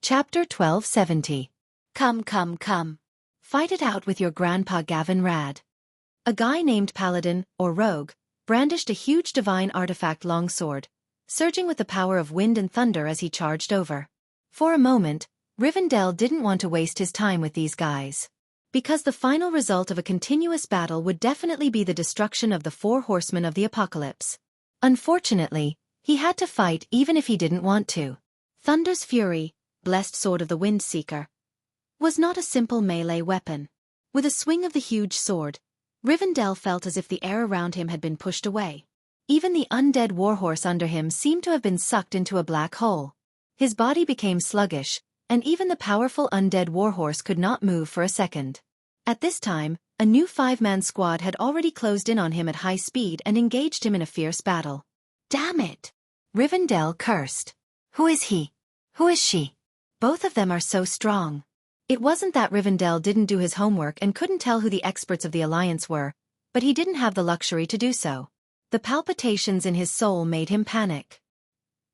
Chapter 1270. Come, come, come. Fight it out with your grandpa Gavin Rad. A guy named Paladin, or Rogue, brandished a huge divine artifact longsword, surging with the power of wind and thunder as he charged over. For a moment, Rivendell didn't want to waste his time with these guys, because the final result of a continuous battle would definitely be the destruction of the four horsemen of the apocalypse. Unfortunately, he had to fight even if he didn't want to. Thunder's fury, blessed sword of the Windseeker, was not a simple melee weapon. With a swing of the huge sword, Rivendell felt as if the air around him had been pushed away. Even the undead warhorse under him seemed to have been sucked into a black hole. His body became sluggish, and even the powerful undead warhorse could not move for a second. At this time, a new five-man squad had already closed in on him at high speed and engaged him in a fierce battle. Damn it! Rivendell cursed. Who is he? Who is she? Both of them are so strong. It wasn't that Rivendell didn't do his homework and couldn't tell who the experts of the Alliance were, but he didn't have the luxury to do so. The palpitations in his soul made him panic.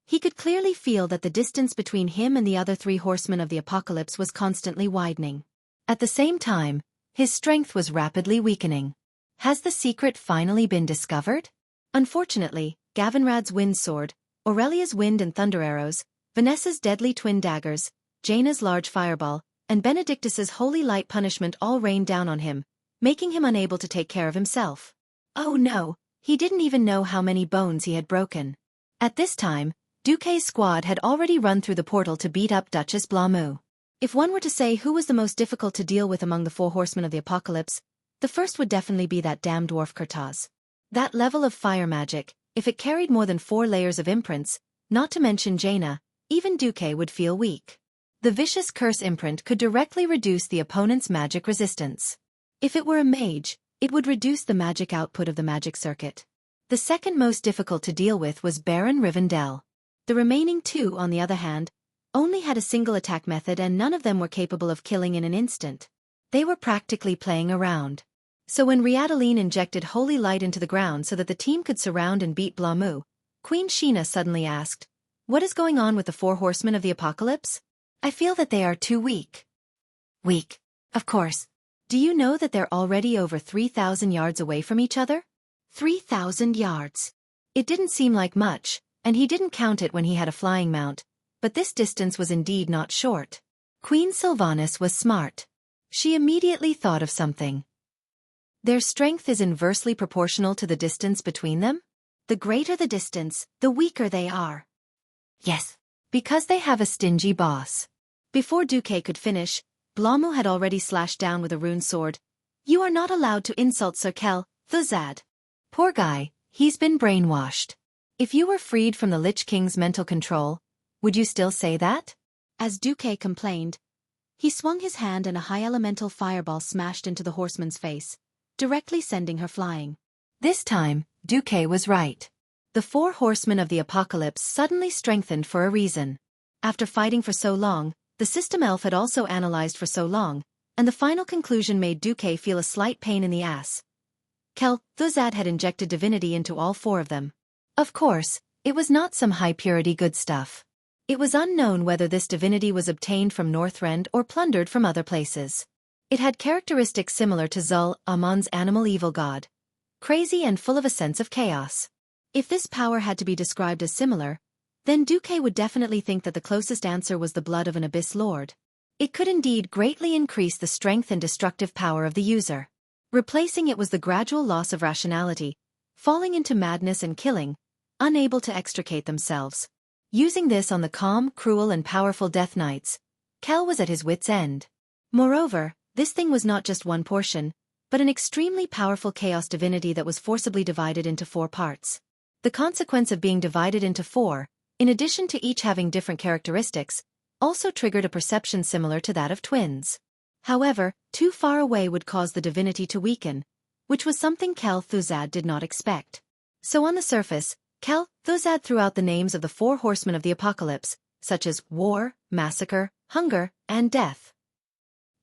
He could clearly feel that the distance between him and the other three horsemen of the apocalypse was constantly widening. At the same time, his strength was rapidly weakening. Has the secret finally been discovered? Unfortunately, Gavinrad's wind sword, Aurelia's wind and thunder arrows, Vanessa's deadly twin daggers, Jaina's large fireball, and Benedictus's holy light punishment all rained down on him, making him unable to take care of himself. Oh no, he didn't even know how many bones he had broken. At this time, Duque's squad had already run through the portal to beat up Duchess Blamu. If one were to say who was the most difficult to deal with among the four horsemen of the apocalypse, the first would definitely be that damn dwarf Kurtaz. That level of fire magic, if it carried more than 4 layers of imprints, not to mention Jaina, even Duque would feel weak. The vicious curse imprint could directly reduce the opponent's magic resistance. If it were a mage, it would reduce the magic output of the magic circuit. The second most difficult to deal with was Baron Rivendell. The remaining two, on the other hand, only had a single attack method and none of them were capable of killing in an instant. They were practically playing around. So when Riadeline injected holy light into the ground so that the team could surround and beat Blamu, Queen Sheena suddenly asked, "What is going on with the four horsemen of the apocalypse? I feel that they are too weak." Weak? Of course. Do you know that they're already over 3,000 yards away from each other? 3,000 yards. It didn't seem like much, and he didn't count it when he had a flying mount, but this distance was indeed not short. Queen Sylvanas was smart. She immediately thought of something. Their strength is inversely proportional to the distance between them? The greater the distance, the weaker they are. Yes, because they have a stingy boss. Before Duque could finish, Blamu had already slashed down with a rune sword. "You are not allowed to insult Sir Kel, Thuzad." Poor guy, he's been brainwashed. If you were freed from the Lich King's mental control, would you still say that? As Duque complained, he swung his hand and a high elemental fireball smashed into the horseman's face, directly sending her flying. This time, Duque was right. The four horsemen of the apocalypse suddenly strengthened for a reason. After fighting for so long, the system elf had also analyzed for so long, and the final conclusion made Duque feel a slight pain in the ass. Kel Thuzad had injected divinity into all four of them. Of course, it was not some high-purity good stuff. It was unknown whether this divinity was obtained from Northrend or plundered from other places. It had characteristics similar to Zul Amon's animal evil god. Crazy and full of a sense of chaos. If this power had to be described as similar, then Duque would definitely think that the closest answer was the blood of an abyss lord. It could indeed greatly increase the strength and destructive power of the user. Replacing it was the gradual loss of rationality, falling into madness and killing, unable to extricate themselves. Using this on the calm, cruel and powerful Death Knights, Kel was at his wit's end. Moreover, this thing was not just one portion, but an extremely powerful chaos divinity that was forcibly divided into 4 parts. The consequence of being divided into 4, in addition to each having different characteristics, also triggered a perception similar to that of twins. However, too far away would cause the divinity to weaken, which was something Kel Thuzad did not expect. So on the surface, Kel Thuzad threw out the names of the 4 horsemen of the apocalypse, such as war, massacre, hunger, and death.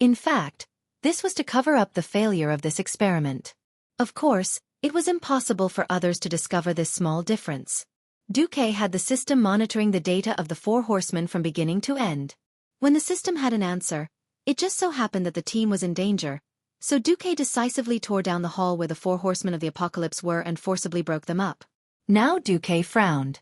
In fact, this was to cover up the failure of this experiment. Of course, it was impossible for others to discover this small difference. Duque had the system monitoring the data of the 4 horsemen from beginning to end. When the system had an answer, it just so happened that the team was in danger, so Xueqi decisively tore down the hall where the four horsemen of the apocalypse were and forcibly broke them up. Now Xueqi frowned.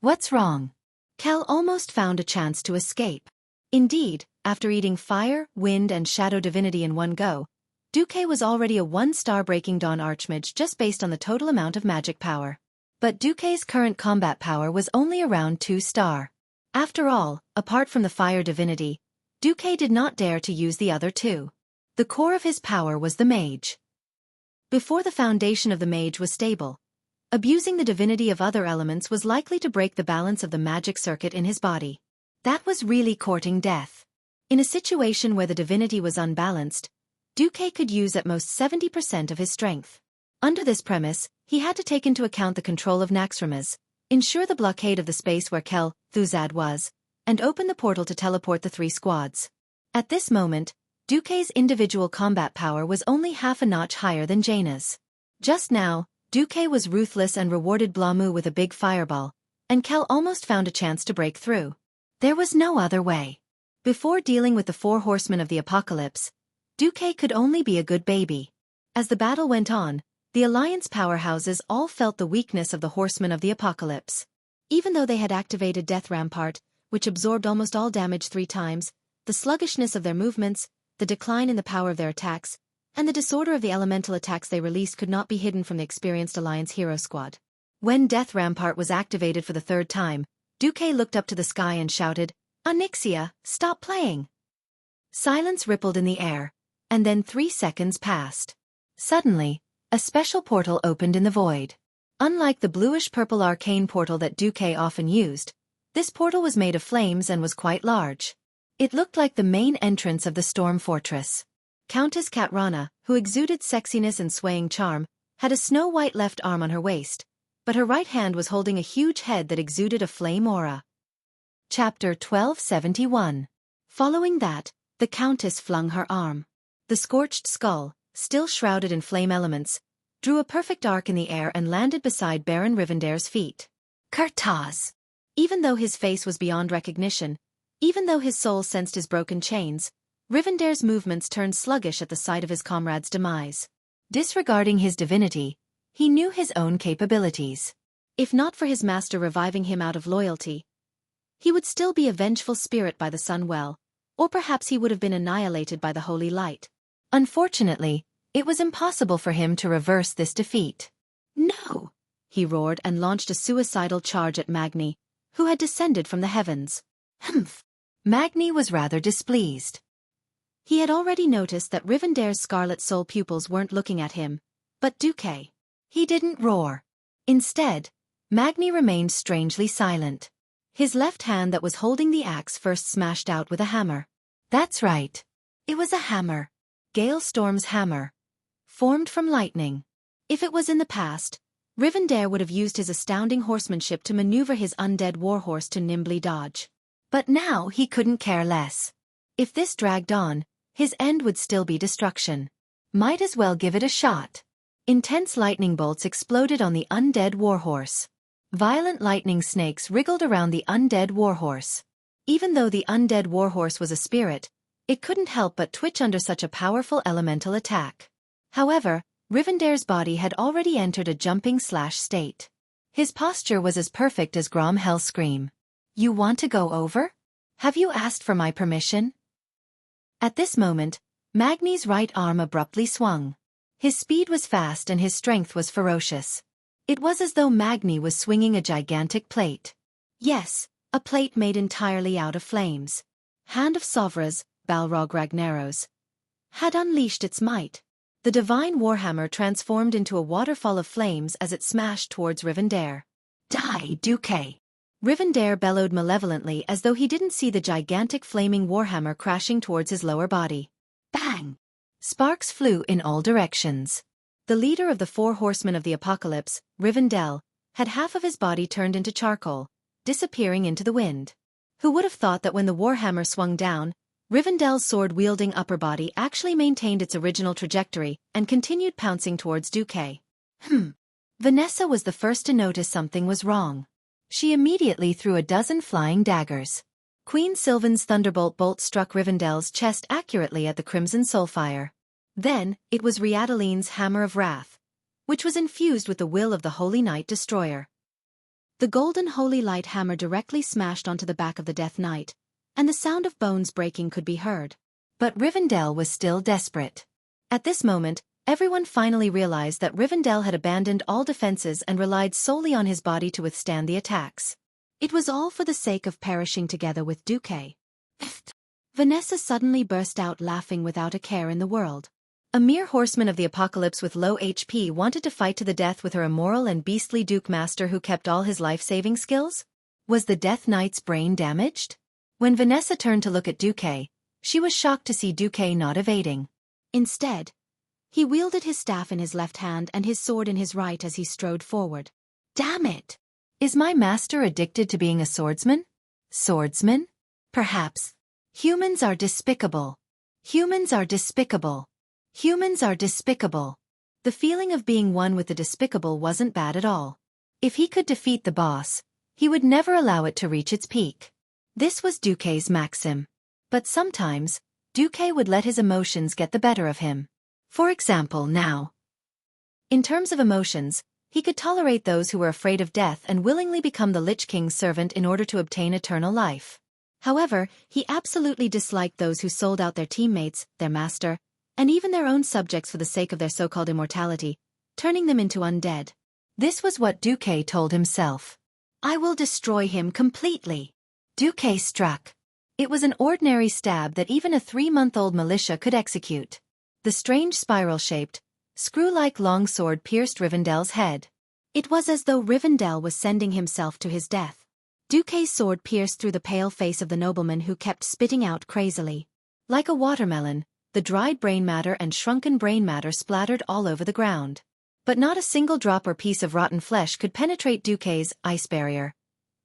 What's wrong? Kel almost found a chance to escape. Indeed, after eating fire, wind and shadow divinity in one go, Xueqi was already a 1-star Breaking Dawn Archmage just based on the total amount of magic power. But Xueqi's current combat power was only around 2-star. After all, apart from the fire divinity, Xueqi did not dare to use the other two. The core of his power was the mage. Before the foundation of the mage was stable, abusing the divinity of other elements was likely to break the balance of the magic circuit in his body. That was really courting death. In a situation where the divinity was unbalanced, Xueqi could use at most 70% of his strength. Under this premise, he had to take into account the control of Naxxramas, ensure the blockade of the space where Kel Thuzad was, and open the portal to teleport the 3 squads. At this moment, Xueqi's individual combat power was only half a notch higher than Jaina's. Just now, Xueqi was ruthless and rewarded Blamu with a big fireball, and Kel almost found a chance to break through. There was no other way. Before dealing with the 4 horsemen of the apocalypse, Xueqi could only be a good baby. As the battle went on, the Alliance powerhouses all felt the weakness of the horsemen of the apocalypse. Even though they had activated Death Rampart, which absorbed almost all damage 3 times, the sluggishness of their movements, the decline in the power of their attacks, and the disorder of the elemental attacks they released could not be hidden from the experienced Alliance hero squad. When Death Rampart was activated for the 3rd time, Xueqi looked up to the sky and shouted, "Onyxia, stop playing!" Silence rippled in the air, and then 3 seconds passed. Suddenly, a special portal opened in the void. Unlike the bluish-purple arcane portal that Xueqi often used, this portal was made of flames and was quite large. It looked like the main entrance of the Storm Fortress. Countess Katrana, who exuded sexiness and swaying charm, had a snow-white left arm on her waist, but her right hand was holding a huge head that exuded a flame aura. Chapter 1271. Following that, the Countess flung her arm. The scorched skull, still shrouded in flame elements, drew a perfect arc in the air and landed beside Baron Rivendare's feet. Kurtaz! Even though his face was beyond recognition, even though his soul sensed his broken chains, Rivendare's movements turned sluggish at the sight of his comrade's demise. Disregarding his divinity, he knew his own capabilities. If not for his master reviving him out of loyalty, he would still be a vengeful spirit by the sun well, or perhaps he would have been annihilated by the holy light. Unfortunately, it was impossible for him to reverse this defeat. "No!" he roared and launched a suicidal charge at Magni, who had descended from the heavens. Humph! Magni was rather displeased. He had already noticed that Rivendare's scarlet soul pupils weren't looking at him, but Xueqi. He didn't roar. Instead, Magni remained strangely silent. His left hand that was holding the axe first smashed out with a hammer. That's right. It was a hammer. Gale Storm's hammer. Formed from lightning. If it was in the past, Rivendare would have used his astounding horsemanship to maneuver his undead warhorse to nimbly dodge. But now he couldn't care less. If this dragged on, his end would still be destruction. Might as well give it a shot. Intense lightning bolts exploded on the undead warhorse. Violent lightning snakes wriggled around the undead warhorse. Even though the undead warhorse was a spirit, it couldn't help but twitch under such a powerful elemental attack. However, Rivendare's body had already entered a jumping/state. His posture was as perfect as Grom Hellscream. "You want to go over? Have you asked for my permission?" At this moment, Magni's right arm abruptly swung. His speed was fast and his strength was ferocious. It was as though Magni was swinging a gigantic plate. Yes, a plate made entirely out of flames. Hand of Sovras, Balrog Ragnaros, had unleashed its might. The divine warhammer transformed into a waterfall of flames as it smashed towards Rivendare. "Die, Xueqi!" Rivendare bellowed malevolently as though he didn't see the gigantic flaming warhammer crashing towards his lower body. Bang! Sparks flew in all directions. The leader of the 4 horsemen of the apocalypse, Rivendell, had half of his body turned into charcoal, disappearing into the wind. Who would have thought that when the warhammer swung down, Rivendell's sword-wielding upper body actually maintained its original trajectory and continued pouncing towards Xueqi. Vanessa was the first to notice something was wrong. She immediately threw a dozen flying daggers. Queen Sylvan's thunderbolt bolt struck Rivendell's chest accurately at the crimson soulfire. Then, it was Riadaline's hammer of wrath, which was infused with the will of the Holy Knight Destroyer. The golden holy light hammer directly smashed onto the back of the Death Knight, and the sound of bones breaking could be heard. But Rivendell was still desperate. At this moment, everyone finally realized that Rivendell had abandoned all defenses and relied solely on his body to withstand the attacks. It was all for the sake of perishing together with Xueqi. Vanessa suddenly burst out laughing without a care in the world. A mere horseman of the apocalypse with low HP wanted to fight to the death with her immoral and beastly Duke Master who kept all his life-saving skills? Was the Death Knight's brain damaged? When Vanessa turned to look at Xueqi, she was shocked to see Xueqi not evading. Instead, he wielded his staff in his left hand and his sword in his right as he strode forward. Damn it! Is my master addicted to being a swordsman? Swordsman? Perhaps. Humans are despicable. Humans are despicable. Humans are despicable. The feeling of being one with the despicable wasn't bad at all. If he could defeat the boss, he would never allow it to reach its peak. This was Xueqi's maxim. But sometimes, Xueqi would let his emotions get the better of him. For example, now. In terms of emotions, he could tolerate those who were afraid of death and willingly become the Lich King's servant in order to obtain eternal life. However, he absolutely disliked those who sold out their teammates, their master, and even their own subjects for the sake of their so-called immortality, turning them into undead. This was what Xueqi told himself. I will destroy him completely. Xueqi struck. It was an ordinary stab that even a 3-month-old militia could execute. The strange spiral-shaped, screw-like longsword pierced Rivendell's head. It was as though Rivendell was sending himself to his death. Xueqi's sword pierced through the pale face of the nobleman who kept spitting out crazily. Like a watermelon, the dried brain matter and shrunken brain matter splattered all over the ground. But not a single drop or piece of rotten flesh could penetrate Xueqi's ice barrier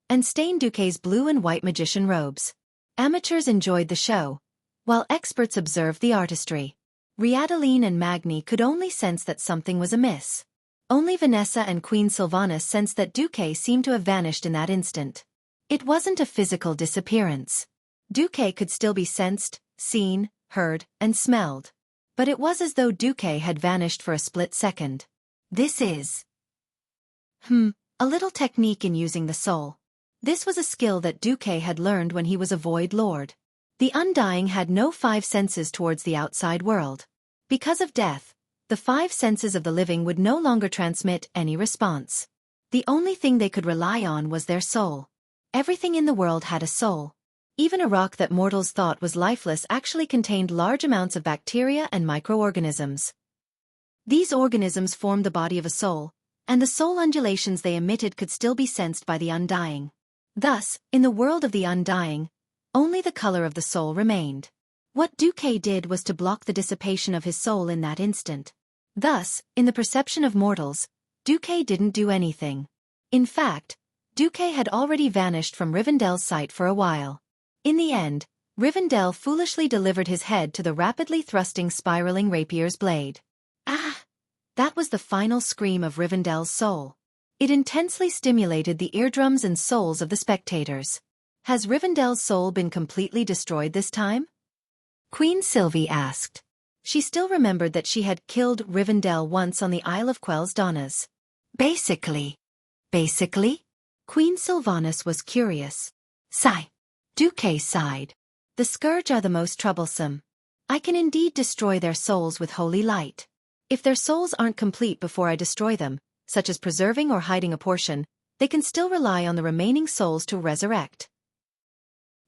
and stain Xueqi's blue and white magician robes. Amateurs enjoyed the show, while experts observed the artistry. Riadaline and Magni could only sense that something was amiss. Only Vanessa and Queen Sylvanas sensed that Xueqi seemed to have vanished in that instant. It wasn't a physical disappearance. Xueqi could still be sensed, seen, heard, and smelled. But it was as though Xueqi had vanished for a split second. This is a little technique in using the soul. This was a skill that Xueqi had learned when he was a Void Lord. The Undying had no 5 senses towards the outside world. Because of death, the 5 senses of the living would no longer transmit any response. The only thing they could rely on was their soul. Everything in the world had a soul. Even a rock that mortals thought was lifeless actually contained large amounts of bacteria and microorganisms. These organisms formed the body of a soul, and the soul undulations they emitted could still be sensed by the Undying. Thus, in the world of the Undying, only the color of the soul remained. What Xueqi did was to block the dissipation of his soul in that instant. Thus, in the perception of mortals, Xueqi didn't do anything. In fact, Xueqi had already vanished from Rivendell's sight for a while. In the end, Rivendell foolishly delivered his head to the rapidly thrusting spiraling rapier's blade. Ah! That was the final scream of Rivendell's soul. It intensely stimulated the eardrums and souls of the spectators. Has Rivendell's soul been completely destroyed this time? Queen Sylvie asked. She still remembered that she had killed Rivendell once on the Isle of Quel's Donnas. Basically? Queen Sylvanas was curious. Sigh. Xueqi sighed. The Scourge are the most troublesome. I can indeed destroy their souls with holy light. If their souls aren't complete before I destroy them, such as preserving or hiding a portion, they can still rely on the remaining souls to resurrect.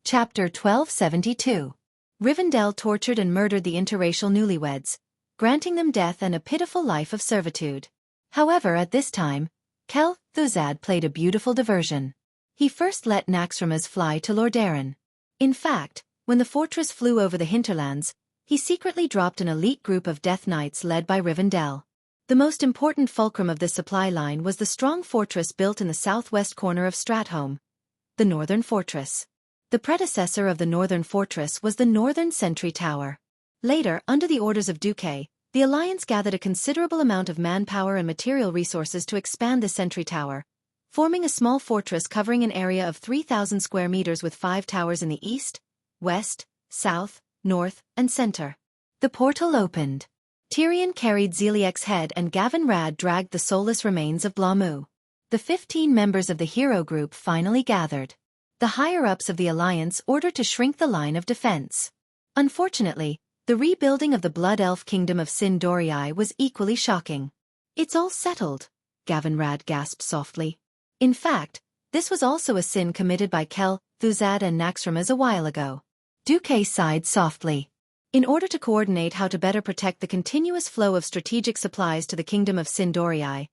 Chapter 1272. Rivendell tortured and murdered the interracial newlyweds, granting them death and a pitiful life of servitude. However, at this time, Kel Thuzad played a beautiful diversion. He first let Naxxramas fly to Lordaeron. In fact, when the fortress flew over the hinterlands, he secretly dropped an elite group of Death Knights led by Rivendell. The most important fulcrum of this supply line was the strong fortress built in the southwest corner of Stratholme, the Northern Fortress. The predecessor of the Northern Fortress was the Northern Sentry Tower. Later, under the orders of Xueqi, the Alliance gathered a considerable amount of manpower and material resources to expand the Sentry Tower, forming a small fortress covering an area of 3,000 square meters with 5 towers in the east, west, south, north, and center. The portal opened. Tyrion carried Zeliek's head and Gavin Rad dragged the soulless remains of Blamu. The 15 members of the hero group finally gathered. The higher-ups of the Alliance ordered to shrink the line of defense. Unfortunately, the rebuilding of the Blood Elf Kingdom of Sin Dorii was equally shocking. "It's all settled," Gavin Rad gasped softly. In fact, this was also a sin committed by Kel, Thuzad and Naxxramas a while ago. Duque sighed softly. In order to coordinate how to better protect the continuous flow of strategic supplies to the Kingdom of Sin Dorii,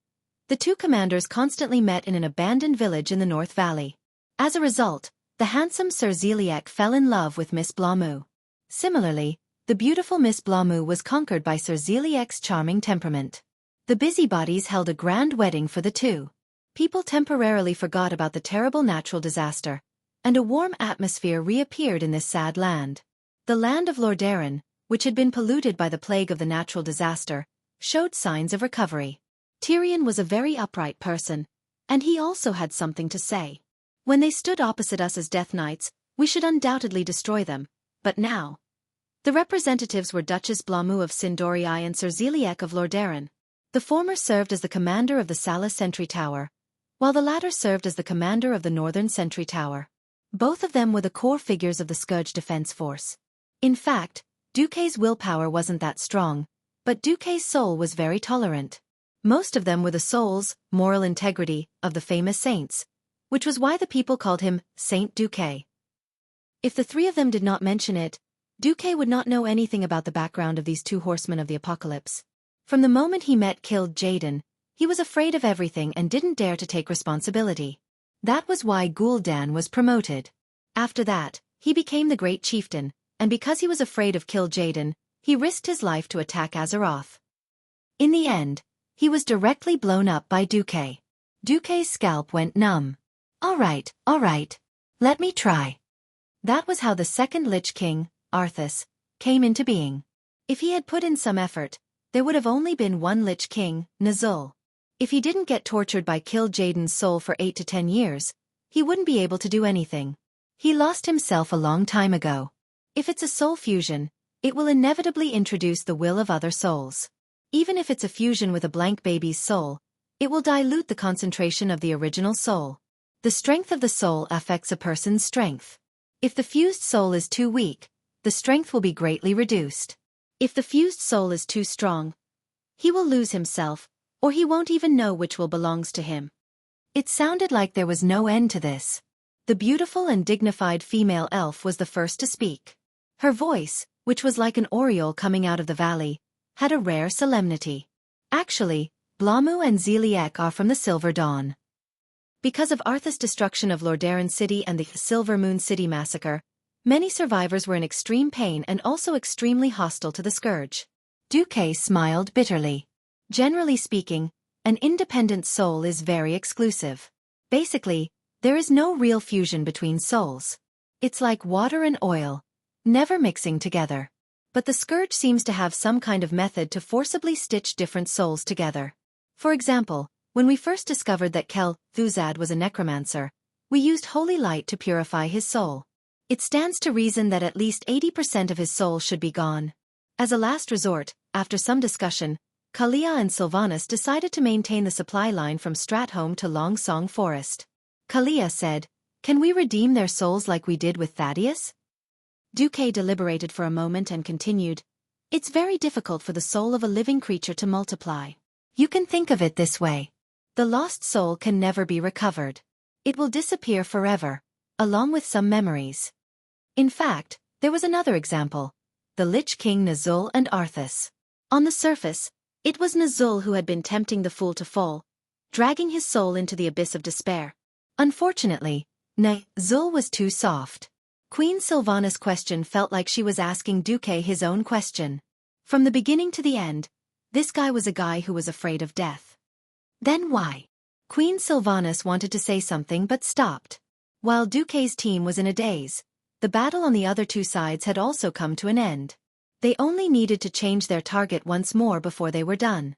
the two commanders constantly met in an abandoned village in the North Valley. As a result, the handsome Sir Zeliek fell in love with Miss Blamu. Similarly, the beautiful Miss Blamu was conquered by Sir Zeliek's charming temperament. The busybodies held a grand wedding for the two. People temporarily forgot about the terrible natural disaster, and a warm atmosphere reappeared in this sad land. The land of Lordaeron, which had been polluted by the plague of the natural disaster, showed signs of recovery. Tyrion was a very upright person, and he also had something to say. "When they stood opposite us as Death Knights, we should undoubtedly destroy them, but now..." The representatives were Duchess Blamu of Sin Dorii and Sir Zeliek of Lordaeron. The former served as the commander of the Sala Sentry Tower, while the latter served as the commander of the Northern Sentry Tower. Both of them were the core figures of the Scourge Defense Force. In fact, Duque's willpower wasn't that strong, but Duque's soul was very tolerant. Most of them were the souls, moral integrity, of the famous saints, which was why the people called him Saint Duque. If the three of them did not mention it, Duque would not know anything about the background of these two horsemen of the apocalypse. From the moment he met killed Jaden, he was afraid of everything and didn't dare to take responsibility. That was why Gul'dan was promoted. After that, he became the great chieftain, and because he was afraid of Kill Jaden, he risked his life to attack Azeroth. In the end, he was directly blown up by Duque. Duque's scalp went numb. All right, let me try." That was how the second Lich King, Arthas, came into being. If he had put in some effort, there would have only been one Lich King, Nazul. If he didn't get tortured by Kill Jaden's soul for 8 to 10 years, he wouldn't be able to do anything. He lost himself a long time ago. If it's a soul fusion, it will inevitably introduce the will of other souls. Even if it's a fusion with a blank baby's soul, it will dilute the concentration of the original soul. The strength of the soul affects a person's strength. If the fused soul is too weak, the strength will be greatly reduced. If the fused soul is too strong, he will lose himself, or he won't even know which will belongs to him. It sounded like there was no end to this. The beautiful and dignified female elf was the first to speak. Her voice, which was like an aureole coming out of the valley, had a rare solemnity. "Actually, Blamu and Zeliek are from the Silver Dawn. Because of Arthas' destruction of Lordaeron City and the Silver Moon City massacre, many survivors were in extreme pain and also extremely hostile to the Scourge." Duque smiled bitterly. "Generally speaking, an independent soul is very exclusive. Basically, there is no real fusion between souls. It's like water and oil, never mixing together. But the Scourge seems to have some kind of method to forcibly stitch different souls together. For example, when we first discovered that Kel, Thuzad was a necromancer, we used holy light to purify his soul. It stands to reason that at least 80% of his soul should be gone. As a last resort, after some discussion, Kalia and Sylvanas decided to maintain the supply line from Stratholme to Longsong Forest. Kalia said, "Can we redeem their souls like we did with Thaddeus?" Duque deliberated for a moment and continued, "It's very difficult for the soul of a living creature to multiply. You can think of it this way. The lost soul can never be recovered. It will disappear forever, along with some memories." In fact, there was another example, the Lich King Nazul and Arthas. On the surface, it was Nazul who had been tempting the fool to fall, dragging his soul into the abyss of despair. Unfortunately, Nazul was too soft. Queen Sylvanas' question felt like she was asking Duque his own question. From the beginning to the end, this guy was a guy who was afraid of death. Then why? Queen Sylvanas wanted to say something but stopped. While Duque's team was in a daze, the battle on the other two sides had also come to an end. They only needed to change their target once more before they were done.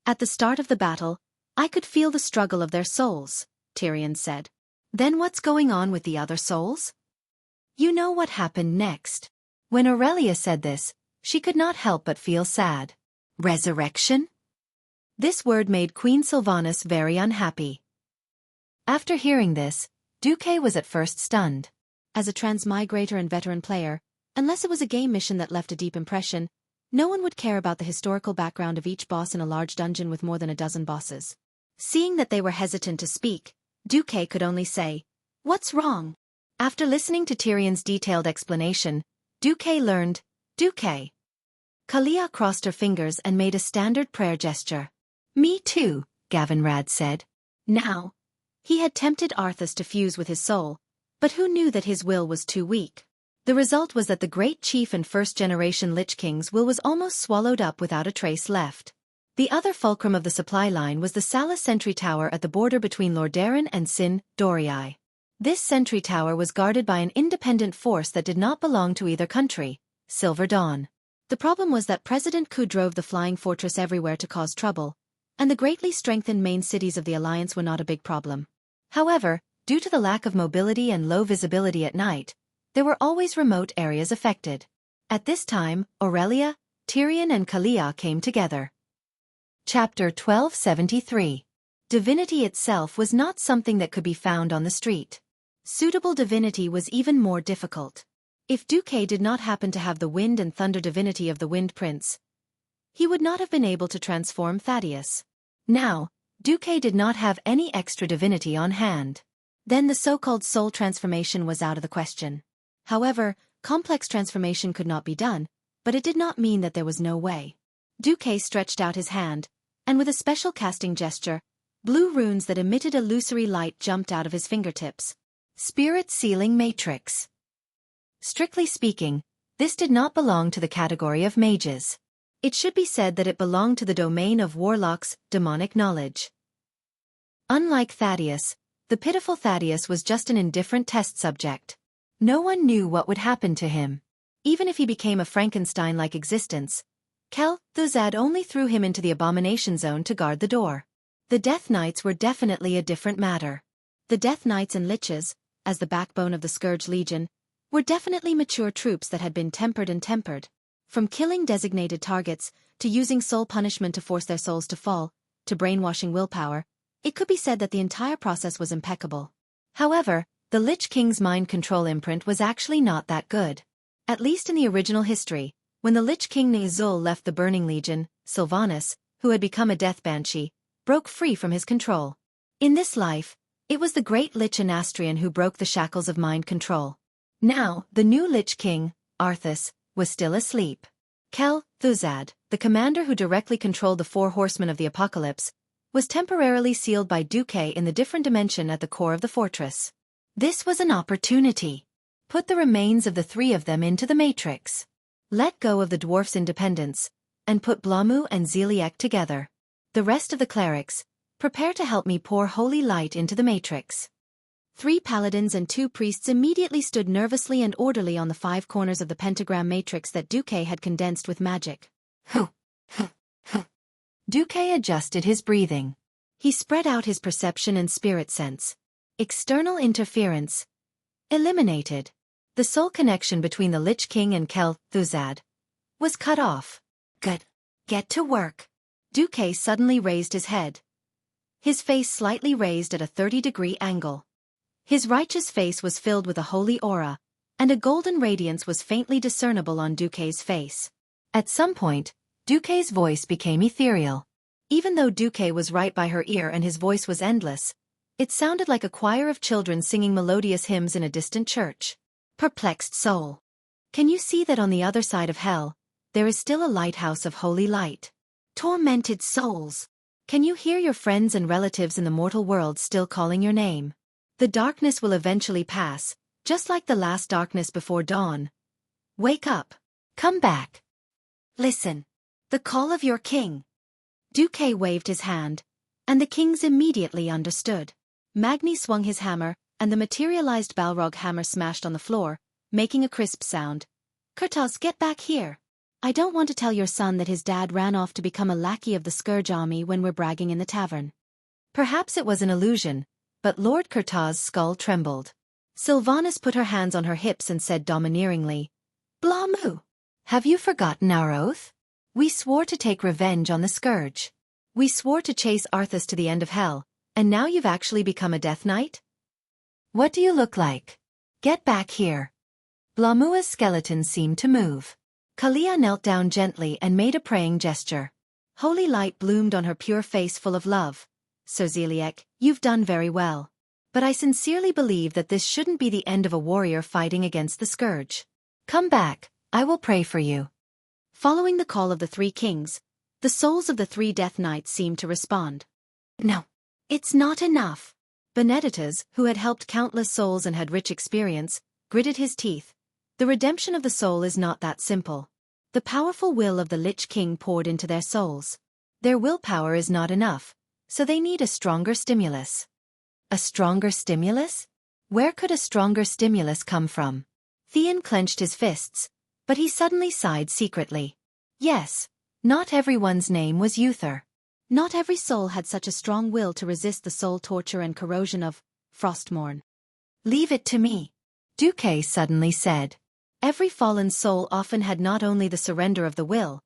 At the start of the battle, I could feel the struggle of their souls. Tyrion said. Then what's going on with the other souls? You know what happened next. When Aurelia said this, she could not help but feel sad. Resurrection? This word made Queen Sylvanas very unhappy. After hearing this, Xueqi was at first stunned. As a transmigrator and veteran player, unless it was a game mission that left a deep impression, no one would care about the historical background of each boss in a large dungeon with more than a dozen bosses. Seeing that they were hesitant to speak, Xueqi could only say, "What's wrong?" After listening to Tyrion's detailed explanation, Xueqi learned, Xueqi. Kalia crossed her fingers and made a standard prayer gesture. Me too, Gavinrad said. Now, he had tempted Arthas to fuse with his soul, but who knew that his will was too weak? The result was that the great chief and first-generation Lich King's will was almost swallowed up without a trace left. The other fulcrum of the supply line was the Salas sentry tower at the border between Lordaeron and Sin Dorii. This sentry tower was guarded by an independent force that did not belong to either country, Silver Dawn. The problem was that President Ku drove the flying fortress everywhere to cause trouble, and the greatly strengthened main cities of the Alliance were not a big problem. However, due to the lack of mobility and low visibility at night, there were always remote areas affected. At this time, Aurelia, Tyrion and Kalia came together. Chapter 1273. Divinity itself was not something that could be found on the street. Suitable divinity was even more difficult. If Xueqi did not happen to have the wind and thunder divinity of the Wind Prince, he would not have been able to transform Thaddeus. Now, Xueqi did not have any extra divinity on hand. Then the so-called soul transformation was out of the question. However, complex transformation could not be done, but it did not mean that there was no way. Xueqi stretched out his hand, and with a special casting gesture, blue runes that emitted illusory light jumped out of his fingertips. Spirit Sealing Matrix. Strictly speaking, this did not belong to the category of mages. It should be said that it belonged to the domain of warlocks' demonic knowledge. Unlike Thaddeus, the pitiful Thaddeus was just an indifferent test subject. No one knew what would happen to him. Even if he became a Frankenstein-like existence, Thuzad only threw him into the abomination zone to guard the door. The Death Knights were definitely a different matter. The Death Knights and Liches, as the backbone of the Scourge Legion, were definitely mature troops that had been tempered. From killing designated targets, to using soul punishment to force their souls to fall, to brainwashing willpower, it could be said that the entire process was impeccable. However, the Lich King's mind control imprint was actually not that good. At least in the original history, when the Lich King Nizul left the Burning Legion, Sylvanas, who had become a death banshee, broke free from his control. In this life, it was the great Lich Anastrian who broke the shackles of mind control. Now, the new Lich King, Arthas, was still asleep. Thuzad, the commander who directly controlled the four horsemen of the apocalypse, was temporarily sealed by Xueqi in the different dimension at the core of the fortress. This was an opportunity. Put the remains of the three of them into the Matrix. Let go of the dwarf's independence, and put Blamu and Zeliek together. The rest of the clerics, prepare to help me pour holy light into the Matrix. 3 paladins and 2 priests immediately stood nervously and orderly on the 5 corners of the pentagram matrix that Xueqi had condensed with magic. Xueqi adjusted his breathing. He spread out his perception and spirit sense. External interference eliminated. The soul connection between the Lich King and Thuzad was cut off. Good. Get to work. Xueqi suddenly raised his head. His face slightly raised at a 30-degree angle. His righteous face was filled with a holy aura, and a golden radiance was faintly discernible on Xueqi's face. At some point, Xueqi's voice became ethereal. Even though Xueqi was right by her ear and his voice was endless, it sounded like a choir of children singing melodious hymns in a distant church. Perplexed soul. Can you see that on the other side of hell, there is still a lighthouse of holy light? Tormented souls. Can you hear your friends and relatives in the mortal world still calling your name? The darkness will eventually pass, just like the last darkness before dawn. Wake up. Come back. Listen. The call of your king. Xueqi waved his hand, and the kings immediately understood. Magni swung his hammer, and the materialized Balrog hammer smashed on the floor, making a crisp sound. Kurtas, get back here. I don't want to tell your son that his dad ran off to become a lackey of the Scourge army when we're bragging in the tavern. Perhaps it was an illusion, but Lord Kurtaz's skull trembled. Sylvanas put her hands on her hips and said domineeringly, "Blamu! Have you forgotten our oath? We swore to take revenge on the Scourge. We swore to chase Arthas to the end of hell, and now you've actually become a Death Knight? What do you look like? Get back here." Blamua's skeleton seemed to move. Kalia knelt down gently and made a praying gesture. Holy light bloomed on her pure face full of love. "So Xueqi, you've done very well. But I sincerely believe that this shouldn't be the end of a warrior fighting against the Scourge. Come back, I will pray for you." Following the call of the three kings, the souls of the three Death Knights seemed to respond. "No, it's not enough." Benedictus, who had helped countless souls and had rich experience, gritted his teeth. "The redemption of the soul is not that simple. The powerful will of the Lich King poured into their souls. Their willpower is not enough, so they need a stronger stimulus." A stronger stimulus? Where could a stronger stimulus come from? Theon clenched his fists, but he suddenly sighed secretly. Yes, not everyone's name was Uther. Not every soul had such a strong will to resist the soul torture and corrosion of Frostmourne. "Leave it to me," Duque suddenly said. Every fallen soul often had not only the surrender of the will,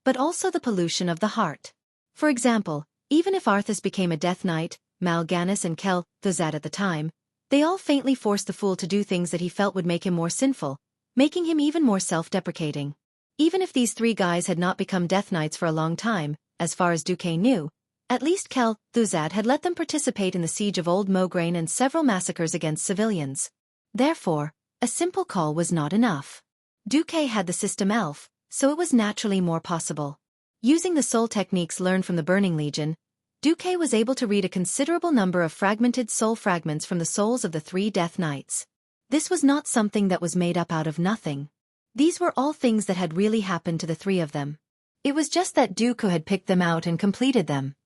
but also the pollution of the heart. For example, even if Arthas became a Death Knight, Mal'Ganis and Thuzad at the time, they all faintly forced the fool to do things that he felt would make him more sinful, making him even more self-deprecating. Even if these three guys had not become Death Knights for a long time, as far as Duque knew, at least Thuzad had let them participate in the siege of Old Mograine and several massacres against civilians. Therefore, a simple call was not enough. Duque had the system elf, so it was naturally more possible. Using the soul techniques learned from the Burning Legion, Duque was able to read a considerable number of fragmented soul fragments from the souls of the three Death Knights. This was not something that was made up out of nothing. These were all things that had really happened to the three of them. It was just that Dooku had picked them out and completed them.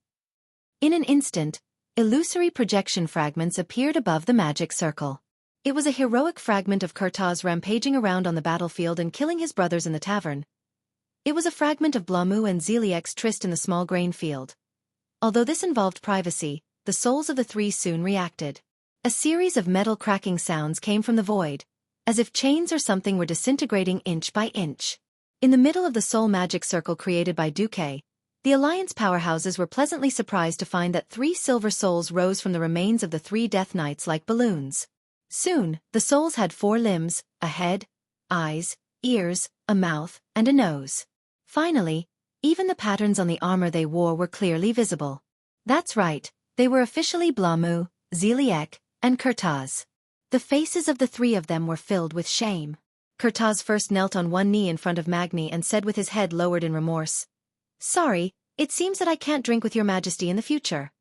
In an instant, illusory projection fragments appeared above the magic circle. It was a heroic fragment of Kurtaz rampaging around on the battlefield and killing his brothers in the tavern. It was a fragment of Blamu and Xueqi's tryst in the small grain field. Although this involved privacy, the souls of the three soon reacted. A series of metal cracking sounds came from the void, as if chains or something were disintegrating inch by inch. In the middle of the soul magic circle created by Duque, the Alliance powerhouses were pleasantly surprised to find that 3 silver souls rose from the remains of the 3 Death Knights like balloons. Soon, the souls had 4 limbs, a head, eyes, ears, a mouth, and a nose. Finally, even the patterns on the armor they wore were clearly visible. That's right, they were officially Blamu, Xueqi, and Kurtaz. The faces of the 3 of them were filled with shame. Kurtaz first knelt on one knee in front of Magni and said with his head lowered in remorse, "Sorry, it seems that I can't drink with your majesty in the future."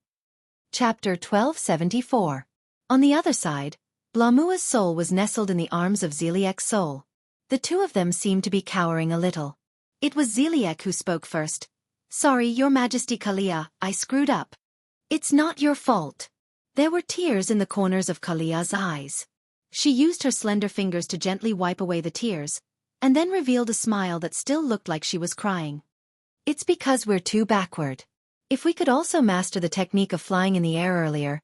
Chapter 1274. On the other side, Blamua's soul was nestled in the arms of Xueqi's soul. The two of them seemed to be cowering a little. It was Xueqi who spoke first. "Sorry, your majesty Kalia, I screwed up." "It's not your fault." There were tears in the corners of Kalia's eyes. She used her slender fingers to gently wipe away the tears, and then revealed a smile that still looked like she was crying. "It's because we're too backward. If we could also master the technique of flying in the air earlier,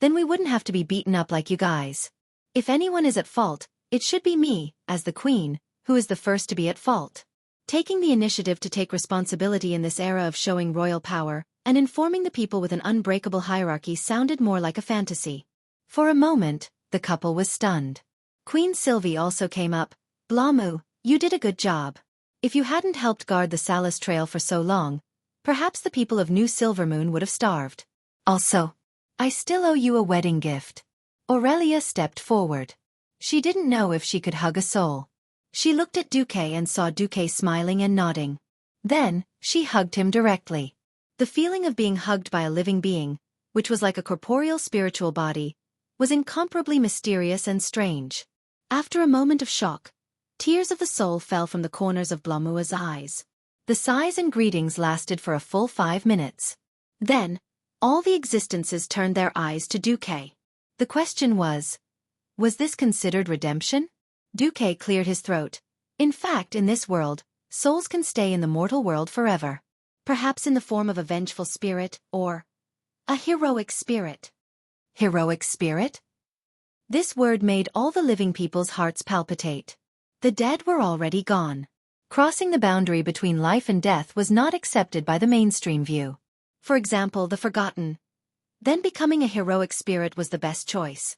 then we wouldn't have to be beaten up like you guys. If anyone is at fault, it should be me, as the queen, who is the first to be at fault." Taking the initiative to take responsibility in this era of showing royal power, and informing the people with an unbreakable hierarchy sounded more like a fantasy. For a moment, the couple was stunned. Queen Sylvie also came up. "Blamu, you did a good job. If you hadn't helped guard the Salas Trail for so long, perhaps the people of New Silvermoon would have starved. Also, I still owe you a wedding gift." Aurelia stepped forward. She didn't know if she could hug a soul. She looked at Duque and saw Duque smiling and nodding. Then, she hugged him directly. The feeling of being hugged by a living being, which was like a corporeal spiritual body, was incomparably mysterious and strange. After a moment of shock, tears of the soul fell from the corners of Blamua's eyes. The sighs and greetings lasted for a full 5 minutes. Then, all the existences turned their eyes to Duque. The question was this considered redemption? Duque cleared his throat. "In fact, in this world, souls can stay in the mortal world forever. Perhaps in the form of a vengeful spirit, or a heroic spirit. Heroic spirit? This word made all the living people's hearts palpitate. The dead were already gone. Crossing the boundary between life and death was not accepted by the mainstream view. For example, the forgotten. Then becoming a heroic spirit was the best choice.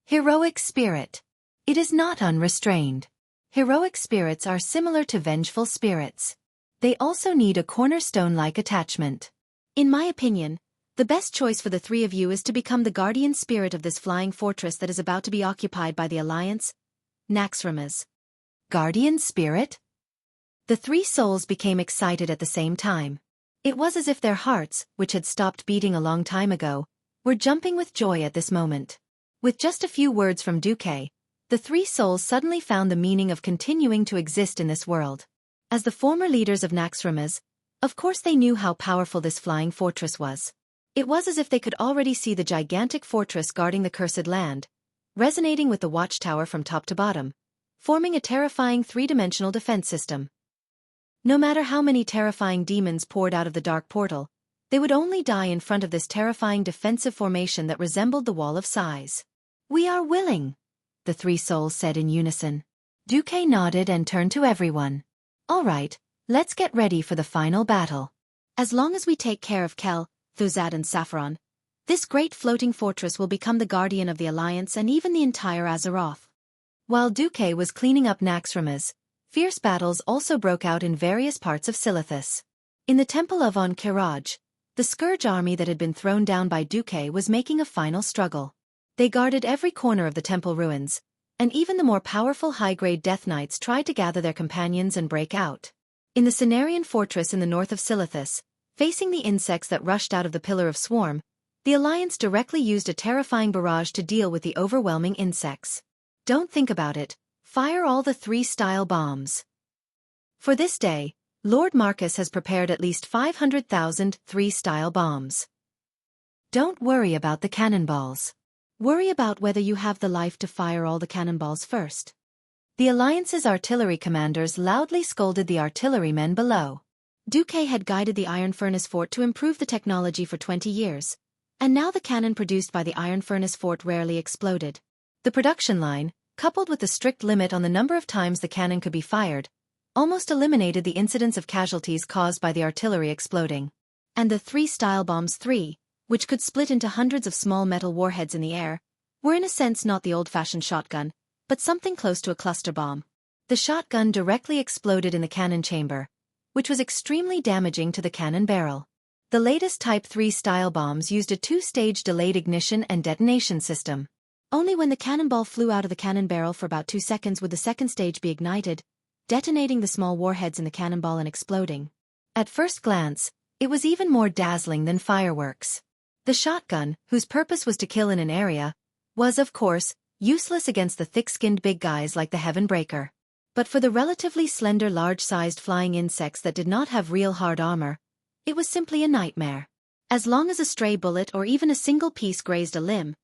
Heroic spirit. It is not unrestrained. Heroic spirits are similar to vengeful spirits. They also need a cornerstone-like attachment. In my opinion, the best choice for the three of you is to become the guardian spirit of this flying fortress that is about to be occupied by the Alliance, Naxxramas. Guardian spirit? The three souls became excited at the same time. It was as if their hearts, which had stopped beating a long time ago, were jumping with joy at this moment. With just a few words from Xueqi, the three souls suddenly found the meaning of continuing to exist in this world. As the former leaders of Naxxramas, of course they knew how powerful this flying fortress was. It was as if they could already see the gigantic fortress guarding the cursed land, resonating with the watchtower from top to bottom, forming a terrifying three-dimensional defense system. No matter how many terrifying demons poured out of the dark portal, they would only die in front of this terrifying defensive formation that resembled the Wall of Sighs. "We are willing," the three souls said in unison. Xueqi nodded and turned to everyone. "All right, let's get ready for the final battle. As long as we take care of Kel, Thuzad and Saffron, this great floating fortress will become the guardian of the Alliance and even the entire Azeroth." While Xueqi was cleaning up Naxxramas, fierce battles also broke out in various parts of Silithus. In the Temple of On-Kiraj, the Scourge army that had been thrown down by Xueqi was making a final struggle. They guarded every corner of the temple ruins, and even the more powerful high-grade Death Knights tried to gather their companions and break out. In the Cenarian fortress in the north of Silithus, facing the insects that rushed out of the Pillar of Swarm, the Alliance directly used a terrifying barrage to deal with the overwhelming insects. Don't think about it, fire all the 3-style bombs. For this day, Lord Marcus has prepared at least 500,000 3-style bombs. Don't worry about the cannonballs. Worry about whether you have the life to fire all the cannonballs first. The Alliance's artillery commanders loudly scolded the artillerymen below. Xueqi had guided the Iron Furnace Fort to improve the technology for 20 years, and now the cannon produced by the Iron Furnace Fort rarely exploded. The production line, coupled with the strict limit on the number of times the cannon could be fired, almost eliminated the incidence of casualties caused by the artillery exploding. And the 3-style bombs 3, which could split into hundreds of small metal warheads in the air, were in a sense not the old-fashioned shotgun, but something close to a cluster bomb. The shotgun directly exploded in the cannon chamber, which was extremely damaging to the cannon barrel. The latest Type 3 style bombs used a 2-stage delayed ignition and detonation system. Only when the cannonball flew out of the cannon barrel for about 2 seconds would the second stage be ignited, detonating the small warheads in the cannonball and exploding. At first glance, it was even more dazzling than fireworks. The shotgun, whose purpose was to kill in an area, was, of course, useless against the thick-skinned big guys like the Heavenbreaker. But for the relatively slender large-sized flying insects that did not have real hard armor, it was simply a nightmare. As long as a stray bullet or even a single piece grazed a limb,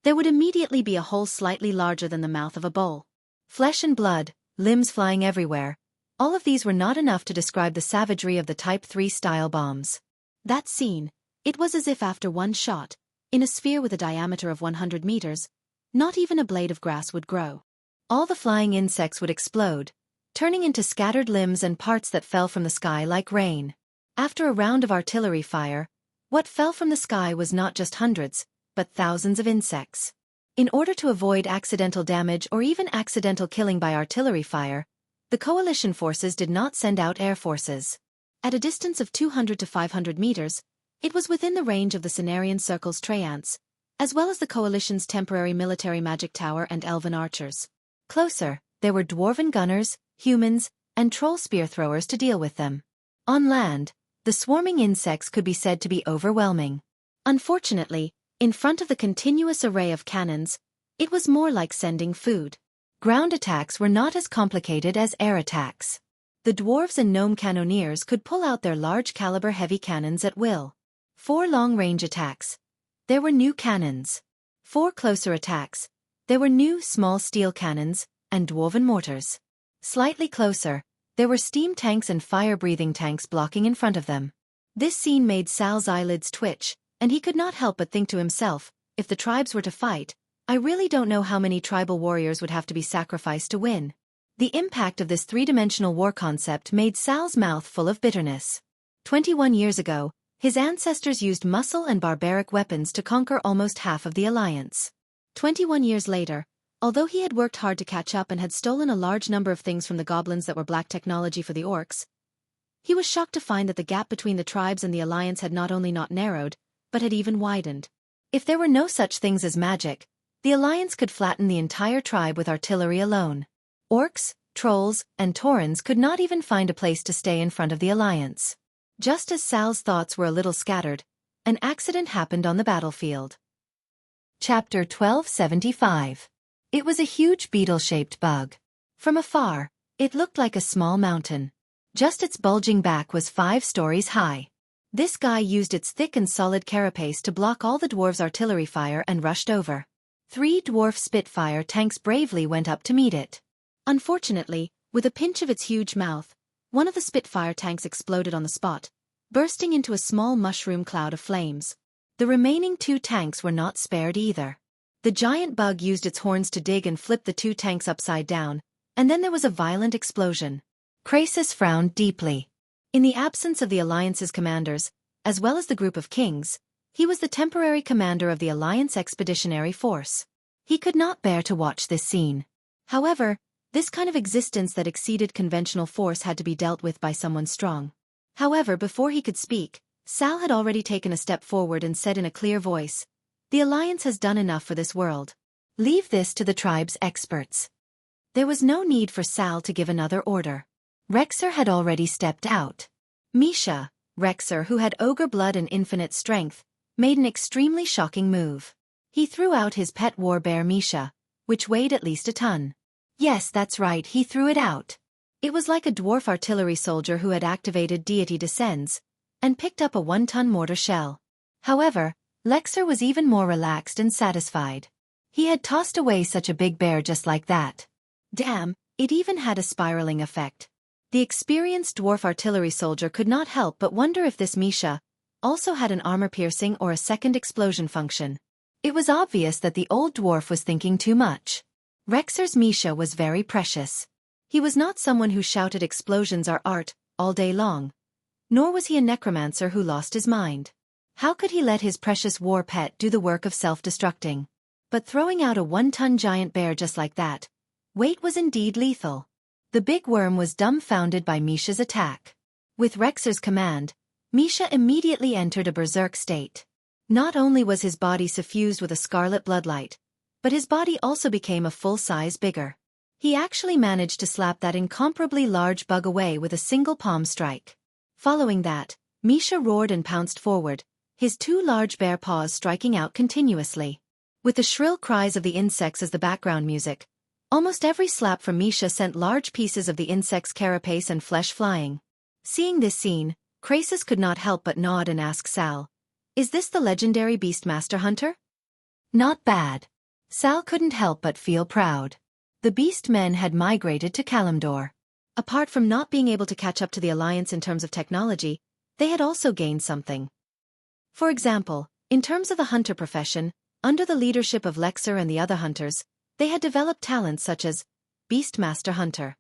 there would immediately be a hole slightly larger than the mouth of a bowl. Flesh and blood, limbs flying everywhere, all of these were not enough to describe the savagery of the Type 3 style bombs. That scene, it was as if after one shot, in a sphere with a diameter of 100 meters, not even a blade of grass would grow. All the flying insects would explode, turning into scattered limbs and parts that fell from the sky like rain. After a round of artillery fire, what fell from the sky was not just hundreds, but thousands of insects. In order to avoid accidental damage or even accidental killing by artillery fire, the coalition forces did not send out air forces. At a distance of 200 to 500 meters, it was within the range of the Cenarian Circle's Treants, as well as the coalition's temporary military magic tower and elven archers. Closer, there were dwarven gunners, humans, and troll spear throwers to deal with them. On land, the swarming insects could be said to be overwhelming. Unfortunately, in front of the continuous array of cannons, it was more like sending food. Ground attacks were not as complicated as air attacks. The dwarves and gnome cannoneers could pull out their large-caliber heavy cannons at will. 4 long-range attacks. There were new cannons. 4 closer attacks. There were new small steel cannons, and dwarven mortars. Slightly closer, there were steam tanks and fire-breathing tanks blocking in front of them. This scene made Sal's eyelids twitch, and he could not help but think to himself, if the tribes were to fight, I really don't know how many tribal warriors would have to be sacrificed to win. The impact of this three-dimensional war concept made Sal's mouth full of bitterness. 21 years ago, his ancestors used muscle and barbaric weapons to conquer almost half of the Alliance. 21 years later, although he had worked hard to catch up and had stolen a large number of things from the goblins that were black technology for the orcs, he was shocked to find that the gap between the tribes and the Alliance had not only not narrowed, but had even widened. If there were no such things as magic, the Alliance could flatten the entire tribe with artillery alone. Orcs, trolls, and taurens could not even find a place to stay in front of the Alliance. Just as Sal's thoughts were a little scattered, an accident happened on the battlefield. Chapter 1275. It was a huge beetle-shaped bug. From afar, it looked like a small mountain. Just its bulging back was 5 stories high. This guy used its thick and solid carapace to block all the dwarves' artillery fire and rushed over. 3 dwarf Spitfire tanks bravely went up to meet it. Unfortunately, with a pinch of its huge mouth, one of the Spitfire tanks exploded on the spot, bursting into a small mushroom cloud of flames. The remaining 2 tanks were not spared either. The giant bug used its horns to dig and flip the 2 tanks upside down, and then there was a violent explosion. Krasis frowned deeply. In the absence of the Alliance's commanders, as well as the group of kings, he was the temporary commander of the Alliance Expeditionary Force. He could not bear to watch this scene. However, this kind of existence that exceeded conventional force had to be dealt with by someone strong. However, before he could speak, Sal had already taken a step forward and said in a clear voice, "The Alliance has done enough for this world. Leave this to the tribe's experts." There was no need for Sal to give another order. Rexer had already stepped out. Misha, Rexer, who had ogre blood and infinite strength, made an extremely shocking move. He threw out his pet war bear Misha, which weighed at least a ton. Yes, that's right, he threw it out. It was like a dwarf artillery soldier who had activated Deity Descends, and picked up a 1-ton mortar shell. However, Lexer was even more relaxed and satisfied. He had tossed away such a big bear just like that. Damn, it even had a spiraling effect. The experienced dwarf artillery soldier could not help but wonder if this Misha also had an armor-piercing or a second explosion function. It was obvious that the old dwarf was thinking too much. Rexer's Misha was very precious. He was not someone who shouted explosions are art all day long. Nor was he a necromancer who lost his mind. How could he let his precious war pet do the work of self-destructing? But throwing out a 1-ton giant bear just like that, weight was indeed lethal. The big worm was dumbfounded by Misha's attack. With Rexer's command, Misha immediately entered a berserk state. Not only was his body suffused with a scarlet bloodlight, but his body also became a full size bigger. He actually managed to slap that incomparably large bug away with a single palm strike. Following that, Misha roared and pounced forward, his 2 large bare paws striking out continuously. With the shrill cries of the insects as the background music, almost every slap from Misha sent large pieces of the insect's carapace and flesh flying. Seeing this scene, Krasis could not help but nod and ask Sal, "Is this the legendary Beastmaster Hunter?" Not bad. Sal couldn't help but feel proud. The Beast Men had migrated to Kalimdor. Apart from not being able to catch up to the Alliance in terms of technology, they had also gained something. For example, in terms of the hunter profession, under the leadership of Lexer and the other hunters, they had developed talents such as Beastmaster Hunter.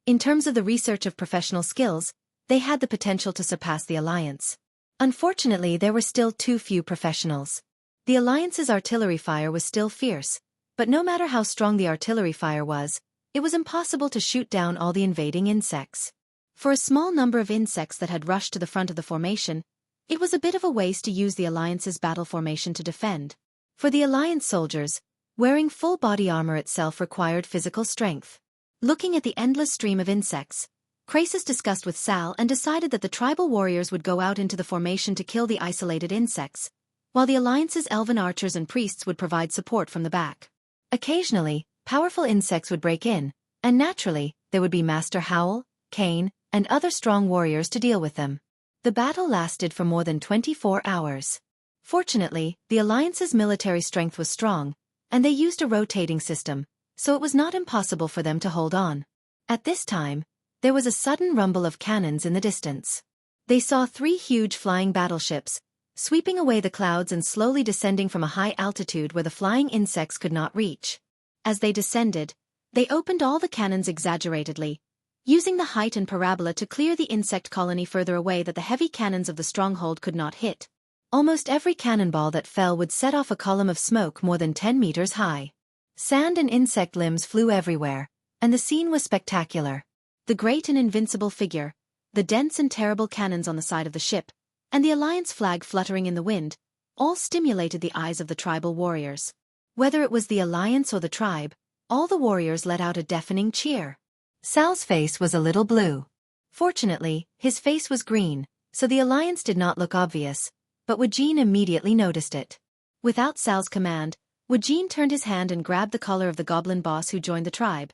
In terms of the research of professional skills, they had the potential to surpass the Alliance. Unfortunately, there were still too few professionals. The Alliance's artillery fire was still fierce, but no matter how strong the artillery fire was, it was impossible to shoot down all the invading insects. For a small number of insects that had rushed to the front of the formation, it was a bit of a waste to use the Alliance's battle formation to defend. For the Alliance soldiers, wearing full body armor itself required physical strength. Looking at the endless stream of insects, Krasis discussed with Sal and decided that the tribal warriors would go out into the formation to kill the isolated insects, while the Alliance's elven archers and priests would provide support from the back. Occasionally, powerful insects would break in, and naturally, there would be Master Howl, Kane, and other strong warriors to deal with them. The battle lasted for more than 24 hours. Fortunately, the Alliance's military strength was strong, and they used a rotating system, so it was not impossible for them to hold on. At this time, there was a sudden rumble of cannons in the distance. They saw 3 huge flying battleships, sweeping away the clouds and slowly descending from a high altitude where the flying insects could not reach. As they descended, they opened all the cannons exaggeratedly, using the height and parabola to clear the insect colony further away that the heavy cannons of the stronghold could not hit. Almost every cannonball that fell would set off a column of smoke more than 10 meters high. Sand and insect limbs flew everywhere, and the scene was spectacular. The great and invincible figure, the dense and terrible cannons on the side of the ship, and the alliance flag fluttering in the wind, all stimulated the eyes of the tribal warriors. Whether it was the alliance or the tribe, all the warriors let out a deafening cheer. Sal's face was a little blue. Fortunately, his face was green, so the alliance did not look obvious, but Wajin immediately noticed it. Without Sal's command, Wajin turned his hand and grabbed the collar of the goblin boss who joined the tribe,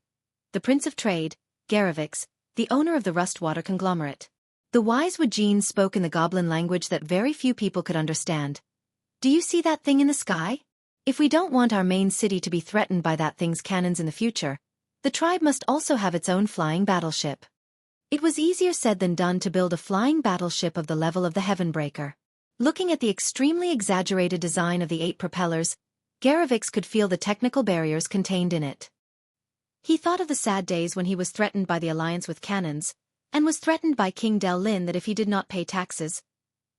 the Prince of Trade, Garavix, the owner of the Rustwater conglomerate. The wise Wajin spoke in the goblin language that very few people could understand. Do you see that thing in the sky? If we don't want our main city to be threatened by that thing's cannons in the future, the tribe must also have its own flying battleship. It was easier said than done to build a flying battleship of the level of the Heavenbreaker. Looking at the extremely exaggerated design of the 8 propellers, Garavix could feel the technical barriers contained in it. He thought of the sad days when he was threatened by the alliance with cannons, and was threatened by King Del Lin that if he did not pay taxes,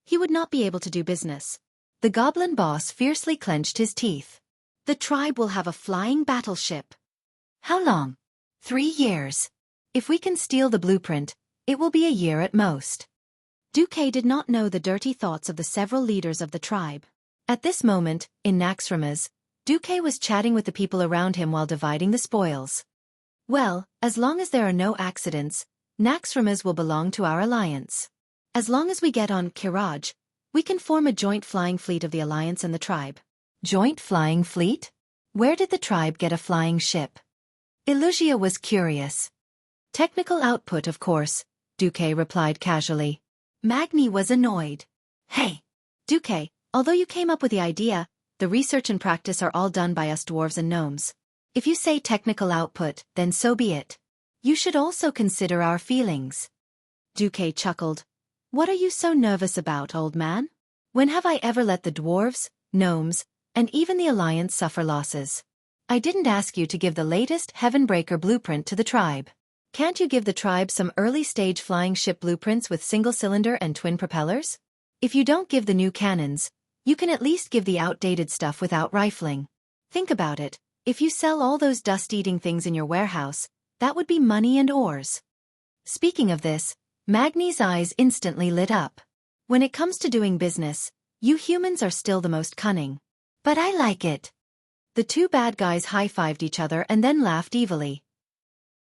he would not be able to do business. The goblin boss fiercely clenched his teeth. The tribe will have a flying battleship. How long? 3 years. If we can steal the blueprint, it will be a year at most. Duque did not know the dirty thoughts of the several leaders of the tribe. At this moment, in Naxxramas, Duque was chatting with the people around him while dividing the spoils. Well, as long as there are no accidents, Naxxramas will belong to our alliance. As long as we get on Kiraj, we can form a joint flying fleet of the alliance and the tribe. Joint flying fleet? Where did the tribe get a flying ship? Illusia was curious. Technical output, of course, Duque replied casually. Magni was annoyed. Hey, Duque, although you came up with the idea, the research and practice are all done by us dwarves and gnomes. If you say technical output, then so be it. You should also consider our feelings. Duque chuckled. What are you so nervous about, old man? When have I ever let the dwarves, gnomes, and even the alliance suffer losses? I didn't ask you to give the latest Heavenbreaker blueprint to the tribe. Can't you give the tribe some early-stage flying ship blueprints with single-cylinder and twin propellers? If you don't give the new cannons, you can at least give the outdated stuff without rifling. Think about it, if you sell all those dust-eating things in your warehouse, that would be money and ores. Speaking of this, Magni's eyes instantly lit up. When it comes to doing business, you humans are still the most cunning. But I like it. The two bad guys high-fived each other and then laughed evilly.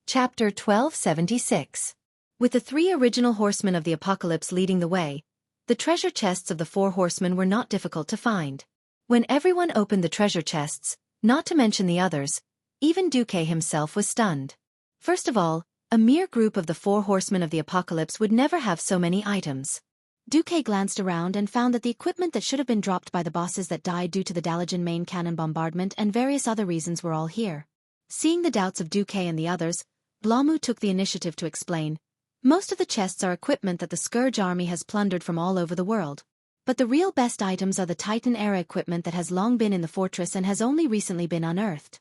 Chapter 1276. With the 3 original horsemen of the apocalypse leading the way, the treasure chests of the 4 horsemen were not difficult to find. When everyone opened the treasure chests, not to mention the others, even Duque himself was stunned. First of all, a mere group of the 4 horsemen of the apocalypse would never have so many items. Duque glanced around and found that the equipment that should have been dropped by the bosses that died due to the Dalajan main cannon bombardment and various other reasons were all here. Seeing the doubts of Duque and the others, Blamu took the initiative to explain. Most of the chests are equipment that the Scourge army has plundered from all over the world. But the real best items are the Titan-era equipment that has long been in the fortress and has only recently been unearthed.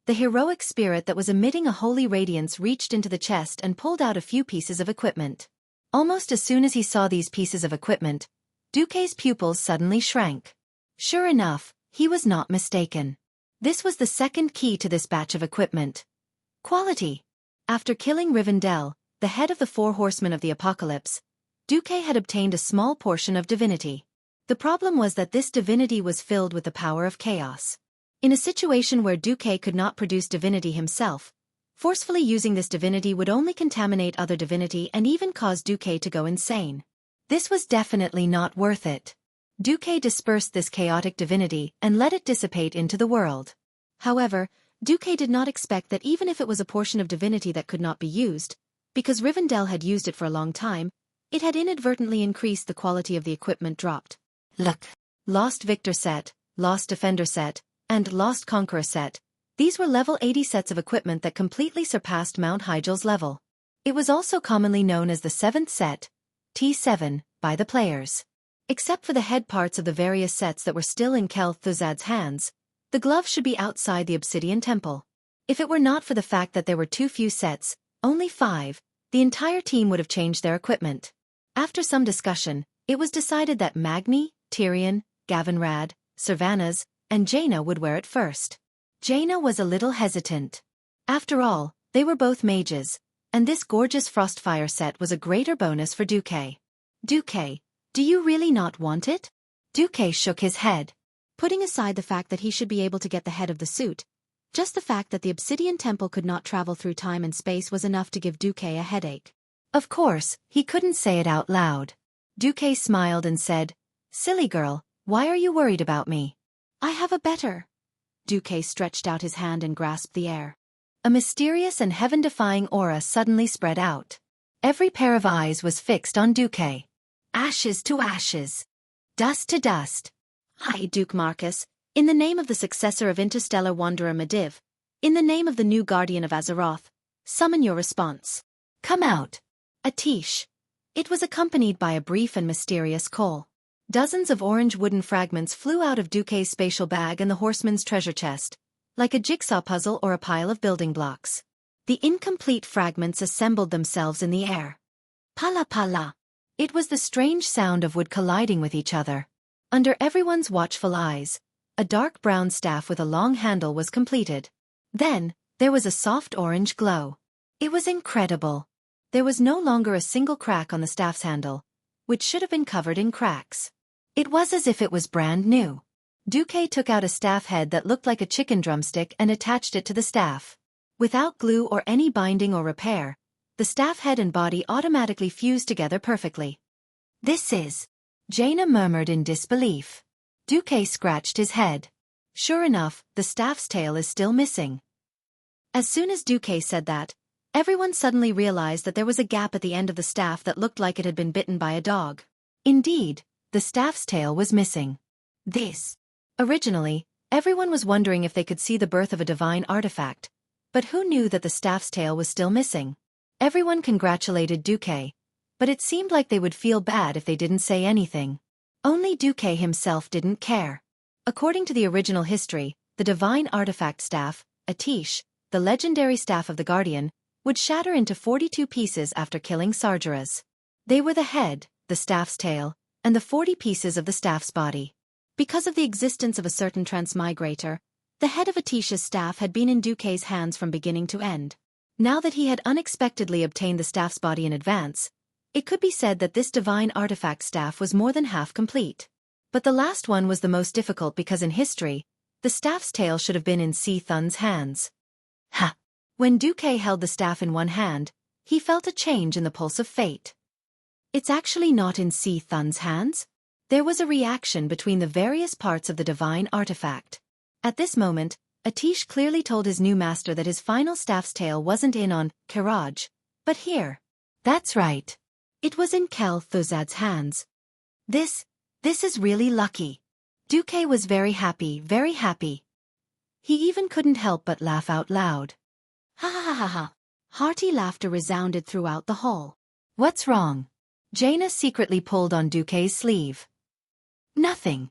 The heroic spirit that was emitting a holy radiance reached into the chest and pulled out a few pieces of equipment. Almost as soon as he saw these pieces of equipment, Duque's pupils suddenly shrank. Sure enough, he was not mistaken. This was the second key to this batch of equipment. Quality. After killing Rivendell, the head of the 4 horsemen of the apocalypse, Duque had obtained a small portion of divinity. The problem was that this divinity was filled with the power of chaos. In a situation where Duque could not produce divinity himself, forcefully using this divinity would only contaminate other divinity and even cause Duque to go insane. This was definitely not worth it. Duque dispersed this chaotic divinity and let it dissipate into the world. However, Duque did not expect that even if it was a portion of divinity that could not be used, because Rivendell had used it for a long time, it had inadvertently increased the quality of the equipment dropped. Look. Lost Victor set, Lost Defender set, and Lost Conqueror set. These were level 80 sets of equipment that completely surpassed Mount Hyjal's level. It was also commonly known as the 7th set, T7, by the players. Except for the head parts of the various sets that were still in Thuzad's hands, the glove should be outside the obsidian temple. If it were not for the fact that there were too few sets, only 5, the entire team would have changed their equipment. After some discussion, it was decided that Magni, Tyrion, Gavinrad, Servanas, and Jaina would wear it first. Jaina was a little hesitant. After all, they were both mages, and this gorgeous Frostfire set was a greater bonus for Duque. Duque, do you really not want it? Duque shook his head. Putting aside the fact that he should be able to get the head of the suit, just the fact that the obsidian temple could not travel through time and space was enough to give Duque a headache. Of course, he couldn't say it out loud. Duque smiled and said, "Silly girl, why are you worried about me? I have a better." Duque stretched out his hand and grasped the air. A mysterious and heaven-defying aura suddenly spread out. Every pair of eyes was fixed on Duque. Ashes to ashes. Dust to dust. "Hi, Duke Marcus, in the name of the successor of interstellar wanderer Medivh, in the name of the new guardian of Azeroth, summon your response. Come out." Atish. It was accompanied by a brief and mysterious call. Dozens of orange wooden fragments flew out of Duque's spatial bag and the horseman's treasure chest, like a jigsaw puzzle or a pile of building blocks. The incomplete fragments assembled themselves in the air. Pala pala. It was the strange sound of wood colliding with each other. Under everyone's watchful eyes, a dark brown staff with a long handle was completed. Then, there was a soft orange glow. It was incredible. There was no longer a single crack on the staff's handle, which should have been covered in cracks. It was as if it was brand new. Duque took out a staff head that looked like a chicken drumstick and attached it to the staff. Without glue or any binding or repair, the staff head and body automatically fused together perfectly. "This is..." Jaina murmured in disbelief. Duque scratched his head. Sure enough, the staff's tail is still missing. As soon as Duque said that, everyone suddenly realized that there was a gap at the end of the staff that looked like it had been bitten by a dog. Indeed, the staff's tail was missing. This. Originally, everyone was wondering if they could see the birth of a divine artifact, but who knew that the staff's tail was still missing? Everyone congratulated Duque, but it seemed like they would feel bad if they didn't say anything. Only Duque himself didn't care. According to the original history, the divine artifact staff, Atish, the legendary staff of the Guardian, would shatter into 42 pieces after killing Sargeras. They were the head, the staff's tail, and the 40 pieces of the staff's body. Because of the existence of a certain transmigrator, the head of Atish's staff had been in Duque's hands from beginning to end. Now that he had unexpectedly obtained the staff's body in advance, it could be said that this divine artifact staff was more than half complete. But the last one was the most difficult because in history, the staff's tail should have been in Thun's hands. Ha! When Duque held the staff in one hand, he felt a change in the pulse of fate. It's actually not in Thun's hands? There was a reaction between the various parts of the divine artifact. At this moment, Atish clearly told his new master that his final staff's tail wasn't in Karaj, but here. That's right. It was in Thuzad's hands. This is really lucky. Duque was very happy, very happy. He even couldn't help but laugh out loud. Ha ha ha ha ha. Hearty laughter resounded throughout the hall. What's wrong? Jaina secretly pulled on Duque's sleeve. Nothing.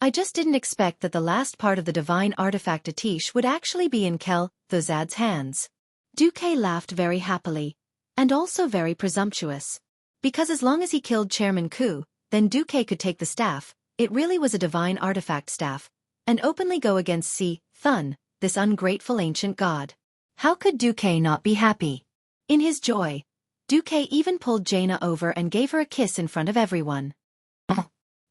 I just didn't expect that the last part of the divine artifact Atish would actually be in Thuzad's hands. Duque laughed very happily, and also very presumptuous. Because as long as he killed Chairman Ku, then Duque could take the staff, it really was a divine artifact staff, and openly go against Thun, this ungrateful ancient god. How could Duque not be happy? In his joy, Duque even pulled Jaina over and gave her a kiss in front of everyone.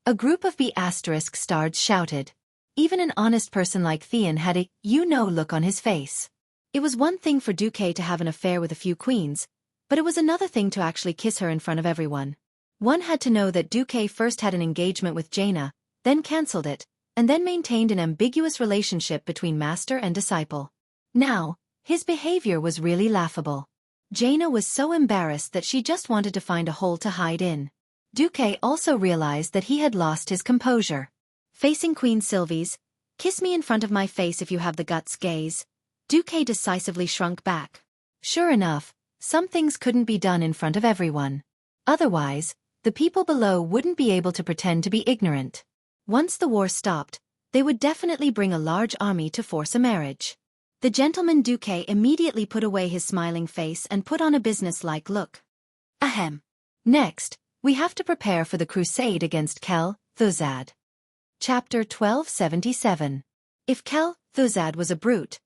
A group of B***stards shouted. Even an honest person like Theon had a look on his face. It was one thing for Duque to have an affair with a few queens, but it was another thing to actually kiss her in front of everyone. One had to know that Duque first had an engagement with Jaina, then cancelled it, and then maintained an ambiguous relationship between master and disciple. Now, his behavior was really laughable. Jaina was so embarrassed that she just wanted to find a hole to hide in. Duque also realized that he had lost his composure. Facing Queen Sylvie's, "Kiss me in front of my face if you have the guts," gaze, Duque decisively shrunk back. Sure enough, some things couldn't be done in front of everyone. Otherwise, The people below wouldn't be able to pretend to be ignorant. Once the war stopped, they would definitely bring a large army to force a marriage. The gentleman Duque immediately put away his smiling face and put on a business-like look. Ahem. Next, we have to prepare for the crusade against Kel Thuzad. Chapter 1277. If Kel Thuzad was a brute,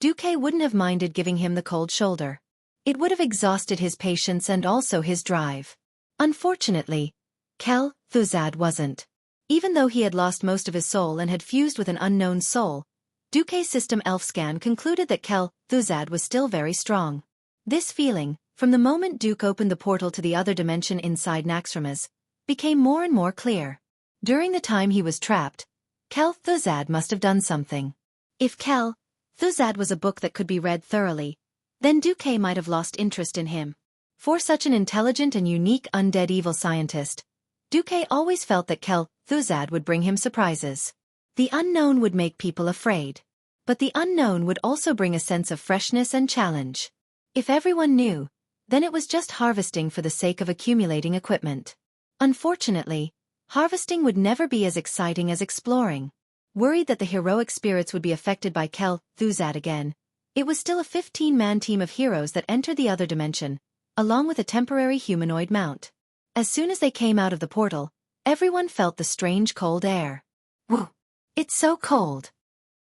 Duque wouldn't have minded giving him the cold shoulder. It would have exhausted his patience and also his drive. Unfortunately, Kel Thuzad wasn't. Even though he had lost most of his soul and had fused with an unknown soul, Duque's system elf scan concluded that Kel Thuzad was still very strong. This feeling, from the moment Duke opened the portal to the other dimension inside Naxxramas, became more and more clear. During the time he was trapped, Kel Thuzad must have done something. If Kel Thuzad was a book that could be read thoroughly, then Duque might have lost interest in him. For such an intelligent and unique undead evil scientist, Duque always felt that Kel Thuzad would bring him surprises. The unknown would make people afraid. But the unknown would also bring a sense of freshness and challenge. If everyone knew, then it was just harvesting for the sake of accumulating equipment. Unfortunately, harvesting would never be as exciting as exploring. Worried that the heroic spirits would be affected by Kel Thuzad again, it was still a 15-man team of heroes that entered the other dimension, along with a temporary humanoid mount. As soon as they came out of the portal, everyone felt the strange cold air. Woo! It's so cold.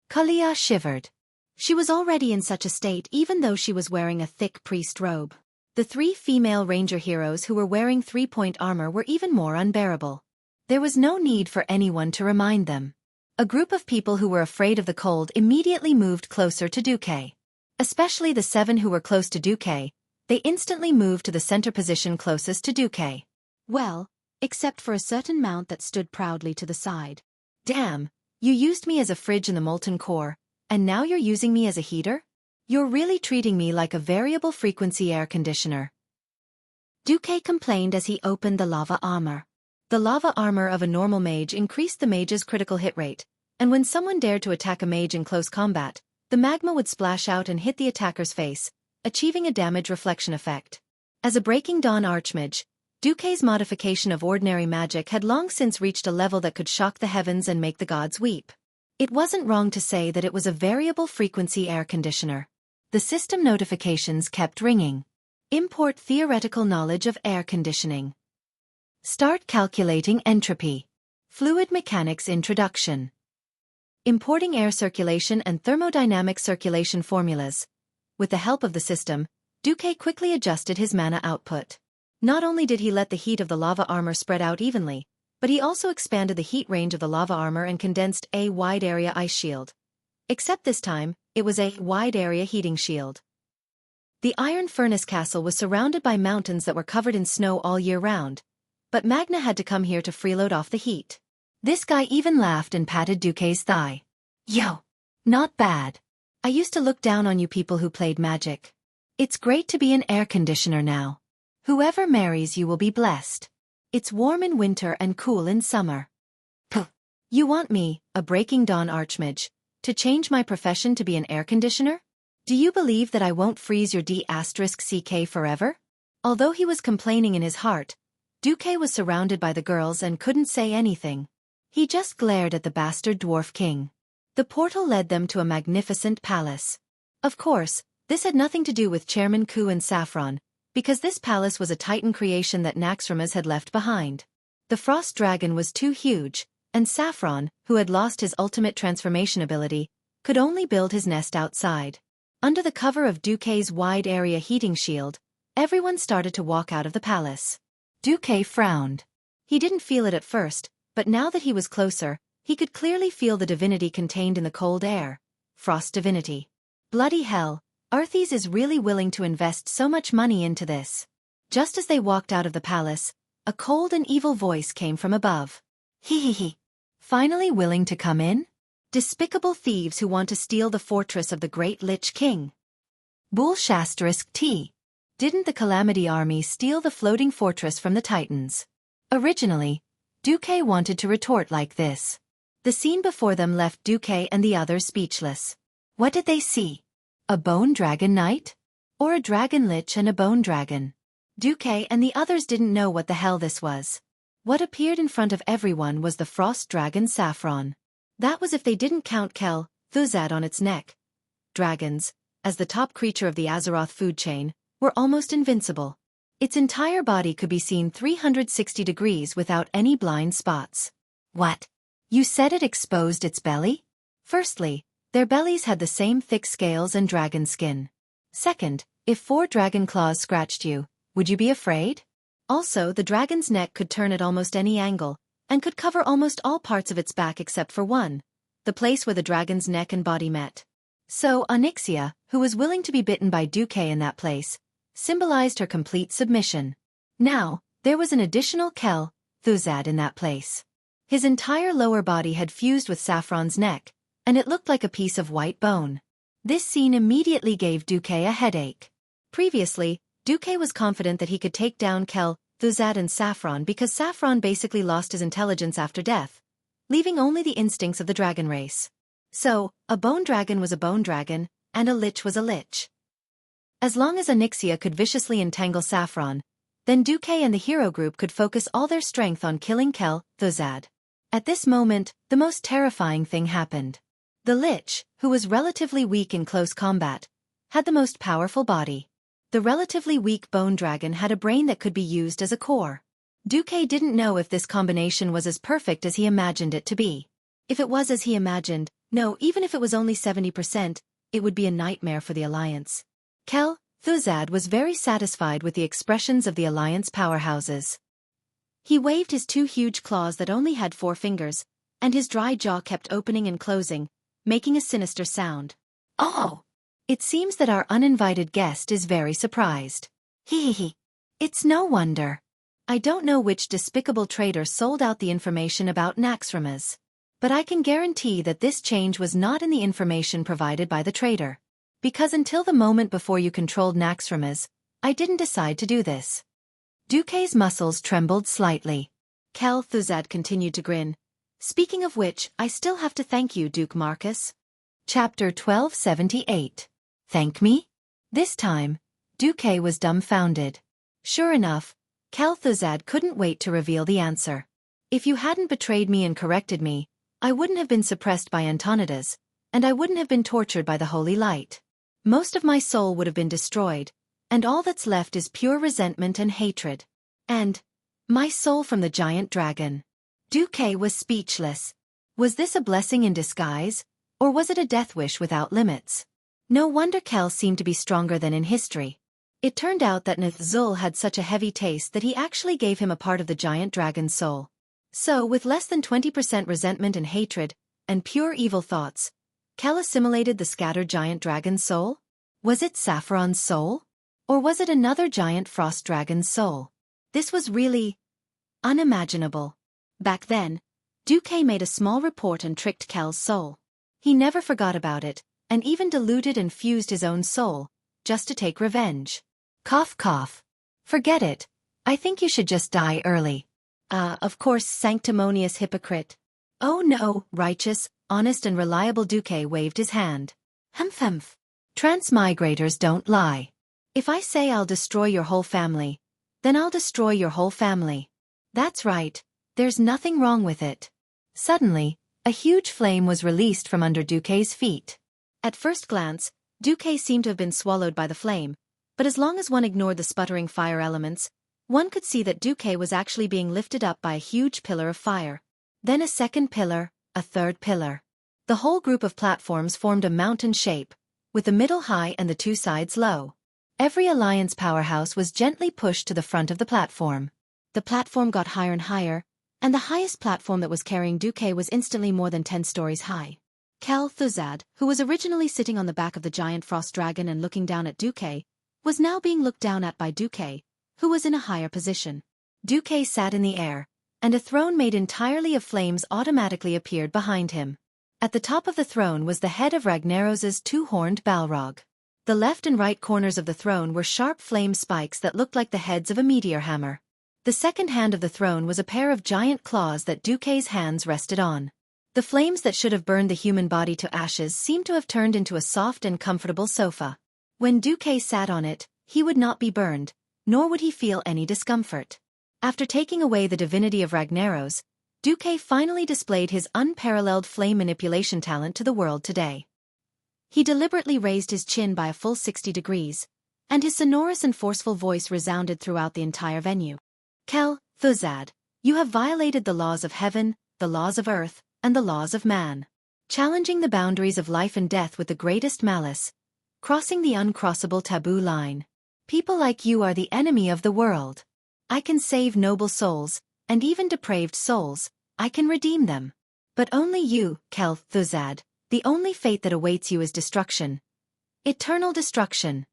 Kalia shivered. She was already in such a state even though she was wearing a thick priest robe. The 3 female ranger heroes who were wearing 3-point armor were even more unbearable. There was no need for anyone to remind them. A group of people who were afraid of the cold immediately moved closer to Duque. Especially the 7 who were close to Duque, they instantly moved to the center position closest to Duque. Well, except for a certain mount that stood proudly to the side. Damn, you used me as a fridge in the molten core, and now you're using me as a heater? You're really treating me like a variable frequency air conditioner. Duque complained as he opened the lava armor. The lava armor of a normal mage increased the mage's critical hit rate, and when someone dared to attack a mage in close combat, the magma would splash out and hit the attacker's face, achieving a damage reflection effect. As a Breaking Dawn archmage, Duque's modification of ordinary magic had long since reached a level that could shock the heavens and make the gods weep. It wasn't wrong to say that it was a variable frequency air conditioner. The system notifications kept ringing. Import theoretical knowledge of air conditioning. Start calculating entropy. Fluid mechanics introduction. Importing air circulation and thermodynamic circulation formulas. With the help of the system, Duque quickly adjusted his mana output. Not only did he let the heat of the lava armor spread out evenly, but he also expanded the heat range of the lava armor and condensed a wide area ice shield. Except this time, it was a wide area heating shield. The Iron Furnace Castle was surrounded by mountains that were covered in snow all year round, but Magna had to come here to freeload off the heat. This guy even laughed and patted Duque's thigh. Yo! Not bad. I used to look down on you people who played magic. It's great to be an air conditioner now. Whoever marries you will be blessed. It's warm in winter and cool in summer. Puh. You want me, a Breaking Dawn archmage, to change my profession to be an air conditioner? Do you believe that I won't freeze your D*CK forever? Although he was complaining in his heart, Duque was surrounded by the girls and couldn't say anything. He just glared at the bastard dwarf king. The portal led them to a magnificent palace. Of course, this had nothing to do with Chairman Ku and Saffron, because this palace was a Titan creation that Naxxramas had left behind. The frost dragon was too huge, and Saffron, who had lost his ultimate transformation ability, could only build his nest outside. Under the cover of Duque's wide-area heating shield, everyone started to walk out of the palace. Duque frowned. He didn't feel it at first, but now that he was closer, he could clearly feel the divinity contained in the cold air. Frost divinity. Bloody hell, Arthas is really willing to invest so much money into this. Just as they walked out of the palace, a cold and evil voice came from above. He. Finally willing to come in? Despicable thieves who want to steal the fortress of the great Lich King. Bull*T. Didn't the Calamity Army steal the floating fortress from the Titans? Originally, Duque wanted to retort like this. The scene before them left Duque and the others speechless. What did they see? A bone dragon knight? Or a dragon lich and a bone dragon? Xueqi and the others didn't know what the hell this was. What appeared in front of everyone was the frost dragon Saffron. That was if they didn't count Kel, Thuzad on its neck. Dragons, as the top creature of the Azeroth food chain, were almost invincible. Its entire body could be seen 360 degrees without any blind spots. What? You said it exposed its belly? Firstly, their bellies had the same thick scales and dragon skin. Second, if 4 dragon claws scratched you, would you be afraid? Also, the dragon's neck could turn at almost any angle, and could cover almost all parts of its back except for one, the place where the dragon's neck and body met. So, Onyxia, who was willing to be bitten by Xueqi in that place, symbolized her complete submission. Now, there was an additional Kel, Thuzad in that place. His entire lower body had fused with Saffron's neck, and it looked like a piece of white bone. This scene immediately gave Xueqi a headache. Previously, Xueqi was confident that he could take down Kel, Thuzad and Saffron because Saffron basically lost his intelligence after death, leaving only the instincts of the dragon race. So, a bone dragon was a bone dragon, and a lich was a lich. As long as Onyxia could viciously entangle Saffron, then Xueqi and the hero group could focus all their strength on killing Kel, Thuzad. At this moment, the most terrifying thing happened. The lich, who was relatively weak in close combat, had the most powerful body. The relatively weak bone dragon had a brain that could be used as a core. Xueqi didn't know if this combination was as perfect as he imagined it to be. If it was as he imagined, no, even if it was only 70%, it would be a nightmare for the Alliance. Kel, Thuzad was very satisfied with the expressions of the Alliance powerhouses. He waved his 2 huge claws that only had 4 fingers, and his dry jaw kept opening and closing, making a sinister sound. Oh! It seems that our uninvited guest is very surprised. Hee. It's no wonder. I don't know which despicable traitor sold out the information about Naxxramas. But I can guarantee that this change was not in the information provided by the traitor. Because until the moment before you controlled Naxxramas, I didn't decide to do this. Xueqi's muscles trembled slightly. Kel, Thuzad continued to grin. Speaking of which, I still have to thank you, Duke Marcus. Chapter 1278. Thank me? This time, Xueqi was dumbfounded. Sure enough, Kel Thuzad couldn't wait to reveal the answer. If you hadn't betrayed me and corrected me, I wouldn't have been suppressed by Antonidas, and I wouldn't have been tortured by the holy light. Most of my soul would have been destroyed, and all that's left is pure resentment and hatred. And my soul from the giant dragon. Xueqi was speechless. Was this a blessing in disguise, or was it a death wish without limits? No wonder Kel seemed to be stronger than in history. It turned out that Nathzul had such a heavy taste that he actually gave him a part of the giant dragon's soul. So, with less than 20% resentment and hatred, and pure evil thoughts, Kel assimilated the scattered giant dragon's soul? Was it Saffron's soul? Or was it another giant frost dragon's soul? This was really unimaginable. Back then, Xueqi made a small report and tricked Kel's soul. He never forgot about it, and even diluted and fused his own soul, just to take revenge. Cough cough. Forget it. I think you should just die early. Of course, sanctimonious hypocrite. Oh no, righteous, honest and reliable Xueqi waved his hand. Humph. Transmigrators don't lie. If I say I'll destroy your whole family, then I'll destroy your whole family. That's right, there's nothing wrong with it. Suddenly, a huge flame was released from under Xueqi's feet. At first glance, Xueqi seemed to have been swallowed by the flame, but as long as one ignored the sputtering fire elements, one could see that Xueqi was actually being lifted up by a huge pillar of fire. Then a second pillar, a third pillar. The whole group of platforms formed a mountain shape, with the middle high and the 2 sides low. Every Alliance powerhouse was gently pushed to the front of the platform. The platform got higher and higher, and the highest platform that was carrying Xueqi was instantly more than 10 stories high. Kel Thuzad, who was originally sitting on the back of the giant frost dragon and looking down at Xueqi, was now being looked down at by Xueqi, who was in a higher position. Xueqi sat in the air, and a throne made entirely of flames automatically appeared behind him. At the top of the throne was the head of Ragnaros's 2-horned Balrog. The left and right corners of the throne were sharp flame spikes that looked like the heads of a meteor hammer. The second hand of the throne was a pair of giant claws that Xueqi's hands rested on. The flames that should have burned the human body to ashes seemed to have turned into a soft and comfortable sofa. When Xueqi sat on it, he would not be burned, nor would he feel any discomfort. After taking away the divinity of Ragnaros, Xueqi finally displayed his unparalleled flame manipulation talent to the world today. He deliberately raised his chin by a full 60 degrees, and his sonorous and forceful voice resounded throughout the entire venue. Kel, Thuzad, you have violated the laws of heaven, the laws of earth, and the laws of man. Challenging the boundaries of life and death with the greatest malice, crossing the uncrossable taboo line. People like you are the enemy of the world. I can save noble souls, and even depraved souls, I can redeem them. But only you, Kel, Thuzad, the only fate that awaits you is destruction. Eternal destruction.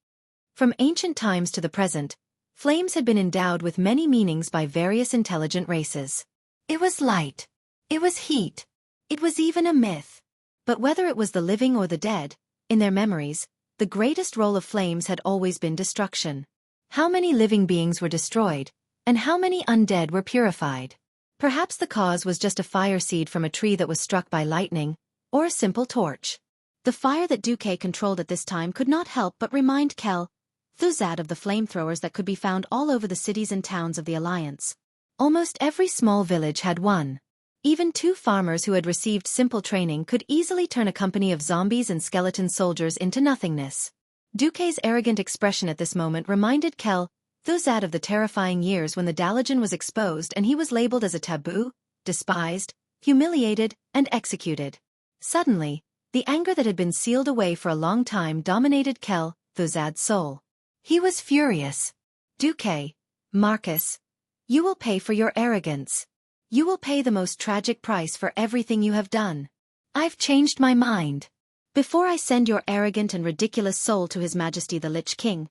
From ancient times to the present, flames had been endowed with many meanings by various intelligent races. It was light. It was heat. It was even a myth. But whether it was the living or the dead, in their memories, the greatest role of flames had always been destruction. How many living beings were destroyed, and how many undead were purified? Perhaps the cause was just a fire seed from a tree that was struck by lightning, or a simple torch. The fire that Xueqi controlled at this time could not help but remind Kel, Thuzad of the flamethrowers that could be found all over the cities and towns of the Alliance. Almost every small village had one. Even 2 farmers who had received simple training could easily turn a company of zombies and skeleton soldiers into nothingness. Xueqi's arrogant expression at this moment reminded Kel, Thuzad of the terrifying years when the Dalajan was exposed and he was labeled as a taboo, despised, humiliated, and executed. Suddenly, the anger that had been sealed away for a long time dominated Kel, Thuzad's soul. He was furious. Xueqi, Marcus, you will pay for your arrogance. You will pay the most tragic price for everything you have done. I've changed my mind. Before I send your arrogant and ridiculous soul to His Majesty the Lich King,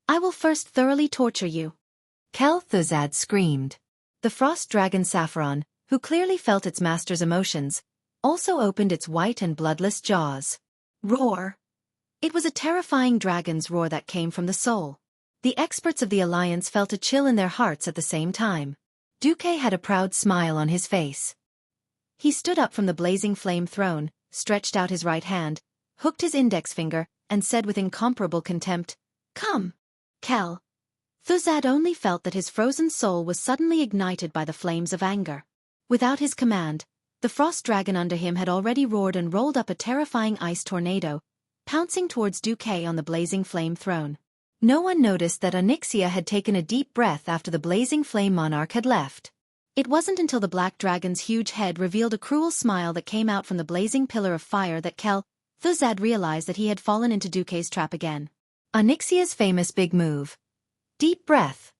I will first thoroughly torture you. Kel, Thuzad screamed. The frost dragon Saffron, who clearly felt its master's emotions, also opened its white and bloodless jaws. Roar! It was a terrifying dragon's roar that came from the soul. The experts of the Alliance felt a chill in their hearts at the same time. Xueqi had a proud smile on his face. He stood up from the blazing flame throne, stretched out his right hand, hooked his index finger, and said with incomparable contempt, "Come, Kel." Thuzad only felt that his frozen soul was suddenly ignited by the flames of anger. Without his command, the frost dragon under him had already roared and rolled up a terrifying ice tornado, pouncing towards Xueqi on the blazing flame throne. No one noticed that Onyxia had taken a deep breath after the blazing flame monarch had left. It wasn't until the black dragon's huge head revealed a cruel smile that came out from the blazing pillar of fire that Kel, Thuzad realized that he had fallen into Xueqi's trap again. Onyxia's famous big move. Deep breath.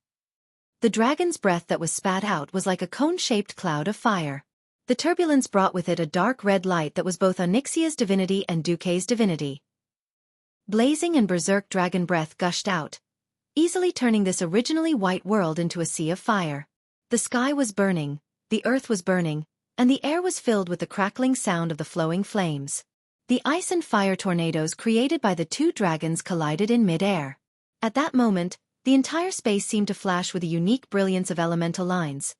The dragon's breath that was spat out was like a cone-shaped cloud of fire. The turbulence brought with it a dark red light that was both Onyxia's divinity and Xueqi's divinity. Blazing and berserk dragon breath gushed out, easily turning this originally white world into a sea of fire. The sky was burning, the earth was burning, and the air was filled with the crackling sound of the flowing flames. The ice and fire tornadoes created by the 2 dragons collided in mid-air. At that moment, the entire space seemed to flash with a unique brilliance of elemental lines.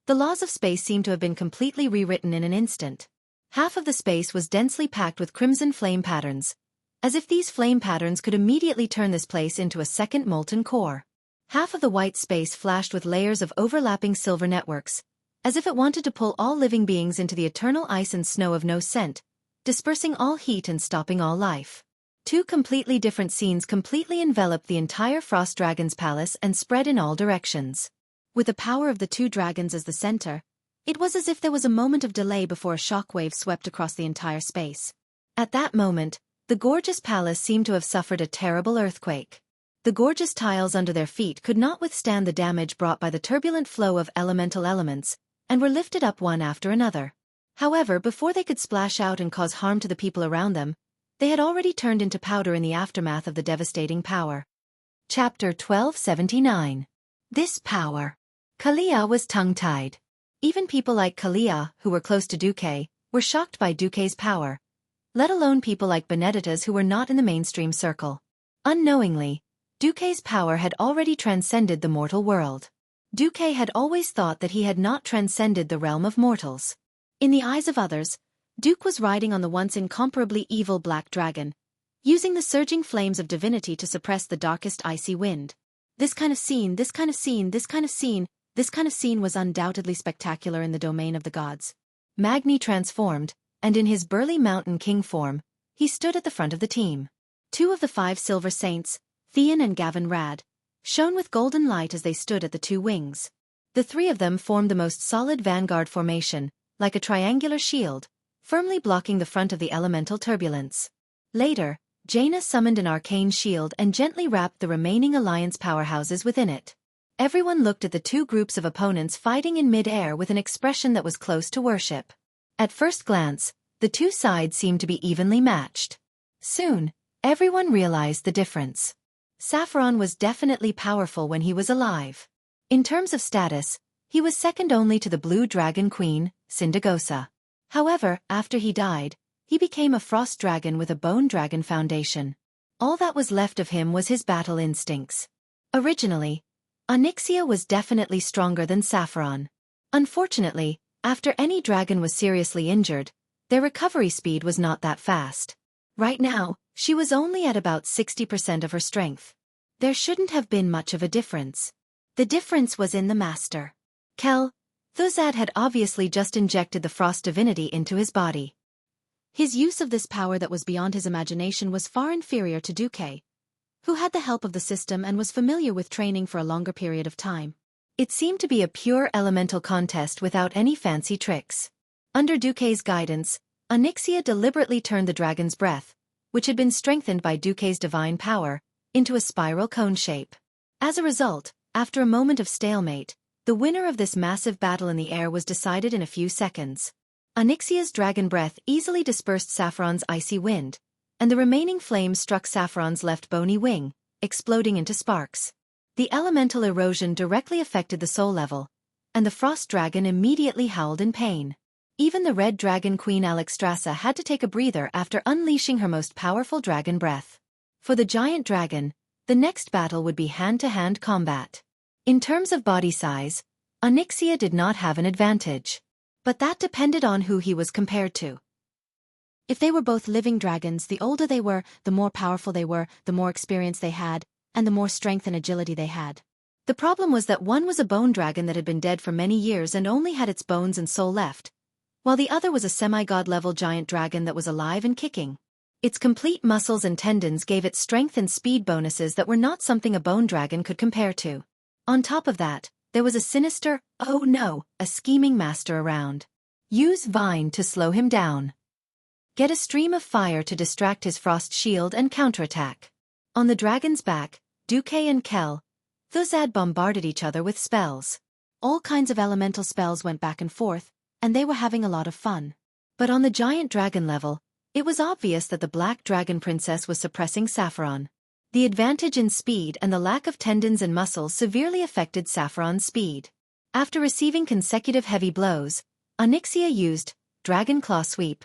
The laws of space seemed to have been completely rewritten in an instant. Half of the space was densely packed with crimson flame patterns, as if these flame patterns could immediately turn this place into a second molten core. Half of the white space flashed with layers of overlapping silver networks, as if it wanted to pull all living beings into the eternal ice and snow of no scent, dispersing all heat and stopping all life. 2 completely different scenes completely enveloped the entire Frost Dragon's palace and spread in all directions. With the power of the 2 dragons as the center, it was as if there was a moment of delay before a shockwave swept across the entire space. At that moment, the gorgeous palace seemed to have suffered a terrible earthquake. The gorgeous tiles under their feet could not withstand the damage brought by the turbulent flow of elemental elements, and were lifted up one after another. However, before they could splash out and cause harm to the people around them, they had already turned into powder in the aftermath of the devastating power. Chapter 1279. This power. Kalia was tongue-tied. Even people like Kalia, who were close to Xueqi, were shocked by Xueqi's power, let alone people like Benedettas who were not in the mainstream circle. Unknowingly, Xueqi's power had already transcended the mortal world. Xueqi had always thought that he had not transcended the realm of mortals. In the eyes of others, Xueqi was riding on the once incomparably evil black dragon, using the surging flames of divinity to suppress the darkest icy wind. This kind of scene, this kind of scene, this kind of scene, this kind of scene was undoubtedly spectacular in the domain of the gods. Magni transformed, and in his burly mountain king form, he stood at the front of the team. 2 of the 5 silver saints, Theon and Gavin Rad, shone with golden light as they stood at the 2 wings. The 3 of them formed the most solid vanguard formation, like a triangular shield, firmly blocking the front of the elemental turbulence. Later, Jaina summoned an arcane shield and gently wrapped the remaining alliance powerhouses within it. Everyone looked at the 2 groups of opponents fighting in mid-air with an expression that was close to worship. At first glance, the 2 sides seemed to be evenly matched. Soon, everyone realized the difference. Sapphiron was definitely powerful when he was alive. In terms of status, he was second only to the Blue Dragon Queen, Syndagosa. However, after he died, he became a frost dragon with a bone dragon foundation. All that was left of him was his battle instincts. Originally, Onyxia was definitely stronger than Sapphiron. Unfortunately, after any dragon was seriously injured, their recovery speed was not that fast. Right now, she was only at about 60% of her strength. There shouldn't have been much of a difference. The difference was in the master. Kel Thuzad had obviously just injected the frost divinity into his body. His use of this power that was beyond his imagination was far inferior to Xueqi, who had the help of the system and was familiar with training for a longer period of time. It seemed to be a pure elemental contest without any fancy tricks. Under Xueqi's guidance, Onyxia deliberately turned the dragon's breath, which had been strengthened by Xueqi's divine power, into a spiral cone shape. As a result, after a moment of stalemate, the winner of this massive battle in the air was decided in a few seconds. Onyxia's dragon breath easily dispersed Sapphiron's icy wind, and the remaining flames struck Sapphiron's left bony wing, exploding into sparks. The elemental erosion directly affected the soul level, and the frost dragon immediately howled in pain. Even the red dragon queen Alexstrasza had to take a breather after unleashing her most powerful dragon breath. For the giant dragon, the next battle would be hand-to-hand combat. In terms of body size, Onyxia did not have an advantage. But that depended on who he was compared to. If they were both living dragons, the older they were, the more powerful they were, the more experience they had, and the more strength and agility they had. The problem was that one was a bone dragon that had been dead for many years and only had its bones and soul left, while the other was a semi-god-level giant dragon that was alive and kicking. Its complete muscles and tendons gave it strength and speed bonuses that were not something a bone dragon could compare to. On top of that, there was a sinister, oh no, a scheming master around. Use Vine to slow him down. Get a stream of fire to distract his frost shield and counterattack. On the dragon's back, Xueqi and Kel Thuzad bombarded each other with spells. All kinds of elemental spells went back and forth, and they were having a lot of fun. But on the giant dragon level, it was obvious that the Black Dragon Princess was suppressing Sapphiron. The advantage in speed and the lack of tendons and muscles severely affected Sapphiron's speed. After receiving consecutive heavy blows, Onyxia used Dragon Claw Sweep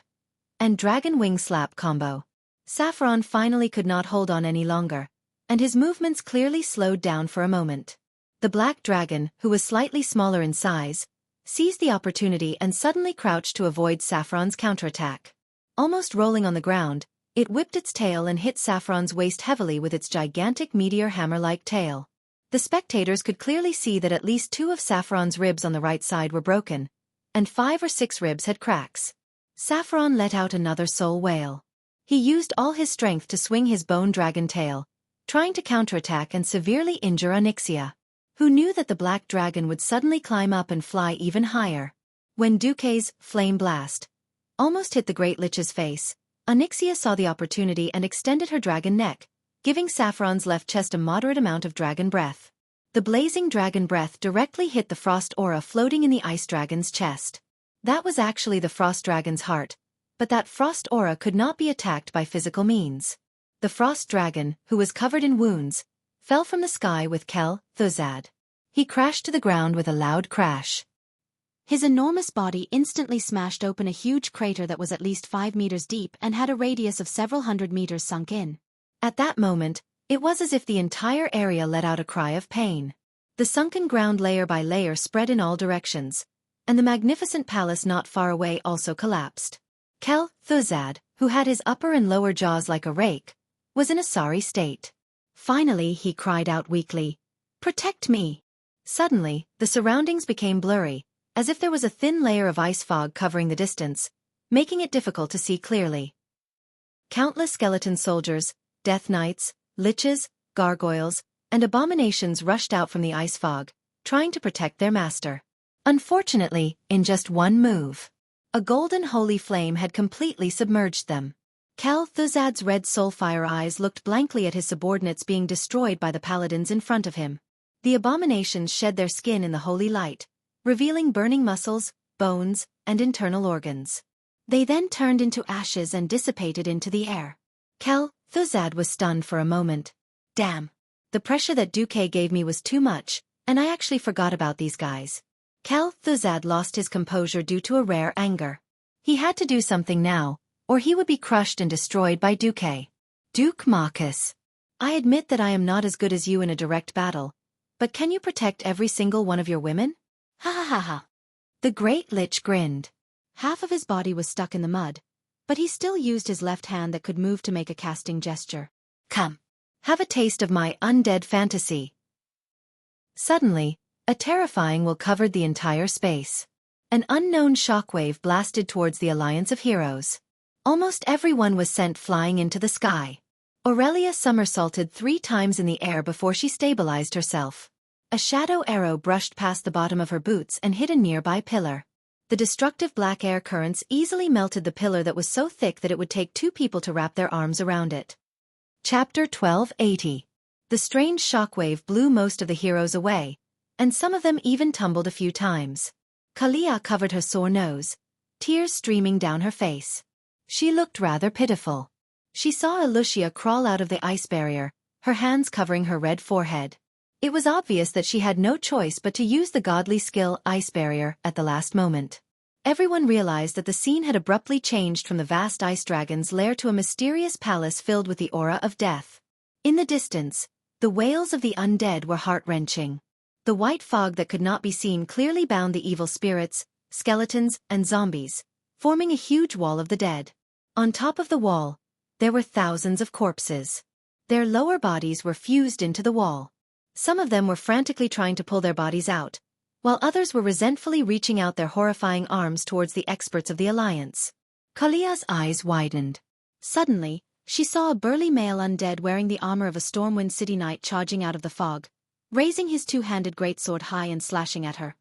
and Dragon Wing Slap combo. Sapphiron finally could not hold on any longer, and his movements clearly slowed down for a moment. The black dragon, who was slightly smaller in size, seized the opportunity and suddenly crouched to avoid Sapphiron's counterattack. Almost rolling on the ground, it whipped its tail and hit Sapphiron's waist heavily with its gigantic meteor hammer-like tail. The spectators could clearly see that at least 2 of Sapphiron's ribs on the right side were broken, and 5 or 6 ribs had cracks. Sapphiron let out another soul wail. He used all his strength to swing his bone dragon tail, trying to counterattack and severely injure Onyxia, who knew that the black dragon would suddenly climb up and fly even higher. When Xueqi's Flame Blast almost hit the Great Lich's face, Onyxia saw the opportunity and extended her dragon neck, giving Sapphiron's left chest a moderate amount of dragon breath. The blazing dragon breath directly hit the frost aura floating in the ice dragon's chest. That was actually the frost dragon's heart, but that frost aura could not be attacked by physical means. The frost dragon, who was covered in wounds, fell from the sky with Kel Thuzad. He crashed to the ground with a loud crash. His enormous body instantly smashed open a huge crater that was at least 5 meters deep and had a radius of several hundred meters sunk in. At that moment, it was as if the entire area let out a cry of pain. The sunken ground layer by layer spread in all directions, and the magnificent palace not far away also collapsed. Kel Thuzad, who had his upper and lower jaws like a rake, was in a sorry state. Finally he cried out weakly, Protect me! Suddenly, the surroundings became blurry, as if there was a thin layer of ice fog covering the distance, making it difficult to see clearly. Countless skeleton soldiers, death knights, liches, gargoyles, and abominations rushed out from the ice fog, trying to protect their master. Unfortunately, in just one move, a golden holy flame had completely submerged them. Thuzad's red soulfire eyes looked blankly at his subordinates being destroyed by the paladins in front of him. The abominations shed their skin in the holy light, revealing burning muscles, bones, and internal organs. They then turned into ashes and dissipated into the air. Thuzad was stunned for a moment. Damn. The pressure that Duque gave me was too much, and I actually forgot about these guys. Thuzad lost his composure due to a rare anger. He had to do something now, or he would be crushed and destroyed by Duque. Duke Marcus. I admit that I am not as good as you in a direct battle, but can you protect every single one of your women? Ha ha ha ha. The Great Lich grinned. Half of his body was stuck in the mud, but he still used his left hand that could move to make a casting gesture. Come. Have a taste of my undead fantasy. Suddenly, a terrifying will covered the entire space. An unknown shockwave blasted towards the alliance of heroes. Almost everyone was sent flying into the sky. Aurelia somersaulted 3 times in the air before she stabilized herself. A shadow arrow brushed past the bottom of her boots and hit a nearby pillar. The destructive black air currents easily melted the pillar that was so thick that it would take 2 people to wrap their arms around it. Chapter 1280. The strange shockwave blew most of the heroes away, and some of them even tumbled a few times. Kalia covered her sore nose, tears streaming down her face. She looked rather pitiful. She saw Lucia crawl out of the ice barrier, her hands covering her red forehead. It was obvious that she had no choice but to use the godly skill ice barrier at the last moment. Everyone realized that the scene had abruptly changed from the vast ice dragon's lair to a mysterious palace filled with the aura of death. In the distance, the wails of the undead were heart-wrenching. The white fog that could not be seen clearly bound the evil spirits, skeletons, and zombies, forming a huge wall of the dead. On top of the wall, there were thousands of corpses. Their lower bodies were fused into the wall. Some of them were frantically trying to pull their bodies out, while others were resentfully reaching out their horrifying arms towards the experts of the Alliance. Kalia's eyes widened. Suddenly, she saw a burly male undead wearing the armor of a Stormwind city knight charging out of the fog, raising his 2-handed greatsword high and slashing at her.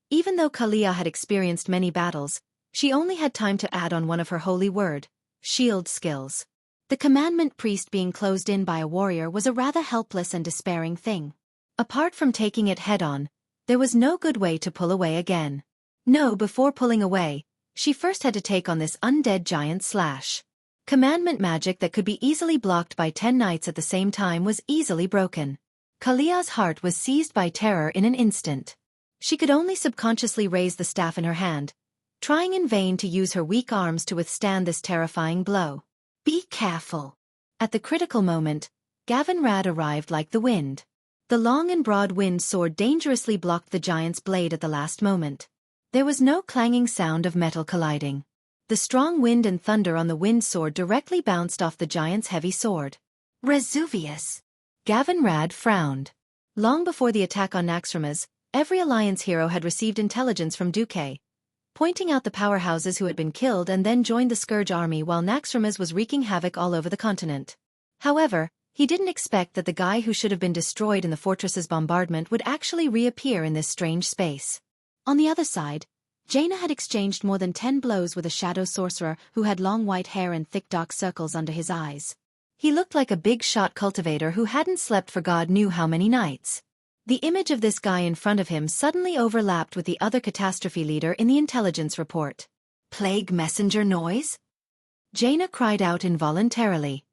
Even though Kalia had experienced many battles, she only had time to add on one of her holy word, shield skills. The commandment priest being closed in by a warrior was a rather helpless and despairing thing. Apart from taking it head-on, there was no good way to pull away again. No, before pulling away, she first had to take on this undead giant slash. Commandment magic that could be easily blocked by 10 knights at the same time was easily broken. Kalia's heart was seized by terror in an instant. She could only subconsciously raise the staff in her hand, trying in vain to use her weak arms to withstand this terrifying blow. Be careful. At the critical moment, Gavinrad arrived like the wind. The long and broad wind sword dangerously blocked the giant's blade at the last moment. There was no clanging sound of metal colliding. The strong wind and thunder on the wind sword directly bounced off the giant's heavy sword. Resuvius. Gavinrad frowned. Long before the attack on Naxxramas, every Alliance hero had received intelligence from Duque, pointing out the powerhouses who had been killed and then joined the Scourge army while Naxxramas was wreaking havoc all over the continent. However, he didn't expect that the guy who should have been destroyed in the fortress's bombardment would actually reappear in this strange space. On the other side, Jaina had exchanged more than 10 blows with a shadow sorcerer who had long white hair and thick dark circles under his eyes. He looked like a big-shot cultivator who hadn't slept for God knew how many nights. The image of this guy in front of him suddenly overlapped with the other catastrophe leader in the intelligence report. Plague messenger noise? Jaina cried out involuntarily.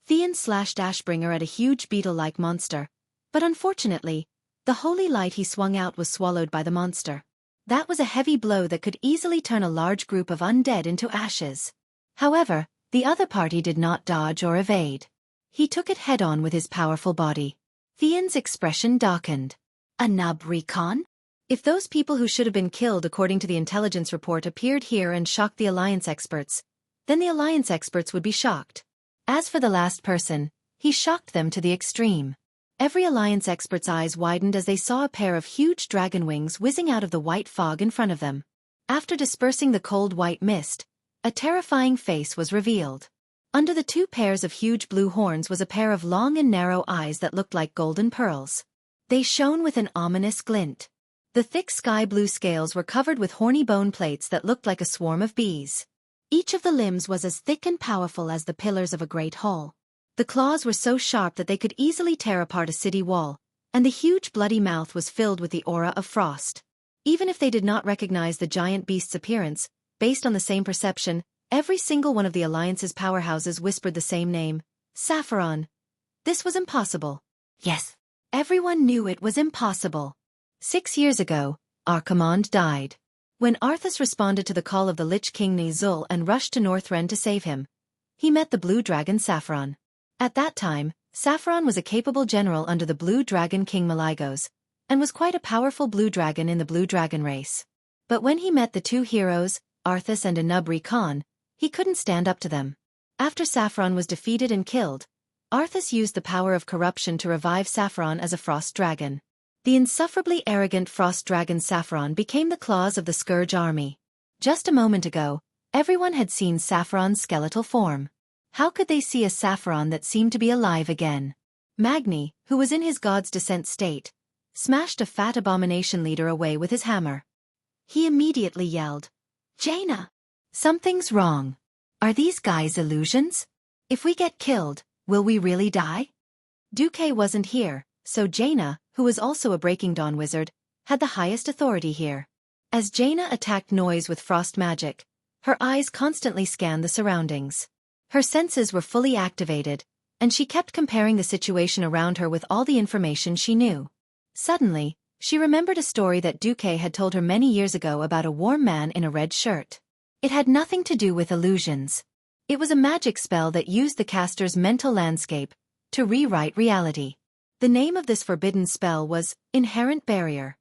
Theon slashed Ashbringer at a huge beetle-like monster, but unfortunately, the holy light he swung out was swallowed by the monster. That was a heavy blow that could easily turn a large group of undead into ashes. However, the other party did not dodge or evade. He took it head-on with his powerful body. Theon's expression darkened. A nub recon? If those people who should have been killed according to the intelligence report appeared here and shocked the Alliance experts, then the Alliance experts would be shocked. As for the last person, he shocked them to the extreme. Every Alliance expert's eyes widened as they saw a pair of huge dragon wings whizzing out of the white fog in front of them. After dispersing the cold white mist, a terrifying face was revealed. Under the two pairs of huge blue horns was a pair of long and narrow eyes that looked like golden pearls. They shone with an ominous glint. The thick sky-blue scales were covered with horny bone plates that looked like a swarm of bees. Each of the limbs was as thick and powerful as the pillars of a great hall. The claws were so sharp that they could easily tear apart a city wall, and the huge bloody mouth was filled with the aura of frost. Even if they did not recognize the giant beast's appearance, based on the same perception, every single one of the Alliance's powerhouses whispered the same name, Sapphiron. This was impossible. Yes. Everyone knew it was impossible. 6 years ago, Archimonde died. When Arthas responded to the call of the Lich King Nizul and rushed to Northrend to save him, he met the blue dragon Sapphiron. At that time, Sapphiron was a capable general under the blue dragon King Malygos, and was quite a powerful blue dragon in the blue dragon race. But when he met the two heroes, Arthas and Anubri Khan, he couldn't stand up to them. After Sapphiron was defeated and killed, Arthas used the power of corruption to revive Sapphiron as a frost dragon. The insufferably arrogant frost dragon Sapphiron became the claws of the Scourge army. Just a moment ago, everyone had seen Sapphiron's skeletal form. How could they see a Sapphiron that seemed to be alive again? Magni, who was in his god's descent state, smashed a fat abomination leader away with his hammer. He immediately yelled, "Jaina! Something's wrong. Are these guys illusions? If we get killed, will we really die?" Duque wasn't here, so Jaina, who was also a Breaking Dawn wizard, had the highest authority here. As Jaina attacked noise with frost magic, her eyes constantly scanned the surroundings. Her senses were fully activated, and she kept comparing the situation around her with all the information she knew. Suddenly, she remembered a story that Duque had told her many years ago about a warm man in a red shirt. It had nothing to do with illusions. It was a magic spell that used the caster's mental landscape to rewrite reality. The name of this forbidden spell was Inherent Barrier.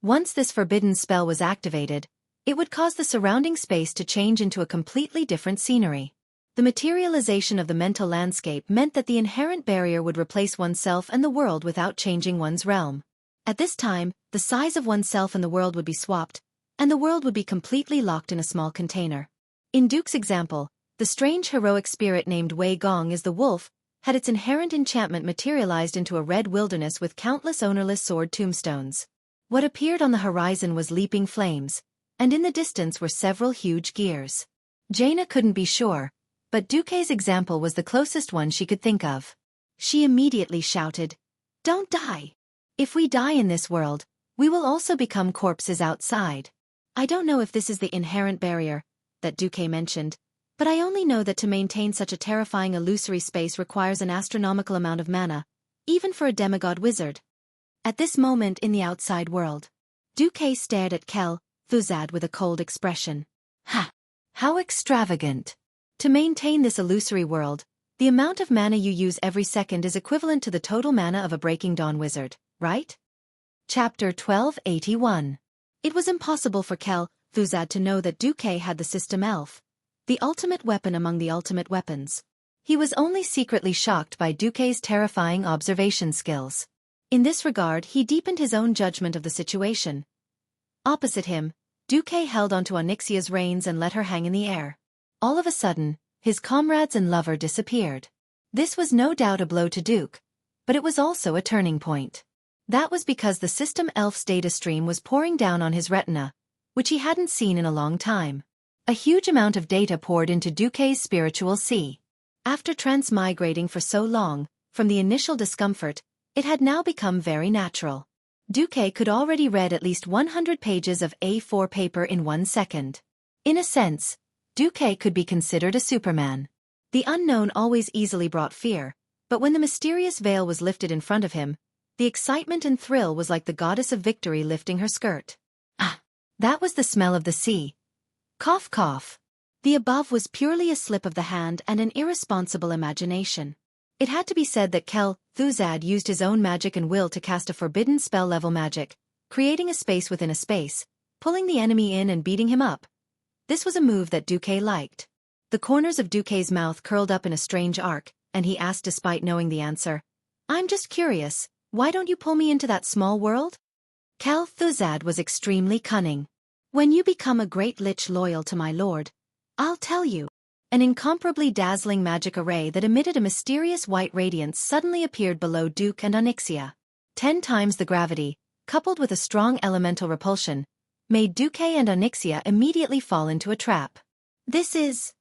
Once this forbidden spell was activated, it would cause the surrounding space to change into a completely different scenery. The materialization of the mental landscape meant that the inherent barrier would replace oneself and the world without changing one's realm. At this time, the size of oneself and the world would be swapped, and the world would be completely locked in a small container. In Duke's example, the strange heroic spirit named Wei Gong is the wolf, had its inherent enchantment materialized into a red wilderness with countless ownerless sword tombstones. What appeared on the horizon was leaping flames, and in the distance were several huge gears. Jaina couldn't be sure, but Duque's example was the closest one she could think of. She immediately shouted, "Don't die! If we die in this world, we will also become corpses outside." I don't know if this is the inherent barrier that Duque mentioned, but I only know that to maintain such a terrifying illusory space requires an astronomical amount of mana, even for a demigod wizard. At this moment in the outside world, Duque stared at Kel Thuzad with a cold expression. Ha! How extravagant! To maintain this illusory world, the amount of mana you use every second is equivalent to the total mana of a Breaking Dawn wizard, right? Chapter 1281. It was impossible for Kel Thuzad to know that Duque had the system elf, the ultimate weapon among the ultimate weapons. He was only secretly shocked by Duque's terrifying observation skills. In this regard, he deepened his own judgment of the situation. Opposite him, Duque held onto Onyxia's reins and let her hang in the air. All of a sudden, his comrades and lover disappeared. This was no doubt a blow to Duke, but it was also a turning point. That was because the system elf's data stream was pouring down on his retina, which he hadn't seen in a long time. A huge amount of data poured into Duque's spiritual sea. After transmigrating for so long, from the initial discomfort, it had now become very natural. Duque could already read at least 100 pages of A4 paper in 1 second. In a sense, Duque could be considered a Superman. The unknown always easily brought fear, but when the mysterious veil was lifted in front of him, the excitement and thrill was like the goddess of victory lifting her skirt. Ah! That was the smell of the sea. Cough cough. The above was purely a slip of the hand and an irresponsible imagination. It had to be said that Kel Thuzad used his own magic and will to cast a forbidden spell-level magic, creating a space within a space, pulling the enemy in and beating him up. This was a move that Duque liked. The corners of Duque's mouth curled up in a strange arc, and he asked despite knowing the answer, I'm just curious, why don't you pull me into that small world? Thuzad was extremely cunning. When you become a great lich loyal to my lord, I'll tell you. An incomparably dazzling magic array that emitted a mysterious white radiance suddenly appeared below Duke and Onyxia. 10 times the gravity, coupled with a strong elemental repulsion, made Duque and Onyxia immediately fall into a trap. This is...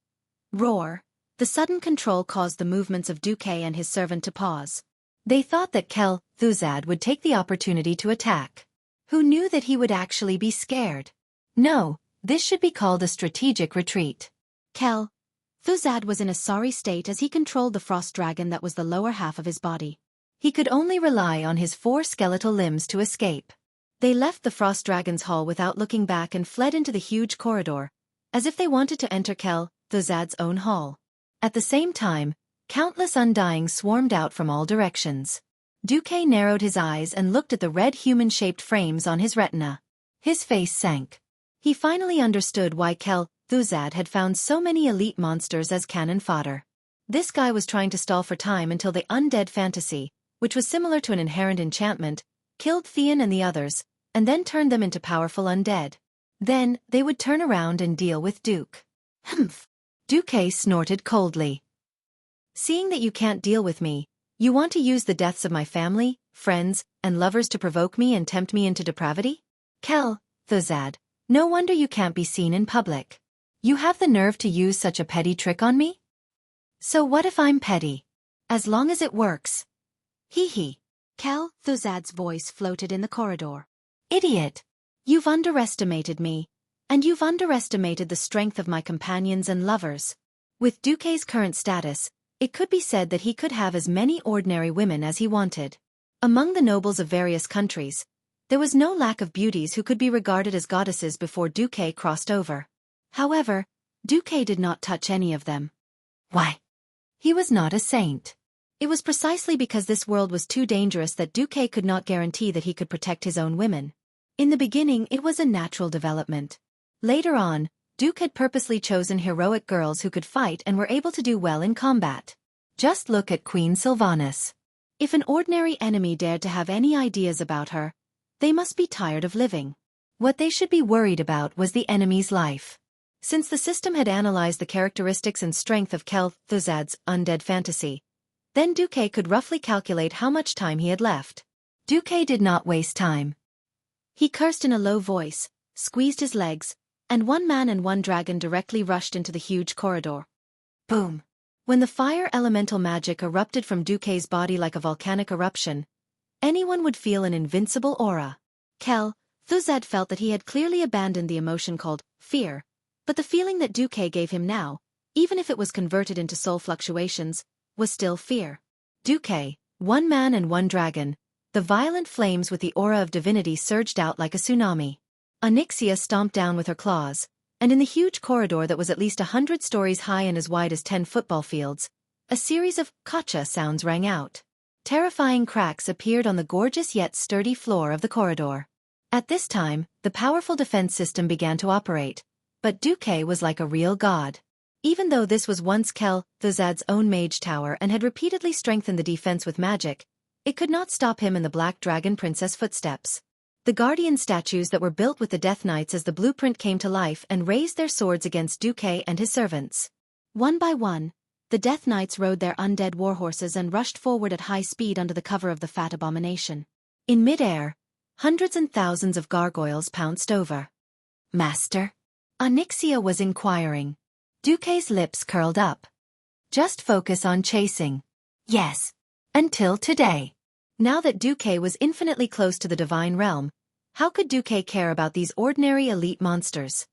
Roar. The sudden control caused the movements of Duque and his servant to pause. They thought that Thuzad would take the opportunity to attack. Who knew that he would actually be scared? No, this should be called a strategic retreat. Thuzad was in a sorry state as he controlled the frost dragon that was the lower half of his body. He could only rely on his 4 skeletal limbs to escape. They left the frost dragon's hall without looking back and fled into the huge corridor, as if they wanted to enter Thuzad's own hall. At the same time, countless undying swarmed out from all directions. Duque narrowed his eyes and looked at the red human-shaped frames on his retina. His face sank. He finally understood why Thuzad had found so many elite monsters as cannon fodder. This guy was trying to stall for time until the undead fantasy, which was similar to an inherent enchantment, killed Theon and the others, and then turned them into powerful undead. Then, they would turn around and deal with Duke. Humph! Duque snorted coldly. Seeing that you can't deal with me, you want to use the deaths of my family, friends, and lovers to provoke me and tempt me into depravity? Thuzad, no wonder you can't be seen in public. You have the nerve to use such a petty trick on me? So what if I'm petty? As long as it works. Hee. Thuzad's voice floated in the corridor. Idiot! You've underestimated me, and you've underestimated the strength of my companions and lovers. With Duque's current status, it could be said that he could have as many ordinary women as he wanted. Among the nobles of various countries, there was no lack of beauties who could be regarded as goddesses before Duque crossed over. However, Duque did not touch any of them. Why? He was not a saint. It was precisely because this world was too dangerous that Duque could not guarantee that he could protect his own women. In the beginning, it was a natural development. Later on, Duke had purposely chosen heroic girls who could fight and were able to do well in combat. Just look at Queen Sylvanas. If an ordinary enemy dared to have any ideas about her, they must be tired of living. What they should be worried about was the enemy's life. Since the system had analyzed the characteristics and strength of Thuzad's undead fantasy, then Duque could roughly calculate how much time he had left. Duque did not waste time. He cursed in a low voice, squeezed his legs, and 1 man and 1 dragon directly rushed into the huge corridor. Boom! When the fire elemental magic erupted from Duque's body like a volcanic eruption, anyone would feel an invincible aura. Thuzad felt that he had clearly abandoned the emotion called fear, but the feeling that Duque gave him now, even if it was converted into soul fluctuations, was still fear. Duque, 1 man and 1 dragon, the violent flames with the aura of divinity surged out like a tsunami. Onyxia stomped down with her claws, and in the huge corridor that was at least 100 stories high and as wide as 10 football fields, a series of "Kacha" sounds rang out. Terrifying cracks appeared on the gorgeous yet sturdy floor of the corridor. At this time, the powerful defense system began to operate, but Duque was like a real god. Even though this was once Thuzad's own mage tower and had repeatedly strengthened the defense with magic, it could not stop him in the Black Dragon Princess footsteps. The guardian statues that were built with the Death Knights as the blueprint came to life and raised their swords against Duque and his servants. One by one, the Death Knights rode their undead warhorses and rushed forward at high speed under the cover of the fat abomination. In mid-air, hundreds and thousands of gargoyles pounced over. Master? Onyxia was inquiring. Duque's lips curled up. Just focus on chasing. Yes. Until today. Now that Duque was infinitely close to the divine realm, how could Duque care about these ordinary elite monsters?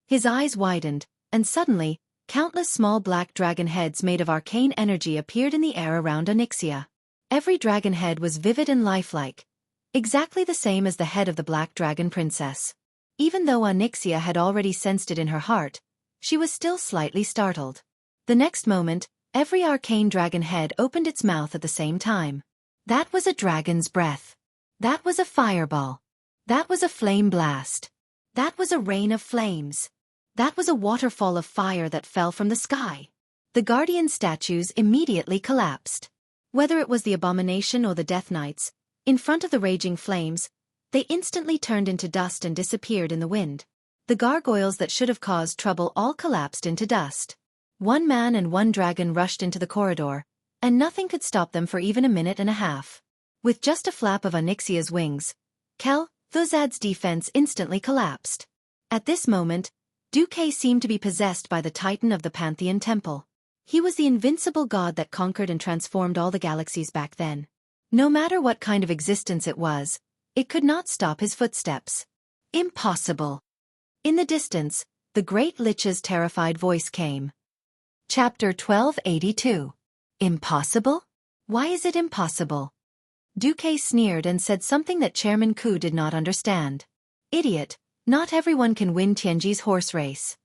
His eyes widened, and suddenly, countless small black dragon heads made of arcane energy appeared in the air around Onyxia. Every dragon head was vivid and lifelike, exactly the same as the head of the Black Dragon Princess. Even though Onyxia had already sensed it in her heart, she was still slightly startled. The next moment, every arcane dragon head opened its mouth at the same time. That was a dragon's breath. That was a fireball. That was a flame blast. That was a rain of flames. That was a waterfall of fire that fell from the sky. The guardian statues immediately collapsed. Whether it was the abomination or the Death Knights, in front of the raging flames, they instantly turned into dust and disappeared in the wind. The gargoyles that should have caused trouble all collapsed into dust. One man and one dragon rushed into the corridor, and nothing could stop them for even a minute and a half. With just a flap of Onyxia's wings, Thuzad's defense instantly collapsed. At this moment, Xueqi seemed to be possessed by the titan of the Pantheon Temple. He was the invincible god that conquered and transformed all the galaxies back then. No matter what kind of existence it was, it could not stop his footsteps. Impossible. In the distance, the Great Lich's terrified voice came. Chapter 1282. Impossible? Why is it impossible? Xueqi sneered and said something that Chairman Ku did not understand. Idiot, not everyone can win Tianji's horse race.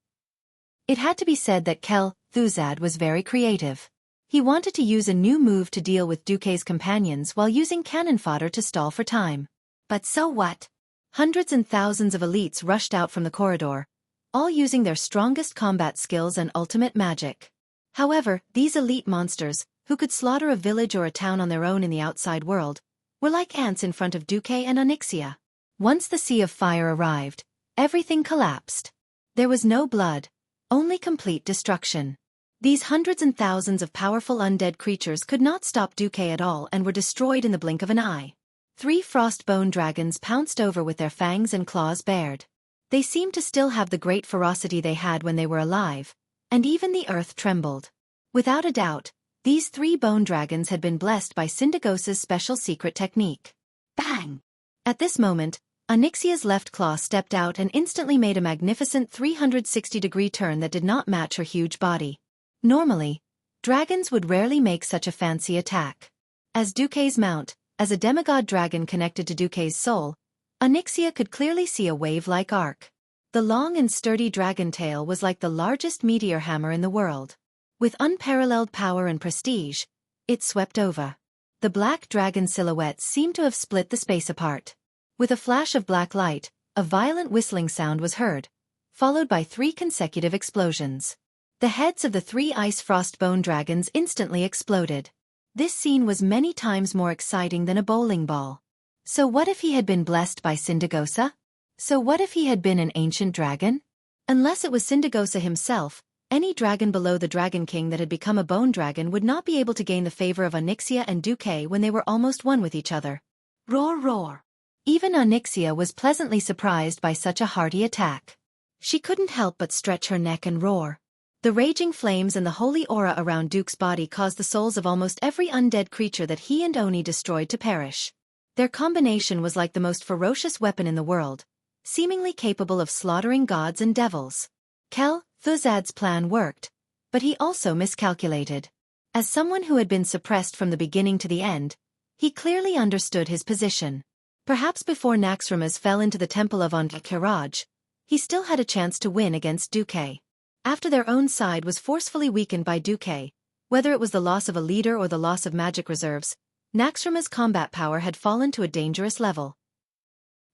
It had to be said that Thuzad was very creative. He wanted to use a new move to deal with Xueqi's companions while using cannon fodder to stall for time. But so what? Hundreds and thousands of elites rushed out from the corridor, all using their strongest combat skills and ultimate magic. However, these elite monsters, who could slaughter a village or a town on their own in the outside world, were like ants in front of Xueqi and Onyxia. Once the Sea of Fire arrived, everything collapsed. There was no blood, only complete destruction. These hundreds and thousands of powerful undead creatures could not stop Xueqi at all and were destroyed in the blink of an eye. 3 frost-bone dragons pounced over with their fangs and claws bared. They seemed to still have the great ferocity they had when they were alive, and even the earth trembled. Without a doubt, these 3 bone dragons had been blessed by Syndagosa's special secret technique. Bang! At this moment, Onyxia's left claw stepped out and instantly made a magnificent 360-degree turn that did not match her huge body. Normally, dragons would rarely make such a fancy attack. As Xueqi's mount, as a demigod dragon connected to Xueqi's soul, Onyxia could clearly see a wave-like arc. The long and sturdy dragon tail was like the largest meteor hammer in the world. With unparalleled power and prestige, it swept over. The black dragon silhouette seemed to have split the space apart. With a flash of black light, a violent whistling sound was heard, followed by 3 consecutive explosions. The heads of the 3 ice frost bone dragons instantly exploded. This scene was many times more exciting than a bowling ball. So what if he had been blessed by Syndagosa? So what if he had been an ancient dragon? Unless it was Syndagosa himself, any dragon below the Dragon King that had become a bone dragon would not be able to gain the favor of Onyxia and Xueqi when they were almost one with each other. Roar, roar. Even Onyxia was pleasantly surprised by such a hearty attack. She couldn't help but stretch her neck and roar. The raging flames and the holy aura around Duke's body caused the souls of almost every undead creature that he and Oni destroyed to perish. Their combination was like the most ferocious weapon in the world, seemingly capable of slaughtering gods and devils. Thuzad's plan worked, but he also miscalculated. As someone who had been suppressed from the beginning to the end, he clearly understood his position. Perhaps before Naxxramas fell into the temple of Ankh-Kiraj, he still had a chance to win against Xueqi. After their own side was forcefully weakened by Xueqi, whether it was the loss of a leader or the loss of magic reserves, Naxxramas' combat power had fallen to a dangerous level.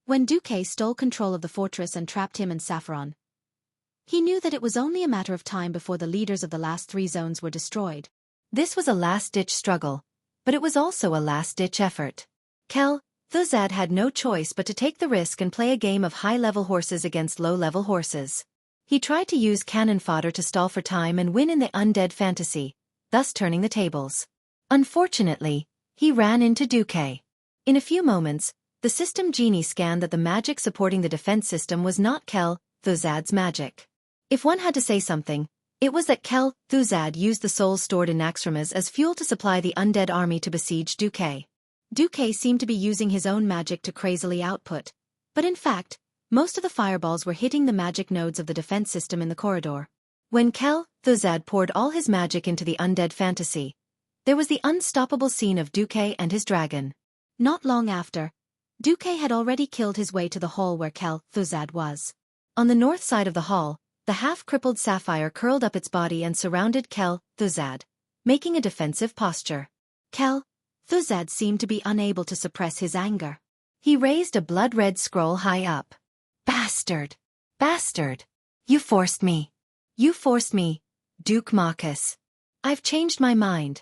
When Xueqi stole control of the fortress and trapped him and Saffron, he knew that it was only a matter of time before the leaders of the last 3 zones were destroyed. This was a last-ditch struggle, but it was also a last-ditch effort. Thuzad had no choice but to take the risk and play a game of high-level horses against low-level horses. He tried to use cannon fodder to stall for time and win in the undead fantasy, thus turning the tables. Unfortunately, he ran into Xueqi. In a few moments, the system genie scanned that the magic supporting the defense system was not Thuzad's magic. If one had to say something, it was that Thuzad used the souls stored in Naxxramas as fuel to supply the undead army to besiege Xueqi. Xueqi seemed to be using his own magic to crazily output, but in fact, most of the fireballs were hitting the magic nodes of the defense system in the corridor. When Thuzad poured all his magic into the undead fantasy, there was the unstoppable scene of Xueqi and his dragon. Not long after, Xueqi had already killed his way to the hall where Thuzad was. On the north side of the hall, the half-crippled Sapphire curled up its body and surrounded Thuzad, making a defensive posture. Thuzad seemed to be unable to suppress his anger. He raised a blood-red scroll high up. Bastard! Bastard! You forced me! You forced me, Duke Marcus. I've changed my mind.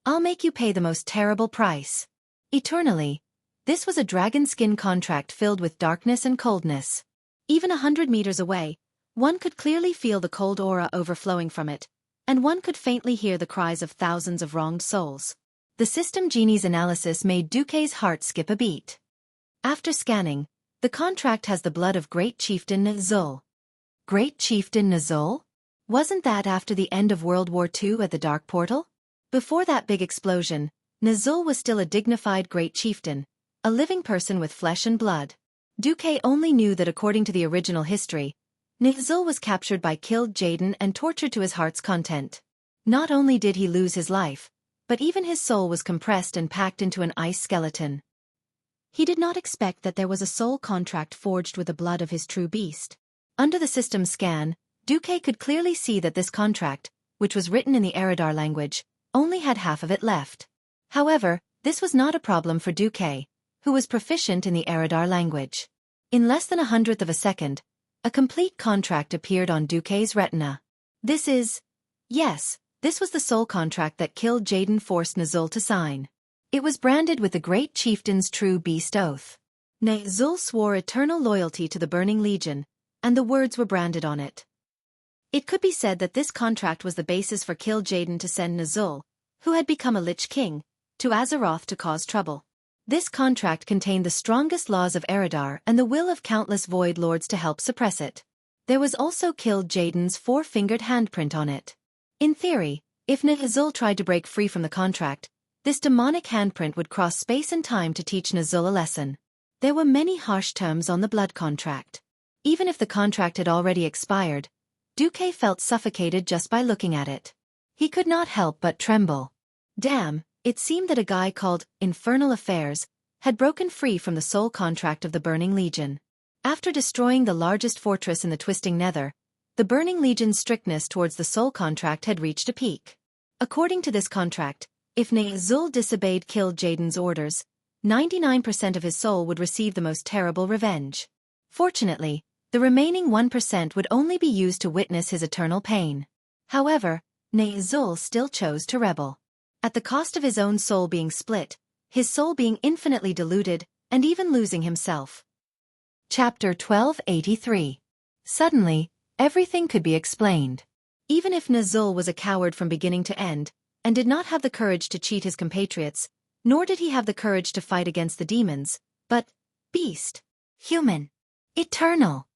I'll make you pay the most terrible price. Eternally. This was a dragon skin contract filled with darkness and coldness. Even 100 meters away, one could clearly feel the cold aura overflowing from it, and one could faintly hear the cries of thousands of wronged souls. The system genie's analysis made Xueqi's heart skip a beat. After scanning, the contract has the blood of Great Chieftain Nezul. Great Chieftain Nezul? Wasn't that after the end of World War II at the Dark Portal? Before that big explosion, Nezul was still a dignified great chieftain, a living person with flesh and blood. Xueqi only knew that according to the original history, Nezul was captured by killed Jaden and tortured to his heart's content. Not only did he lose his life, but even his soul was compressed and packed into an ice skeleton. He did not expect that there was a soul contract forged with the blood of his true beast. Under the system scan, Xueqi could clearly see that this contract, which was written in the Eridar language, only had half of it left. However, this was not a problem for Xueqi, who was proficient in the Eridar language. In less than 100th of a second, a complete contract appeared on Xueqi's retina. Yes, this was the soul contract that killed Jaden forced Nezul to sign. It was branded with the Great Chieftain's true beast oath. Nezul swore eternal loyalty to the Burning Legion, and the words were branded on it. It could be said that this contract was the basis for Kill Jaden to send Nezul, who had become a Lich King, to Azeroth to cause trouble. This contract contained the strongest laws of Eridar and the will of countless Void Lords to help suppress it. There was also Kill Jaden's four-fingered handprint on it. In theory, if Nezul tried to break free from the contract, this demonic handprint would cross space and time to teach Nezul a lesson. There were many harsh terms on the blood contract. Even if the contract had already expired, Xueqi felt suffocated just by looking at it. He could not help but tremble. Damn, it seemed that a guy called Infernal Affairs had broken free from the soul contract of the Burning Legion. After destroying the largest fortress in the Twisting Nether, the Burning Legion's strictness towards the soul contract had reached a peak. According to this contract, if Nezul disobeyed Kill Jaden's orders, 99% of his soul would receive the most terrible revenge. Fortunately, the remaining 1% would only be used to witness his eternal pain. However, Nezul still chose to rebel. At the cost of his own soul being split, his soul being infinitely diluted, and even losing himself. Chapter 1283. Suddenly, everything could be explained. Even if Nezul was a coward from beginning to end, and did not have the courage to cheat his compatriots, nor did he have the courage to fight against the demons, but beast, human, eternal,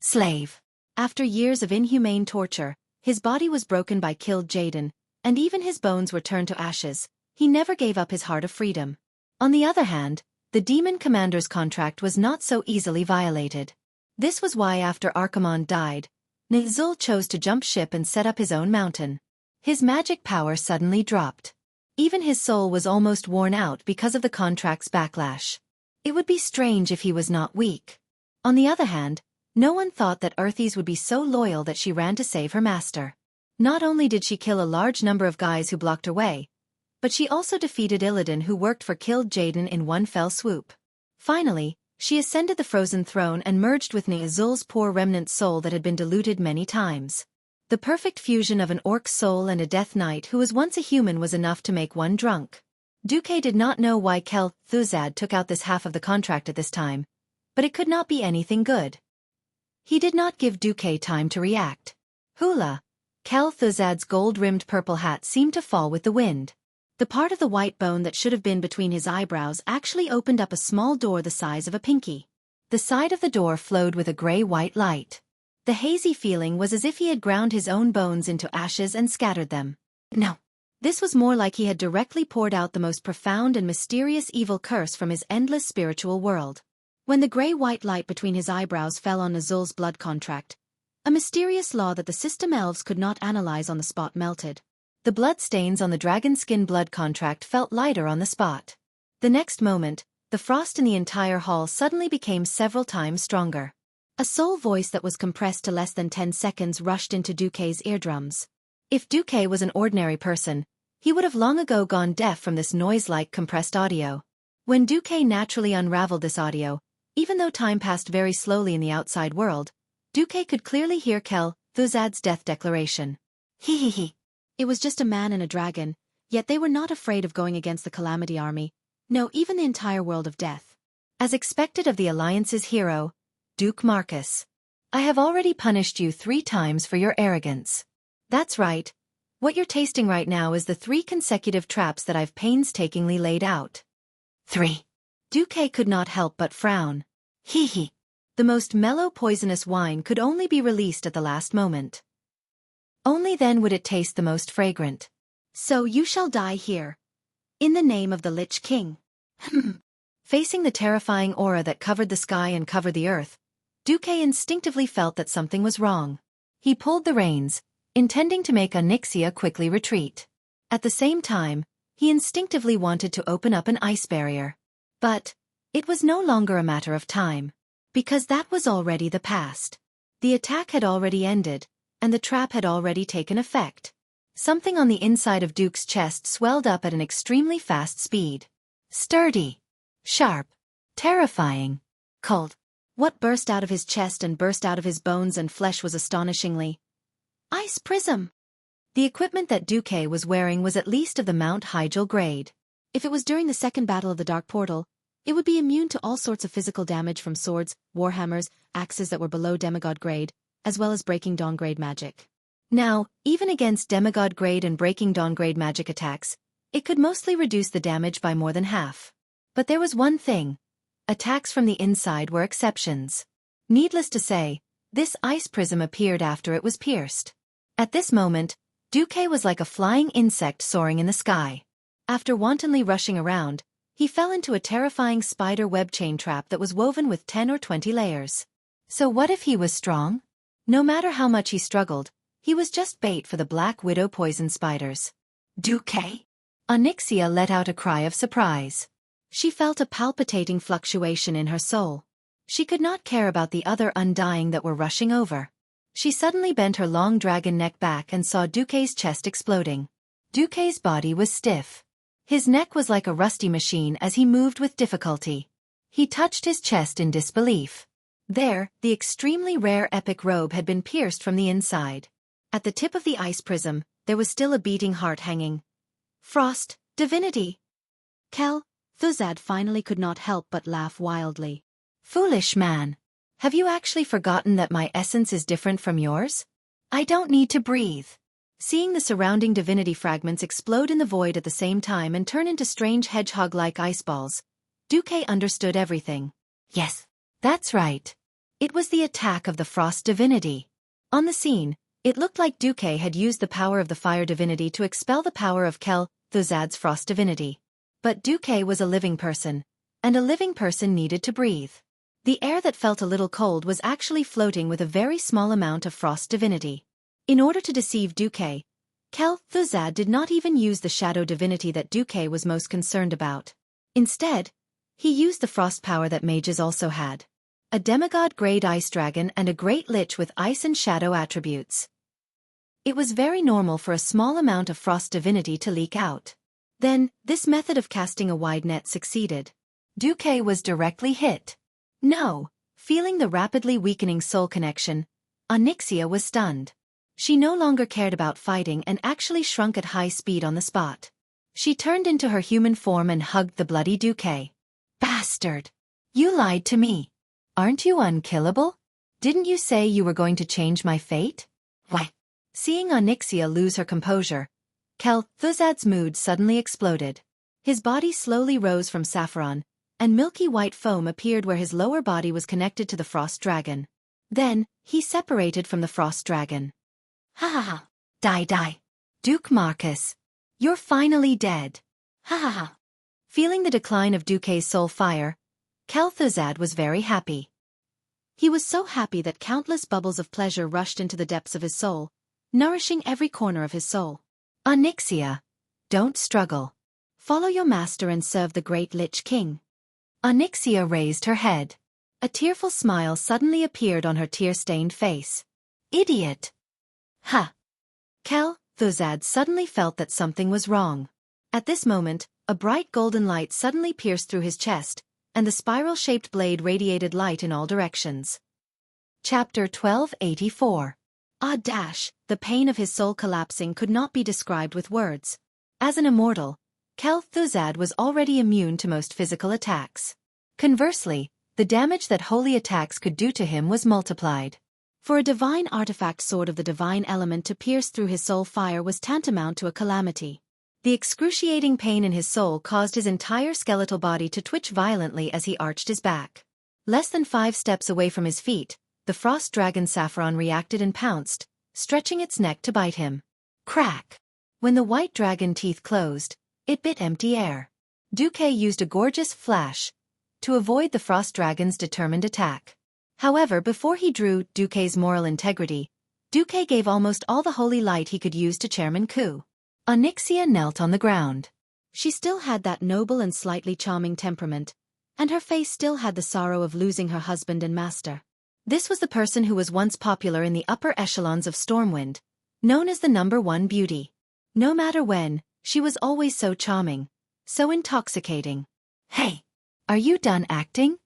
slave. After years of inhumane torture, his body was broken by Killed Jaden, and even his bones were turned to ashes. He never gave up his heart of freedom. On the other hand, the demon commander's contract was not so easily violated. This was why after Archimonde died, Nezul chose to jump ship and set up his own mountain. His magic power suddenly dropped. Even his soul was almost worn out because of the contract's backlash. It would be strange if he was not weak. On the other hand, no one thought that Earthies would be so loyal that she ran to save her master. Not only did she kill a large number of guys who blocked her way, but she also defeated Illidan who worked for Killed Jaden in one fell swoop. Finally, she ascended the frozen throne and merged with Nezul's poor remnant soul that had been diluted many times. The perfect fusion of an orc's soul and a death knight who was once a human was enough to make one drunk. Xueqi did not know why Kel Thuzad took out this half of the contract at this time, but it could not be anything good. He did not give Xueqi time to react. Hula! Kel Thuzad's gold-rimmed purple hat seemed to fall with the wind. The part of the white bone that should have been between his eyebrows actually opened up a small door the size of a pinky. The side of the door flowed with a gray-white light. The hazy feeling was as if he had ground his own bones into ashes and scattered them. No. This was more like he had directly poured out the most profound and mysterious evil curse from his endless spiritual world. When the gray-white light between his eyebrows fell on Nezul's blood contract, a mysterious law that the system elves could not analyze on the spot melted. The blood stains on the dragon skin blood contract felt lighter on the spot. The next moment, the frost in the entire hall suddenly became several times stronger. A soul voice that was compressed to less than 10 seconds rushed into Xueqi's eardrums. If Xueqi was an ordinary person, he would have long ago gone deaf from this noise-like compressed audio. When Xueqi naturally unraveled this audio, even though time passed very slowly in the outside world, Xueqi could clearly hear Kel Thuzad's death declaration. He. It was just a man and a dragon, Yet they were not afraid of going against the Calamity Army, no, even the entire world of death. As expected of the Alliance's hero, Duke Marcus. I have already punished you 3 times for your arrogance. That's right. What you're tasting right now is the 3 consecutive traps that I've painstakingly laid out. 3. Duque could not help but frown. Hee hee. The most mellow poisonous wine could only be released at the last moment. Only then would it taste the most fragrant. So you shall die here. In the name of the Lich King. Facing the terrifying aura that covered the sky and covered the earth, Duque instinctively felt that something was wrong. He pulled the reins, intending to make Onyxia quickly retreat. At the same time, he instinctively wanted to open up an ice barrier. But it was no longer a matter of time, because that was already the past. The attack had already ended, and the trap had already taken effect. Something on the inside of Duke's chest swelled up at an extremely fast speed. Sturdy. Sharp. Terrifying. Cold. What burst out of his chest and burst out of his bones and flesh was astonishingly Ice Prism. The equipment that Duque was wearing was at least of the Mount Hyjal grade. If it was during the second battle of the Dark Portal, it would be immune to all sorts of physical damage from swords, warhammers, axes that were below demigod grade, as well as Breaking Dawn grade magic. Now, even against demigod grade and Breaking Dawn grade magic attacks, it could mostly reduce the damage by more than half. But there was one thing. Attacks from the inside were exceptions. Needless to say, this ice prism appeared after it was pierced. At this moment, Duque was like a flying insect soaring in the sky. After wantonly rushing around, he fell into a terrifying spider web chain trap that was woven with 10 or 20 layers. So what if he was strong? No matter how much he struggled, he was just bait for the Black Widow poison spiders. Duque? Onyxia let out a cry of surprise. She felt a palpitating fluctuation in her soul. She could not care about the other undying that were rushing over. She suddenly bent her long dragon neck back and saw Duque's chest exploding. Duque's body was stiff. His neck was like a rusty machine as he moved with difficulty. He touched his chest in disbelief. There, the extremely rare epic robe had been pierced from the inside. At the tip of the ice prism, there was still a beating heart hanging. Frost, divinity! Kel, Thuzad finally could not help but laugh wildly. Foolish man! Have you actually forgotten that my essence is different from yours? I don't need to breathe. Seeing the surrounding divinity fragments explode in the void at the same time and turn into strange hedgehog-like ice balls, Duque understood everything. Yes, that's right. It was the attack of the frost divinity. On the scene, it looked like Duque had used the power of the fire divinity to expel the power of Kel, Thuzad's frost divinity. But Duque was a living person, and a living person needed to breathe. The air that felt a little cold was actually floating with a very small amount of frost divinity. In order to deceive Duque, Kel, Thuzad did not even use the shadow divinity that Duque was most concerned about. Instead, he used the frost power that mages also had. A demigod-grade ice dragon and a great lich with ice and shadow attributes. It was very normal for a small amount of frost divinity to leak out. Then, this method of casting a wide net succeeded. Duque was directly hit. No, feeling the rapidly weakening soul connection, Onyxia was stunned. She no longer cared about fighting and actually shrunk at high speed on the spot. She turned into her human form and hugged the bloody Duque. Bastard! You lied to me. Aren't you unkillable? Didn't you say you were going to change my fate? Why? Seeing Onyxia lose her composure, Kel, Thuzad's mood suddenly exploded. His body slowly rose from saffron, and milky white foam appeared where his lower body was connected to the frost dragon. Then, he separated from the frost dragon. Ha ha ha. Die die. Duke Marcus. You're finally dead. Ha ha ha. Feeling the decline of Duque's soul fire, Kel Thuzad was very happy. He was so happy that countless bubbles of pleasure rushed into the depths of his soul, nourishing every corner of his soul. Onyxia, don't struggle. Follow your master and serve the great Lich King. Onyxia raised her head. A tearful smile suddenly appeared on her tear-stained face. Idiot! Ha! Kel, Thuzad suddenly felt that something was wrong. At this moment, a bright golden light suddenly pierced through his chest, and the spiral-shaped blade radiated light in all directions. Chapter 1284. The pain of his soul collapsing could not be described with words. As an immortal, Kel-Thuzad was already immune to most physical attacks. Conversely, the damage that holy attacks could do to him was multiplied. For a divine artifact sword of the divine element to pierce through his soul fire was tantamount to a calamity. The excruciating pain in his soul caused his entire skeletal body to twitch violently as he arched his back. Less than 5 steps away from his feet, the frost dragon Saffron reacted and pounced, stretching its neck to bite him. Crack! When the white dragon teeth closed, it bit empty air. Xueqi used a gorgeous flash to avoid the frost dragon's determined attack. However, before he drew Xueqi's moral integrity, Xueqi gave almost all the holy light he could use to Chairman Ku. Onyxia knelt on the ground. She still had that noble and slightly charming temperament, and her face still had the sorrow of losing her husband and master. This was the person who was once popular in the upper echelons of Stormwind, known as the #1 beauty. No matter when, she was always so charming, so intoxicating. Hey! Are you done acting?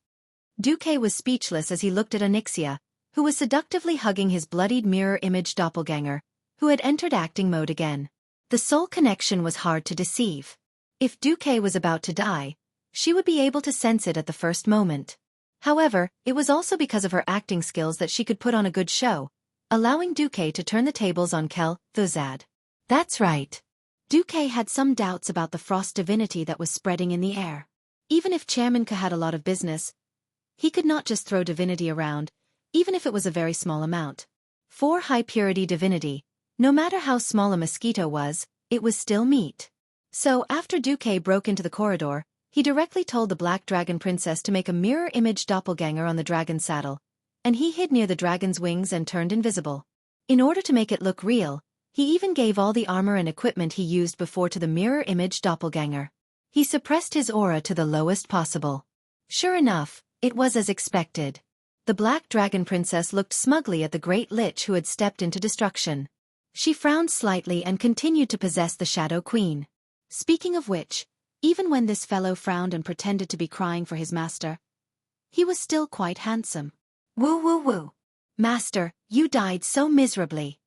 Xueqi was speechless as he looked at Onyxia, who was seductively hugging his bloodied mirror image doppelganger, who had entered acting mode again. The soul connection was hard to deceive. If Xueqi was about to die, she would be able to sense it at the first moment. However, it was also because of her acting skills that she could put on a good show, allowing Xueqi to turn the tables on Kel-Thuzad. That's right. Xueqi had some doubts about the frost divinity that was spreading in the air. Even if Chairman Ku had a lot of business, he could not just throw divinity around, even if it was a very small amount. For high-purity divinity, no matter how small a mosquito was, it was still meat. So after Xueqi broke into the corridor, he directly told the Black Dragon Princess to make a mirror image doppelganger on the dragon's saddle, and he hid near the dragon's wings and turned invisible. In order to make it look real, he even gave all the armor and equipment he used before to the mirror image doppelganger. He suppressed his aura to the lowest possible. Sure enough, it was as expected. The Black Dragon Princess looked smugly at the Great Lich who had stepped into destruction. She frowned slightly and continued to possess the Shadow Queen. Speaking of which, even when this fellow frowned and pretended to be crying for his master, he was still quite handsome. Woo woo woo. Master, you died so miserably.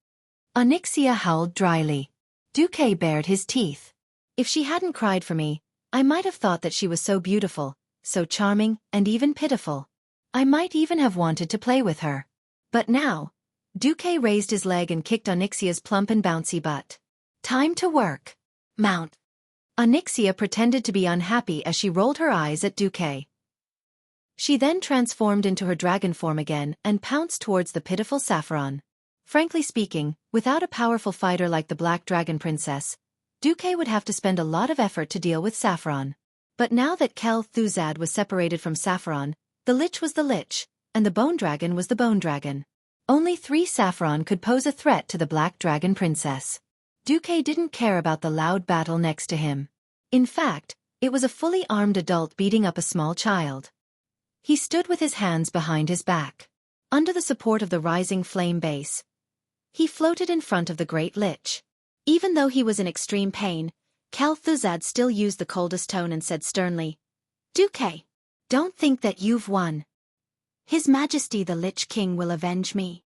Onyxia howled dryly. Xueqi bared his teeth. If she hadn't cried for me, I might have thought that she was so beautiful, so charming, and even pitiful. I might even have wanted to play with her. But now, Xueqi raised his leg and kicked Onyxia's plump and bouncy butt. Time to work. Mount. Onyxia pretended to be unhappy as she rolled her eyes at Xueqi. She then transformed into her dragon form again and pounced towards the pitiful Saffron. Frankly speaking, without a powerful fighter like the Black Dragon Princess, Xueqi would have to spend a lot of effort to deal with Saffron. But now that Kel-Thuzad was separated from Saffron, the Lich was the Lich, and the Bone Dragon was the Bone Dragon. Only 3 Saffron could pose a threat to the Black Dragon Princess. Xueqi didn't care about the loud battle next to him. In fact, it was a fully armed adult beating up a small child. He stood with his hands behind his back. Under the support of the rising flame base, he floated in front of the Great Lich. Even though he was in extreme pain, Kel-Thuzad still used the coldest tone and said sternly, Xueqi, don't think that you've won. His Majesty the Lich King will avenge me.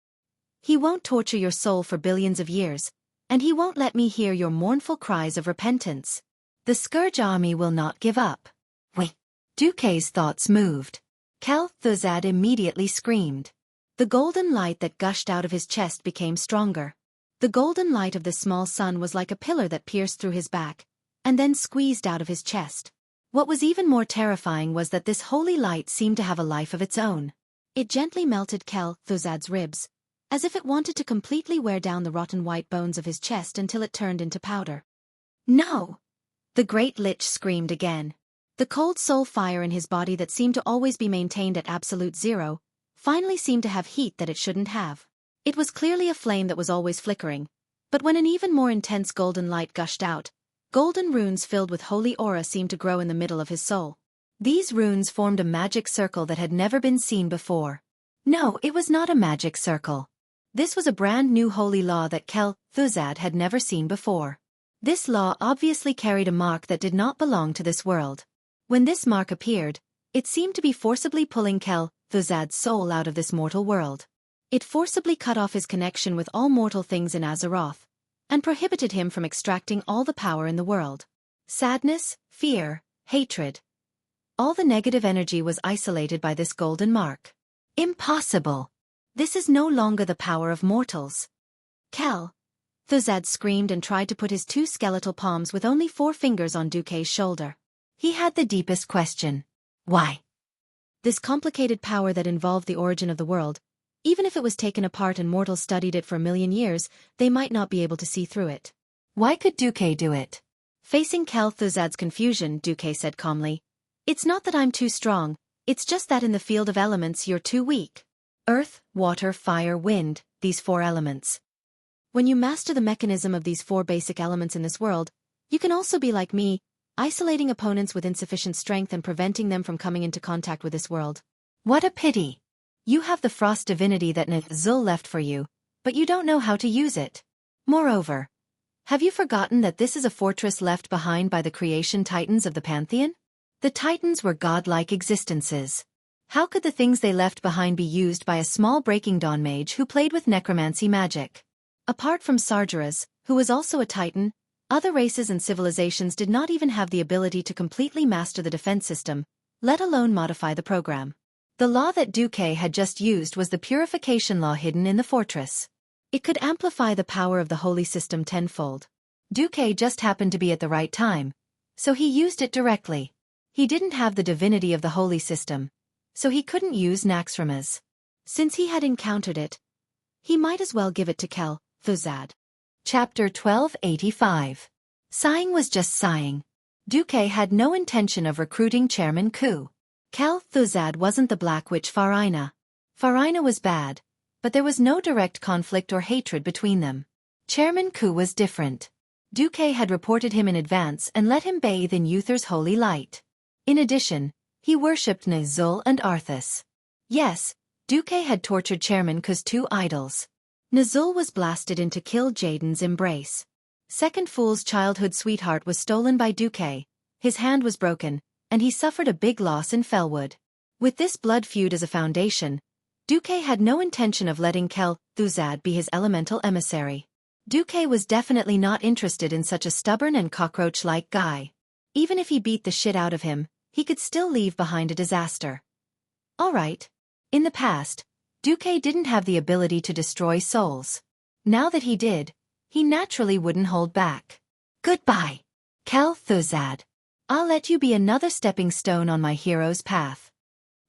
He won't torture your soul for billions of years, and he won't let me hear your mournful cries of repentance. The Scourge army will not give up. Wait. Xueqi's thoughts moved. Kel-Thuzad immediately screamed. The golden light that gushed out of his chest became stronger. The golden light of the small sun was like a pillar that pierced through his back, and then squeezed out of his chest. What was even more terrifying was that this holy light seemed to have a life of its own. It gently melted Kel-Thuzad's ribs, as if it wanted to completely wear down the rotten white bones of his chest until it turned into powder. No! The Great Lich screamed again. The cold soul fire in his body that seemed to always be maintained at absolute zero, finally seemed to have heat that it shouldn't have. It was clearly a flame that was always flickering, but when an even more intense golden light gushed out, golden runes filled with holy aura seemed to grow in the middle of his soul. These runes formed a magic circle that had never been seen before. No, it was not a magic circle. This was a brand new holy law that Kel-Thuzad had never seen before. This law obviously carried a mark that did not belong to this world. When this mark appeared, it seemed to be forcibly pulling Kel-Thuzad's soul out of this mortal world. It forcibly cut off his connection with all mortal things in Azeroth, and prohibited him from extracting all the power in the world. Sadness, fear, hatred. All the negative energy was isolated by this golden mark. Impossible! This is no longer the power of mortals. Kel. Thuzad screamed and tried to put his 2 skeletal palms with only 4 fingers on Duque's shoulder. He had the deepest question. Why? This complicated power that involved the origin of the world, even if it was taken apart and mortals studied it for 1,000,000 years, they might not be able to see through it. Why could Duque do it? Facing Kel Thuzad's confusion, Duque said calmly, "It's not that I'm too strong, it's just that in the field of elements you're too weak. Earth, water, fire, wind, these 4 elements. When you master the mechanism of these 4 basic elements in this world, you can also be like me, isolating opponents with insufficient strength and preventing them from coming into contact with this world. What a pity! You have the frost divinity that Nazul left for you, but you don't know how to use it. Moreover, have you forgotten that this is a fortress left behind by the creation titans of the pantheon? The titans were godlike existences. How could the things they left behind be used by a small Breaking Dawn mage who played with necromancy magic? Apart from Sargeras, who was also a titan, other races and civilizations did not even have the ability to completely master the defense system, let alone modify the program. The law that Duque had just used was the purification law hidden in the fortress. It could amplify the power of the holy system tenfold. Duque just happened to be at the right time, so he used it directly. He didn't have the divinity of the holy system, so he couldn't use Naxxramas. Since he had encountered it, he might as well give it to Kel Thuzad. Chapter 1285. Sighing was just sighing. Duque had no intention of recruiting Chairman Ku. Kel Thuzad wasn't the Black Witch Farina. Farina was bad, but there was no direct conflict or hatred between them. Chairman Ku was different. Duque had reported him in advance and let him bathe in Uther's holy light. In addition, he worshipped Nazul and Arthas. Yes, Duque had tortured Chairman Ku's 2 idols. Nazul was blasted into Kill Jaden's embrace. Second Fool's childhood sweetheart was stolen by Duque, his hand was broken, and he suffered a big loss in Fellwood. With this blood feud as a foundation, Duque had no intention of letting Kel Thuzad be his elemental emissary. Duque was definitely not interested in such a stubborn and cockroach-like guy. Even if he beat the shit out of him, he could still leave behind a disaster. Alright. In the past, Duque didn't have the ability to destroy souls. Now that he did, he naturally wouldn't hold back. Goodbye, Kel Thuzad. I'll let you be another stepping stone on my hero's path.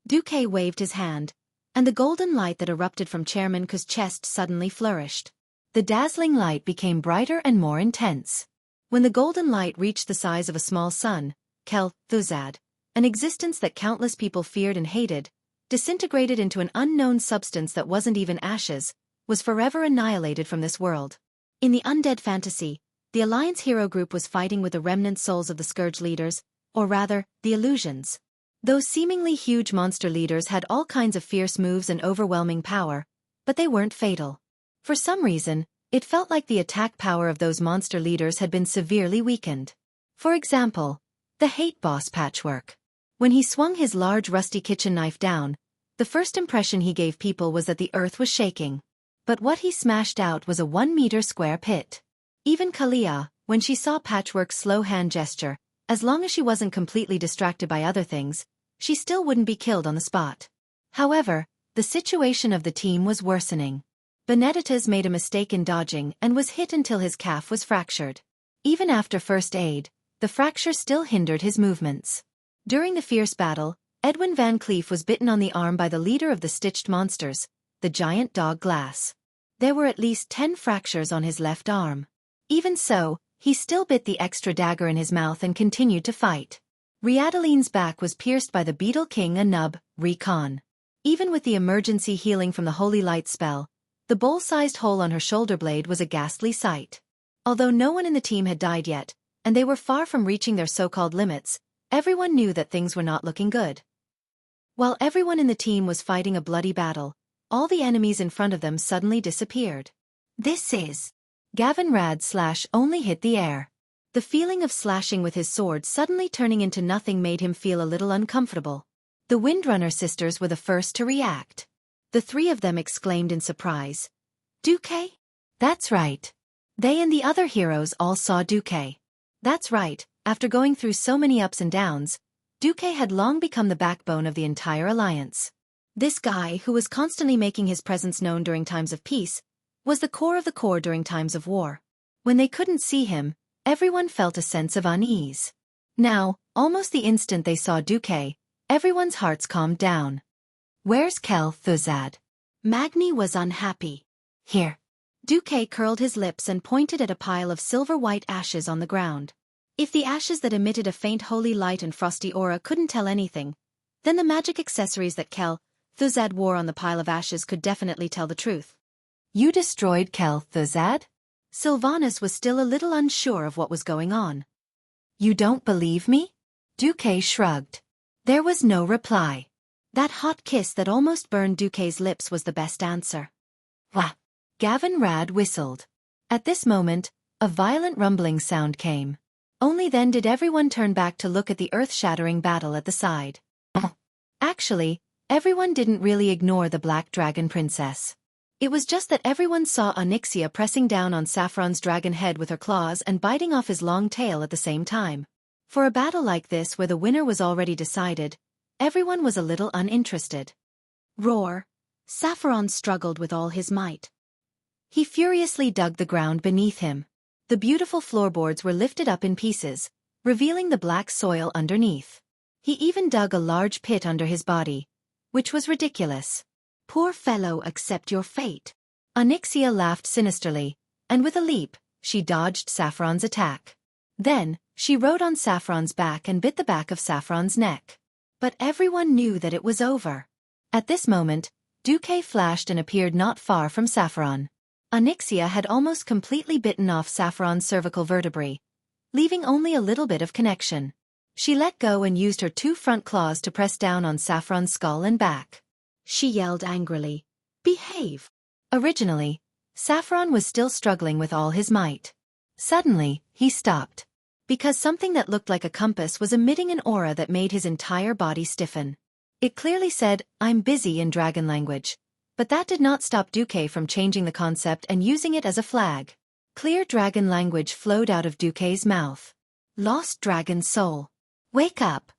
Duque waved his hand, and the golden light that erupted from Chairman Ku's chest suddenly flourished. The dazzling light became brighter and more intense. When the golden light reached the size of a small sun, Kel Thuzad, an existence that countless people feared and hated, disintegrated into an unknown substance that wasn't even ashes, was forever annihilated from this world. In the undead fantasy, the Alliance hero group was fighting with the remnant souls of the Scourge leaders, or rather, the illusions. Those seemingly huge monster leaders had all kinds of fierce moves and overwhelming power, but they weren't fatal. For some reason, it felt like the attack power of those monster leaders had been severely weakened. For example, the hate boss Patchwork. When he swung his large rusty kitchen knife down, the first impression he gave people was that the earth was shaking. But what he smashed out was a 1-meter square pit. Even Kalia, when she saw Patchwork's slow hand gesture, as long as she wasn't completely distracted by other things, she still wouldn't be killed on the spot. However, the situation of the team was worsening. Benedicta's made a mistake in dodging and was hit until his calf was fractured. Even after first aid, the fracture still hindered his movements. During the fierce battle, Edwin Van Cleef was bitten on the arm by the leader of the Stitched Monsters, the giant dog Glass. There were at least 10 fractures on his left arm. Even so, he still bit the extra dagger in his mouth and continued to fight. Riadaline's back was pierced by the Beetle King Anub, Recon. Even with the emergency healing from the Holy Light spell, the bowl-sized hole on her shoulder blade was a ghastly sight. Although no one in the team had died yet, and they were far from reaching their so-called limits, everyone knew that things were not looking good. While everyone in the team was fighting a bloody battle, all the enemies in front of them suddenly disappeared. This is... Gavin Rad / only hit the air. The feeling of slashing with his sword suddenly turning into nothing made him feel a little uncomfortable. The Windrunner sisters were the first to react. The 3 of them exclaimed in surprise. Duque? That's right. They and the other heroes all saw Xueqi. That's right, after going through so many ups and downs, Xueqi had long become the backbone of the entire alliance. This guy, who was constantly making his presence known during times of peace, was the core of the core during times of war. When they couldn't see him, everyone felt a sense of unease. Now, almost the instant they saw Xueqi, everyone's hearts calmed down. Where's Xueqi? Magni was unhappy. Here. Xueqi curled his lips and pointed at a pile of silver-white ashes on the ground. If the ashes that emitted a faint holy light and frosty aura couldn't tell anything, then the magic accessories that Xueqi wore on the pile of ashes could definitely tell the truth. You destroyed Xueqi? Sylvanas was still a little unsure of what was going on. You don't believe me? Xueqi shrugged. There was no reply. That hot kiss that almost burned Xueqi's lips was the best answer. Wah! Gavin Rad whistled. At this moment, a violent rumbling sound came. Only then did everyone turn back to look at the earth-shattering battle at the side. Actually, everyone didn't really ignore the Black Dragon Princess. It was just that everyone saw Onyxia pressing down on Saffron's dragon head with her claws and biting off his long tail at the same time. For a battle like this where the winner was already decided, everyone was a little uninterested. Roar! Saffron struggled with all his might. He furiously dug the ground beneath him. The beautiful floorboards were lifted up in pieces, revealing the black soil underneath. He even dug a large pit under his body, which was ridiculous. Poor fellow, accept your fate. Onyxia laughed sinisterly, and with a leap, she dodged Saffron's attack. Then, she rode on Saffron's back and bit the back of Saffron's neck. But everyone knew that it was over. At this moment, Xueqi flashed and appeared not far from Saffron. Onyxia had almost completely bitten off Saffron's cervical vertebrae, leaving only a little bit of connection. She let go and used her two front claws to press down on Saffron's skull and back. She yelled angrily, "Behave!" Originally, Saffron was still struggling with all his might. Suddenly, he stopped. Because something that looked like a compass was emitting an aura that made his entire body stiffen. It clearly said, "I'm busy" in dragon language. But that did not stop Xueqi from changing the concept and using it as a flag. Clear dragon language flowed out of Xueqi's mouth. Lost dragon soul. Wake up!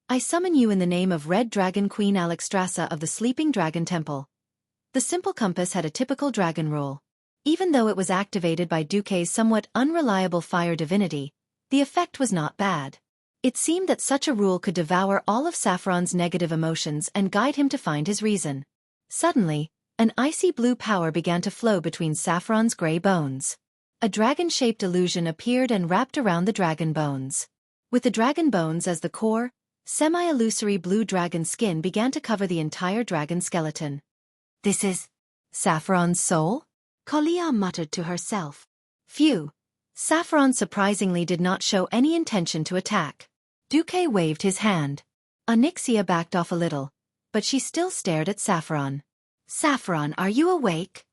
I summon you in the name of Red Dragon Queen Alexstrasza of the Sleeping Dragon Temple. The simple compass had a typical dragon rule. Even though it was activated by Xueqi's somewhat unreliable fire divinity, the effect was not bad. It seemed that such a rule could devour all of Saffron's negative emotions and guide him to find his reason. Suddenly, an icy blue power began to flow between Saffron's gray bones. A dragon-shaped illusion appeared and wrapped around the dragon bones. With the dragon bones as the core, semi-illusory blue dragon skin began to cover the entire dragon skeleton. This is Saffron's soul? Kalia muttered to herself. Phew! Saffron surprisingly did not show any intention to attack. Xueqi waved his hand. Onyxia backed off a little, but she still stared at Saffron. Saffron, are you awake?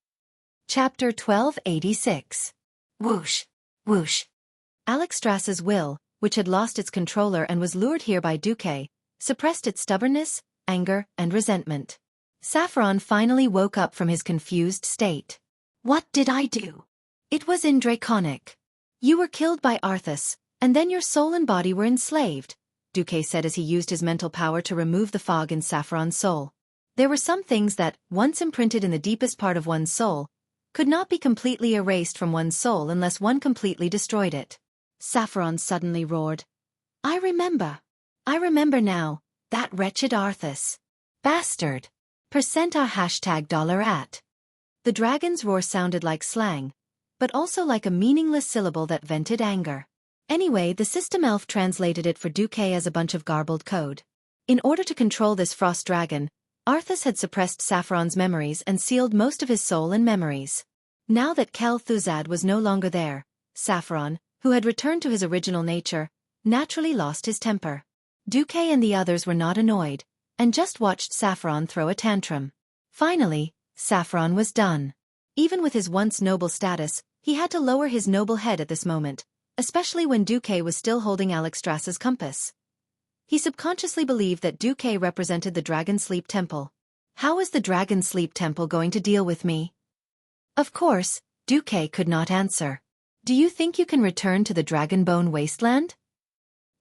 Chapter 1286. Whoosh! Whoosh! Alexstrasza's will, which had lost its controller and was lured here by Xueqi, suppressed its stubbornness, anger, and resentment. Saffron finally woke up from his confused state. What did I do? It was in Draconic. You were killed by Arthas, and then your soul and body were enslaved, Xueqi said as he used his mental power to remove the fog in Saffron's soul. There were some things that, once imprinted in the deepest part of one's soul, could not be completely erased from one's soul unless one completely destroyed it. Saffron suddenly roared. I remember now, that wretched Arthas. Bastard. $at. The dragon's roar sounded like slang, but also like a meaningless syllable that vented anger. Anyway, the system elf translated it for Xueqi as a bunch of garbled code. In order to control this frost dragon, Arthas had suppressed Saffron's memories and sealed most of his soul and memories. Now that Xueqi was no longer there, Saffron, who had returned to his original nature, naturally lost his temper. Xueqi and the others were not annoyed, and just watched Saffron throw a tantrum. Finally, Saffron was done. Even with his once noble status, he had to lower his noble head at this moment, especially when Xueqi was still holding Alexstrasza's compass. He subconsciously believed that Xueqi represented the Dragon Sleep Temple. How is the Dragon Sleep Temple going to deal with me? Of course, Duque could not answer. Do you think you can return to the Dragonbone Wasteland?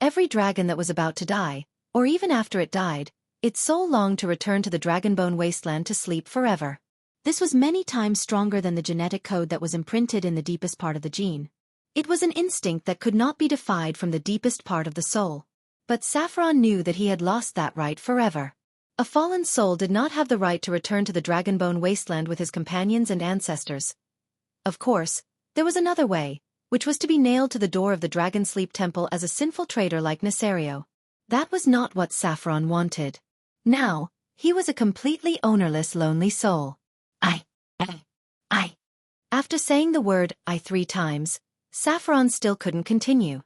Every dragon that was about to die, or even after it died, its soul longed to return to the Dragonbone Wasteland to sleep forever. This was many times stronger than the genetic code that was imprinted in the deepest part of the gene. It was an instinct that could not be defied from the deepest part of the soul. But Saffron knew that he had lost that right forever. A fallen soul did not have the right to return to the Dragonbone Wasteland with his companions and ancestors. Of course, there was another way, which was to be nailed to the door of the Dragon Sleep Temple as a sinful traitor like Nesario. That was not what Saffron wanted. Now, he was a completely ownerless lonely soul. I. After saying the word I 3 times, Saffron still couldn't continue.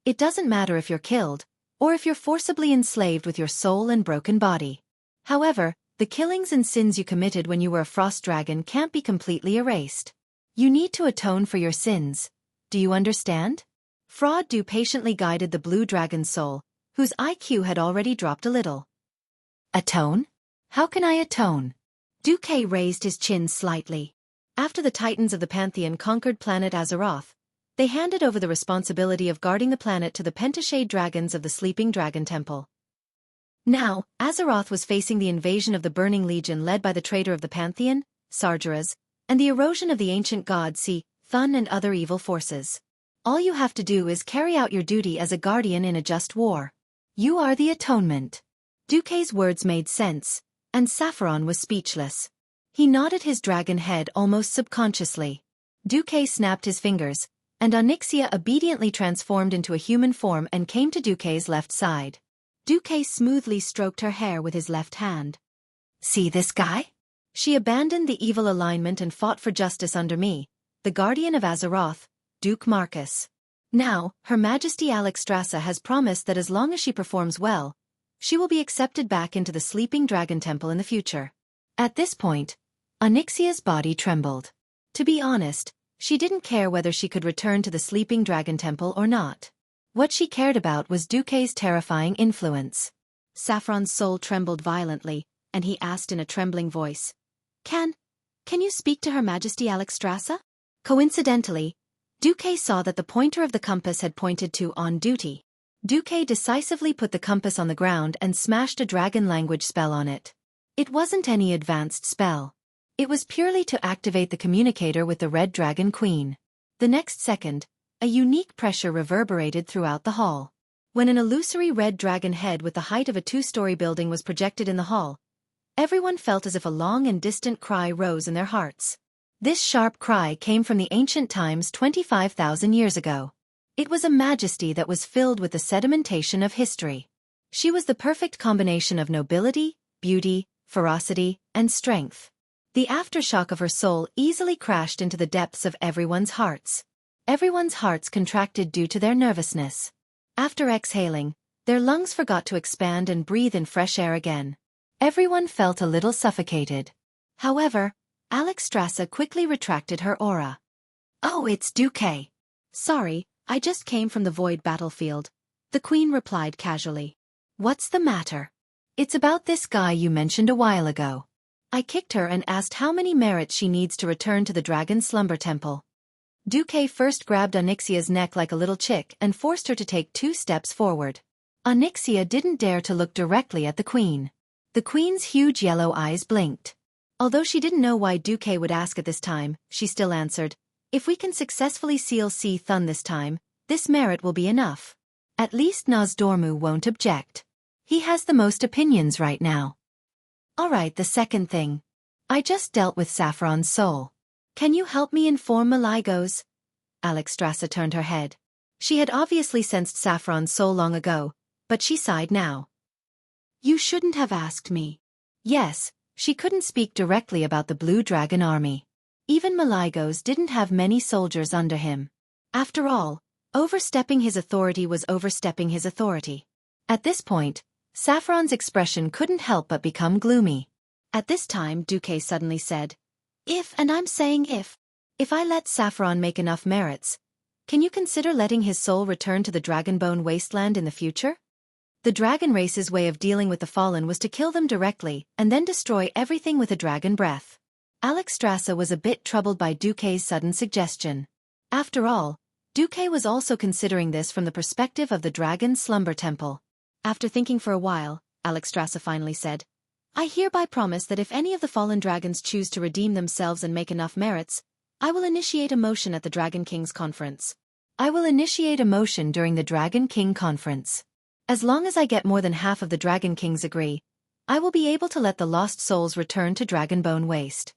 It doesn't matter if you're killed, or if you're forcibly enslaved with your soul and broken body. However, the killings and sins you committed when you were a frost dragon can't be completely erased. You need to atone for your sins. Do you understand? Fraud Du patiently guided the blue dragon's soul, whose IQ had already dropped a little. Atone? How can I atone? Duque raised his chin slightly. After the Titans of the Pantheon conquered planet Azeroth, they handed over the responsibility of guarding the planet to the Pentashade dragons of the Sleeping Dragon Temple. Now, Azeroth was facing the invasion of the Burning Legion led by the traitor of the Pantheon, Sargeras, and the erosion of the ancient god Thun and other evil forces. All you have to do is carry out your duty as a guardian in a just war. You are the atonement. Duque's words made sense, and Saffron was speechless. He nodded his dragon head almost subconsciously. Duque snapped his fingers, and Onyxia obediently transformed into a human form and came to Duque's left side. Duque smoothly stroked her hair with his left hand. See this guy? She abandoned the evil alignment and fought for justice under me, the guardian of Azeroth, Duke Marcus. Now, Her Majesty Alexstrasza has promised that as long as she performs well, she will be accepted back into the Sleeping Dragon Temple in the future. At this point, Onyxia's body trembled. To be honest, she didn't care whether she could return to the Sleeping Dragon Temple or not. What she cared about was Duque's terrifying influence. Saffron's soul trembled violently, and he asked in a trembling voice, Can you speak to Her Majesty Alexstrasza? Coincidentally, Duque saw that the pointer of the compass had pointed to on duty. Duque decisively put the compass on the ground and smashed a dragon language spell on it. It wasn't any advanced spell. It was purely to activate the communicator with the Red Dragon Queen. The next second, a unique pressure reverberated throughout the hall. When an illusory red dragon head with the height of a 2-story building was projected in the hall, everyone felt as if a long and distant cry rose in their hearts. This sharp cry came from the ancient times 25,000 years ago. It was a majesty that was filled with the sedimentation of history. She was the perfect combination of nobility, beauty, ferocity, and strength. The aftershock of her soul easily crashed into the depths of everyone's hearts. Everyone's hearts contracted due to their nervousness. After exhaling, their lungs forgot to expand and breathe in fresh air again. Everyone felt a little suffocated. However, Alexstrasza quickly retracted her aura. Oh, it's Duque. Sorry, I just came from the Void battlefield, the Queen replied casually. What's the matter? It's about this guy you mentioned a while ago. I kicked her and asked how many merits she needs to return to the Dragon Slumber Temple. Duque first grabbed Onyxia's neck like a little chick and forced her to take 2 steps forward. Onyxia didn't dare to look directly at the Queen. The Queen's huge yellow eyes blinked. Although she didn't know why Duque would ask at this time, she still answered, If we can successfully seal Thun this time, this merit will be enough. At least Nozdormu won't object. He has the most opinions right now. Alright, the second thing. I just dealt with Saffron's soul. Can you help me inform Maligos? Alexstrasza turned her head. She had obviously sensed Saffron's soul long ago, but she sighed now. You shouldn't have asked me. Yes, she couldn't speak directly about the Blue Dragon Army. Even Maligos didn't have many soldiers under him. After all, overstepping his authority was overstepping his authority. At this point, Saffron's expression couldn't help but become gloomy. At this time Duque suddenly said, If I let Saffron make enough merits, can you consider letting his soul return to the Dragonbone Wasteland in the future? The dragon race's way of dealing with the fallen was to kill them directly and then destroy everything with a dragon breath. Alexstrasza was a bit troubled by Duque's sudden suggestion. After all, Duque was also considering this from the perspective of the Dragon's Slumber Temple. After thinking for a while, Alexstrasza finally said, "I hereby promise that if any of the fallen dragons choose to redeem themselves and make enough merits, I will initiate a motion at the Dragon King's conference. I will initiate a motion during the Dragon King conference. As long as I get more than half of the Dragon Kings agree, I will be able to let the lost souls return to Dragonbone Waste."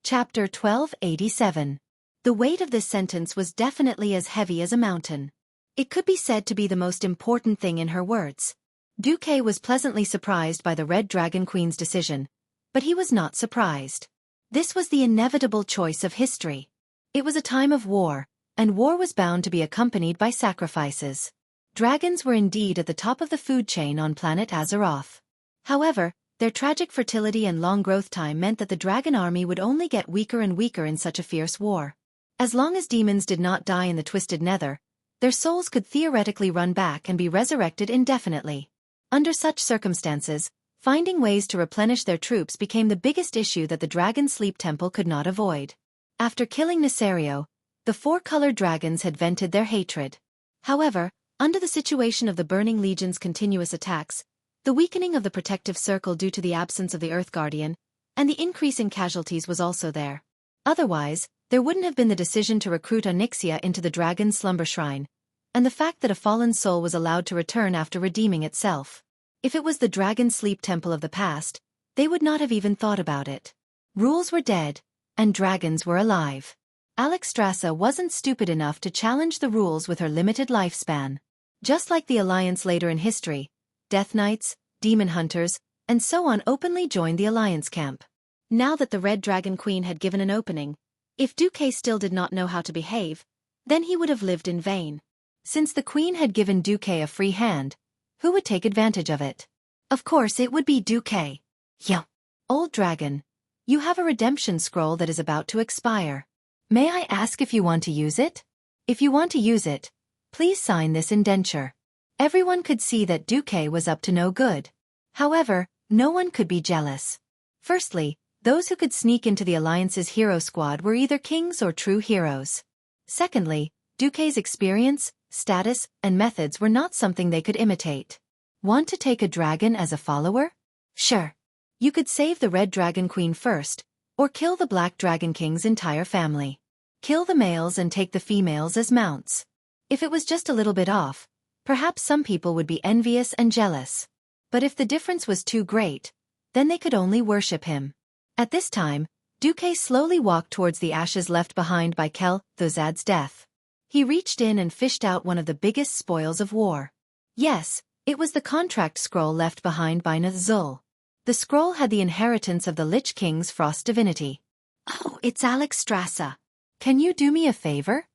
Chapter 1287. The weight of this sentence was definitely as heavy as a mountain. It could be said to be the most important thing in her words. Duque was pleasantly surprised by the Red Dragon Queen's decision, but he was not surprised. This was the inevitable choice of history. It was a time of war, and war was bound to be accompanied by sacrifices. Dragons were indeed at the top of the food chain on planet Azeroth. However, their tragic fertility and long growth time meant that the dragon army would only get weaker and weaker in such a fierce war. As long as demons did not die in the Twisted Nether, their souls could theoretically run back and be resurrected indefinitely. Under such circumstances, finding ways to replenish their troops became the biggest issue that the Dragon Sleep Temple could not avoid. After killing Nesario, the four-colored dragons had vented their hatred. However, under the situation of the Burning Legion's continuous attacks, the weakening of the protective circle due to the absence of the Earth Guardian, and the increase in casualties was also there. Otherwise, there wouldn't have been the decision to recruit Onyxia into the Dragon's Slumber Shrine, and the fact that a fallen soul was allowed to return after redeeming itself. If it was the Dragon Sleep Temple of the past, they would not have even thought about it. Rules were dead, and dragons were alive. Alexstrasza wasn't stupid enough to challenge the rules with her limited lifespan. Just like the Alliance later in history, Death Knights, Demon Hunters, and so on openly joined the Alliance camp. Now that the Red Dragon Queen had given an opening, if Duque still did not know how to behave, then he would have lived in vain. Since the Queen had given Duque a free hand, who would take advantage of it? Of course it would be Duque. Yeah. Old dragon, you have a redemption scroll that is about to expire. May I ask if you want to use it? If you want to use it, please sign this indenture. Everyone could see that Duque was up to no good. However, no one could be jealous. Firstly, those who could sneak into the Alliance's hero squad were either kings or true heroes. Secondly, Duque's experience, status, and methods were not something they could imitate. Want to take a dragon as a follower? Sure. You could save the Red Dragon Queen first, or kill the Black Dragon King's entire family. Kill the males and take the females as mounts. If it was just a little bit off, perhaps some people would be envious and jealous. But if the difference was too great, then they could only worship him. At this time, Duque slowly walked towards the ashes left behind by Kel-Thozad's death. He reached in and fished out one of the biggest spoils of war. Yes, it was the contract scroll left behind by Nazul. The scroll had the inheritance of the Lich King's frost divinity. Oh, it's Alexstrasza. Can you do me a favor?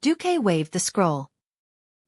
Duque waved the scroll.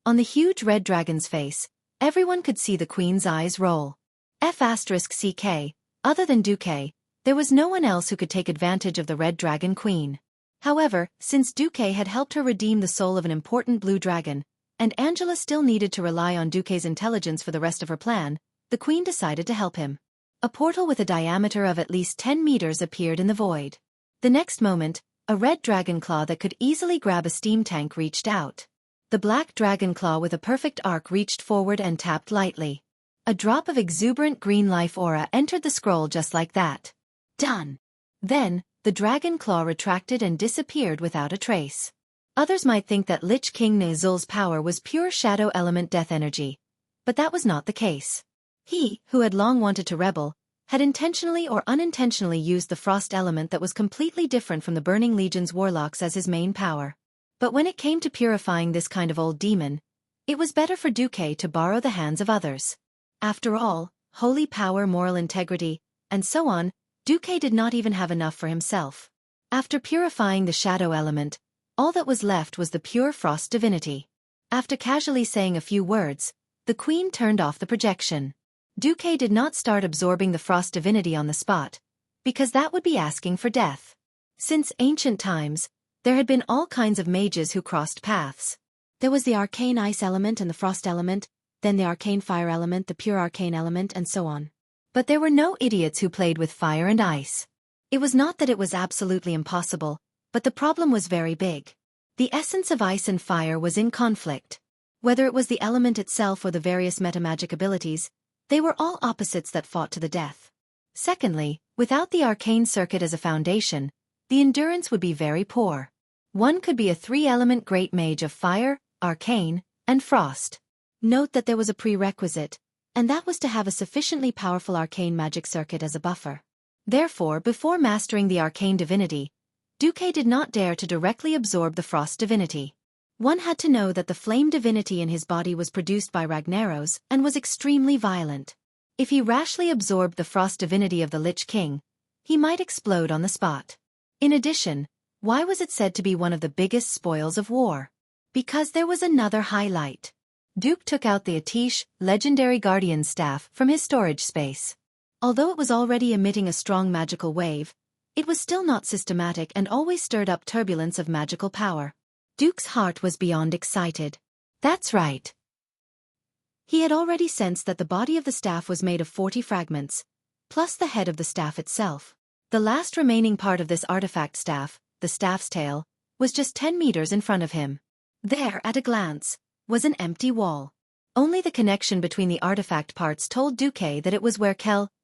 On the huge red dragon's face, everyone could see the Queen's eyes roll. F***CK, other than Duque, there was no one else who could take advantage of the Red Dragon Queen. However, since Duque had helped her redeem the soul of an important blue dragon, and Angela still needed to rely on Duque's intelligence for the rest of her plan, the Queen decided to help him. A portal with a diameter of at least 10 meters appeared in the void. The next moment, a red dragon claw that could easily grab a steam tank reached out. The black dragon claw with a perfect arc reached forward and tapped lightly. A drop of exuberant green life aura entered the scroll just like that. Done. Then, the dragon claw retracted and disappeared without a trace. Others might think that Lich King Nazul's power was pure shadow element death energy, but that was not the case. He, who had long wanted to rebel, had intentionally or unintentionally used the frost element that was completely different from the Burning Legion's warlocks as his main power. But when it came to purifying this kind of old demon, it was better for Duque to borrow the hands of others. After all, holy power, moral integrity, and so on, Duque did not even have enough for himself. After purifying the shadow element, all that was left was the pure frost divinity. After casually saying a few words, the Queen turned off the projection. Duque did not start absorbing the frost divinity on the spot, because that would be asking for death. Since ancient times, there had been all kinds of mages who crossed paths. There was the arcane ice element and the frost element, then the arcane fire element, the pure arcane element, and so on. But there were no idiots who played with fire and ice. It was not that it was absolutely impossible, but the problem was very big. The essence of ice and fire was in conflict. Whether it was the element itself or the various metamagic abilities, they were all opposites that fought to the death. Secondly, without the arcane circuit as a foundation, the endurance would be very poor. One could be a three-element great mage of fire, arcane, and frost. Note that there was a prerequisite, and that was to have a sufficiently powerful arcane magic circuit as a buffer. Therefore, before mastering the arcane divinity, Xueqi did not dare to directly absorb the frost divinity. One had to know that the flame divinity in his body was produced by Ragnaros and was extremely violent. If he rashly absorbed the frost divinity of the Lich King, he might explode on the spot. In addition, why was it said to be one of the biggest spoils of war? Because there was another highlight. Xueqi took out the Atish, legendary guardian staff, from his storage space. Although it was already emitting a strong magical wave, it was still not systematic and always stirred up turbulence of magical power. Xueqi's heart was beyond excited. That's right. He had already sensed that the body of the staff was made of 40 fragments, plus the head of the staff itself. The last remaining part of this artifact staff, the staff's tail, was just 10 meters in front of him. There, at a glance, was an empty wall. Only the connection between the artifact parts told Xueqi that it was where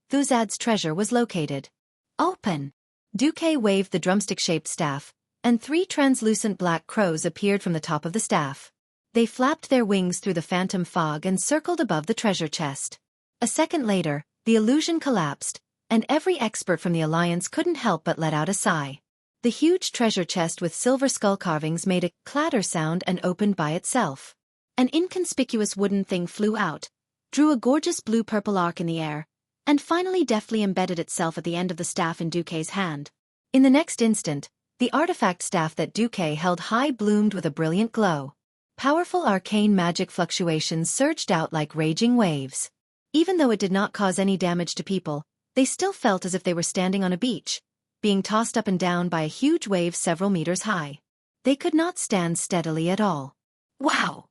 Thuzad's treasure was located. Open! Xueqi waved the drumstick-shaped staff, and 3 translucent black crows appeared from the top of the staff. They flapped their wings through the phantom fog and circled above the treasure chest. A second later, the illusion collapsed, and every expert from the Alliance couldn't help but let out a sigh. The huge treasure chest with silver skull carvings made a clatter sound and opened by itself. An inconspicuous wooden thing flew out, drew a gorgeous blue-purple arc in the air, and finally deftly embedded itself at the end of the staff in Xueqi's hand. In the next instant, the artifact staff that Xueqi held high bloomed with a brilliant glow. Powerful arcane magic fluctuations surged out like raging waves. Even though it did not cause any damage to people, they still felt as if they were standing on a beach, being tossed up and down by a huge wave several meters high. They could not stand steadily at all. Wow!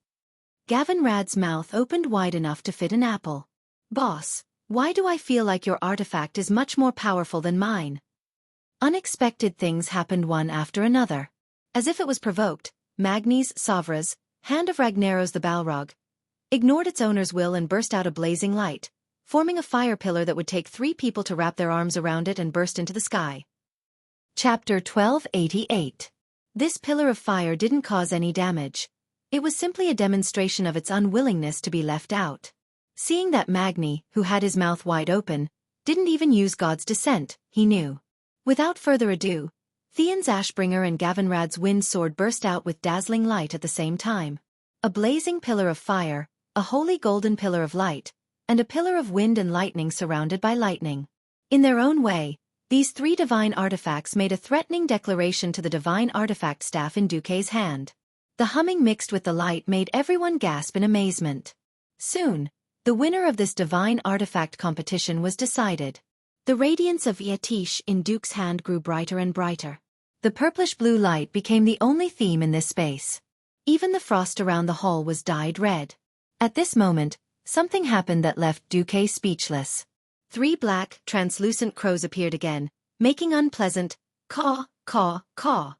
Gavin Rad's mouth opened wide enough to fit an apple. Boss, why do I feel like your artifact is much more powerful than mine? Unexpected things happened one after another. As if it was provoked, Magni's Savra's, hand of Ragnaros the Balrog, ignored its owner's will and burst out a blazing light, forming a fire pillar that would take 3 people to wrap their arms around it and burst into the sky. Chapter 1288. This pillar of fire didn't cause any damage. It was simply a demonstration of its unwillingness to be left out. Seeing that Magni, who had his mouth wide open, didn't even use God's descent, he knew. Without further ado, Theon's Ashbringer and Gavinrad's wind sword burst out with dazzling light at the same time. A blazing pillar of fire, a holy golden pillar of light, and a pillar of wind and lightning surrounded by lightning. In their own way, these 3 divine artifacts made a threatening declaration to the divine artifact staff in Xueqi's hand. The humming mixed with the light made everyone gasp in amazement. Soon, the winner of this divine artifact competition was decided. The radiance of Atish in Xueqi's hand grew brighter and brighter. The purplish-blue light became the only theme in this space. Even the frost around the hall was dyed red. At this moment, something happened that left Xueqi speechless. 3 black, translucent crows appeared again, making unpleasant caw, caw, caw.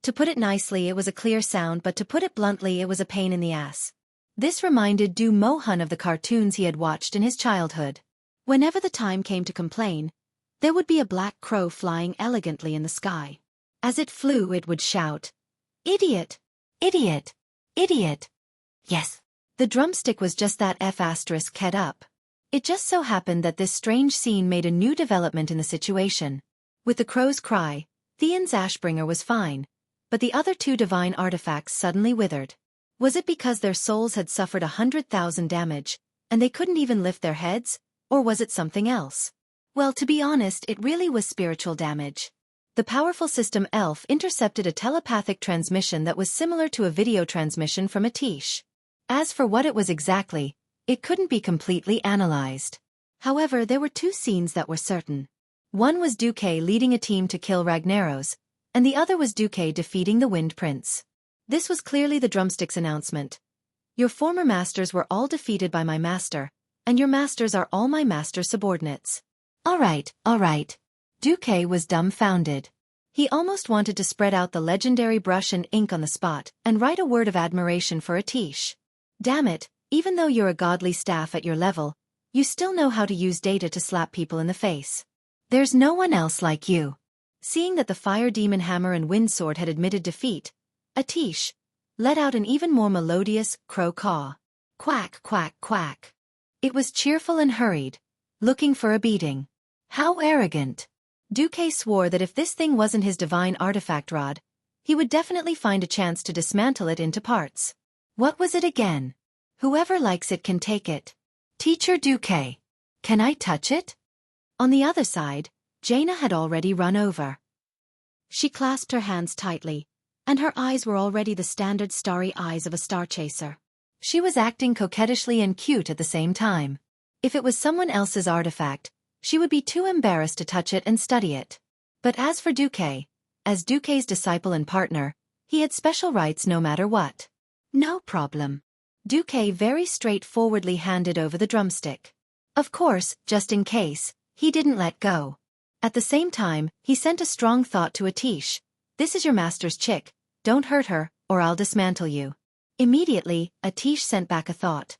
To put it nicely, it was a clear sound, but to put it bluntly, it was a pain in the ass. This reminded Du Mohan of the cartoons he had watched in his childhood. Whenever the time came to complain, there would be a black crow flying elegantly in the sky. As it flew, it would shout, "Idiot! Idiot! Idiot!" Yes. The drumstick was just that F***ed up. It just so happened that this strange scene made a new development in the situation. With the crow's cry, Theon's Ashbringer was fine, but the other 2 divine artifacts suddenly withered. Was it because their souls had suffered 100,000 damage, and they couldn't even lift their heads, or was it something else? Well, to be honest, it really was spiritual damage. The powerful system ELF intercepted a telepathic transmission that was similar to a video transmission from Atish. As for what it was exactly, it couldn't be completely analyzed. However, there were 2 scenes that were certain. One was Xueqi leading a team to kill Ragnaros, and the other was Xueqi defeating the Wind Prince. This was clearly the drumstick's announcement. Your former masters were all defeated by my master, and your masters are all my master's subordinates. All right. Xueqi was dumbfounded. He almost wanted to spread out the legendary brush and ink on the spot and write a word of admiration for Atish. Damn it, even though you're a godly staff at your level, you still know how to use data to slap people in the face. There's no one else like you. Seeing that the fire demon hammer and wind sword had admitted defeat, Atish let out an even more melodious crow-caw. Quack, quack, quack. It was cheerful and hurried, looking for a beating. How arrogant. Xueqi swore that if this thing wasn't his divine artifact rod, he would definitely find a chance to dismantle it into parts. What was it again? Whoever likes it can take it. Teacher Xueqi. Can I touch it? On the other side, Jaina had already run over. She clasped her hands tightly, and her eyes were already the standard starry eyes of a star chaser. She was acting coquettishly and cute at the same time. If it was someone else's artifact, she would be too embarrassed to touch it and study it. But as for Xueqi, as Xueqi's disciple and partner, he had special rights no matter what. No problem. Xueqi very straightforwardly handed over the drumstick. Of course, just in case, he didn't let go. At the same time, he sent a strong thought to Atish. This is your master's chick, don't hurt her, or I'll dismantle you. Immediately, Atish sent back a thought.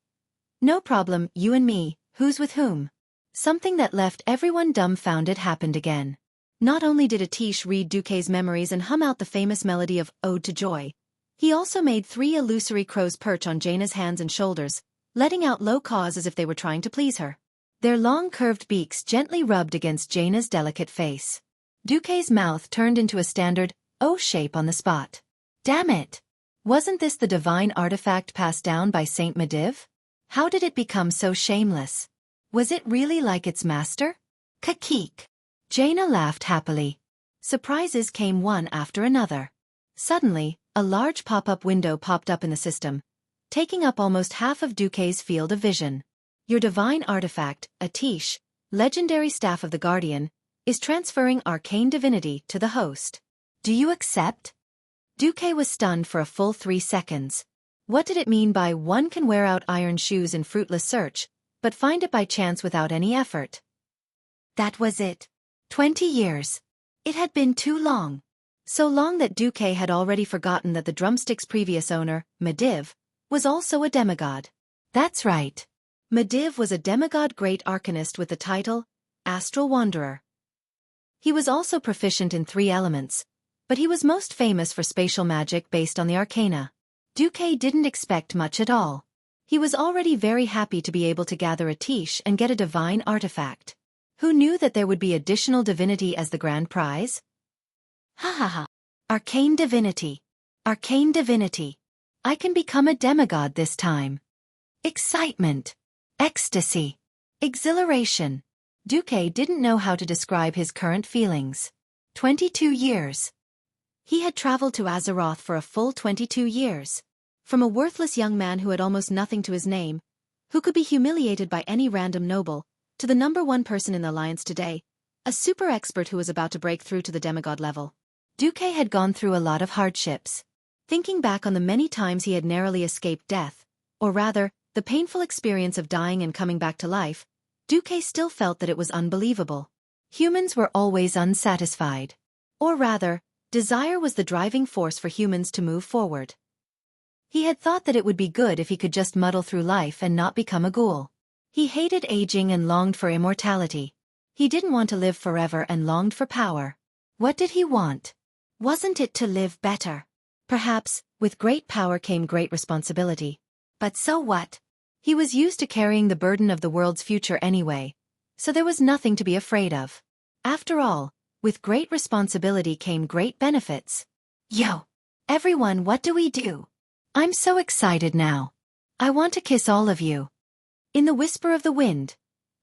No problem, you and me, who's with whom? Something that left everyone dumbfounded happened again. Not only did Atish read Xueqi's memories and hum out the famous melody of Ode to Joy, he also made 3 illusory crows perch on Jaina's hands and shoulders, letting out low caws as if they were trying to please her. Their long curved beaks gently rubbed against Jaina's delicate face. Xueqi's mouth turned into a standard O shape on the spot. Damn it! Wasn't this the divine artifact passed down by Saint Medivh? How did it become so shameless? Was it really like its master? Kakik. Jaina laughed happily. Surprises came one after another. Suddenly, a large pop-up window popped up in the system, taking up almost half of Xueqi's field of vision. Your divine artifact, Atish, legendary staff of the Guardian, is transferring arcane divinity to the host. Do you accept? Xueqi was stunned for a full 3 seconds. What did it mean by one can wear out iron shoes in fruitless search, but find it by chance without any effort? That was it. 20 years. It had been too long. So long that Xueqi had already forgotten that the drumstick's previous owner, Medivh, was also a demigod. That's right. Medivh was a demigod great arcanist with the title, Astral Wanderer. He was also proficient in 3 elements, but he was most famous for spatial magic based on the arcana. Xueqi didn't expect much at all. He was already very happy to be able to gather Atish and get a divine artifact. Who knew that there would be additional divinity as the grand prize? Ha ha ha. Arcane divinity. Arcane divinity. I can become a demigod this time. Excitement. Ecstasy. Exhilaration. Xueqi didn't know how to describe his current feelings. 22 years. He had traveled to Azeroth for a full 22 years. From a worthless young man who had almost nothing to his name, who could be humiliated by any random noble, to the #1 person in the Alliance today, a super expert who was about to break through to the demigod level. Xueqi had gone through a lot of hardships. Thinking back on the many times he had narrowly escaped death, or rather, the painful experience of dying and coming back to life, Xueqi still felt that it was unbelievable. Humans were always unsatisfied. Or rather, desire was the driving force for humans to move forward. He had thought that it would be good if he could just muddle through life and not become a ghoul. He hated aging and longed for immortality. He didn't want to live forever and longed for power. What did he want? Wasn't it to live better? Perhaps, with great power came great responsibility. But so what? He was used to carrying the burden of the world's future anyway, so there was nothing to be afraid of. After all, with great responsibility came great benefits. Yo! Everyone, what do we do? I'm so excited now. I want to kiss all of you. In the whisper of the wind,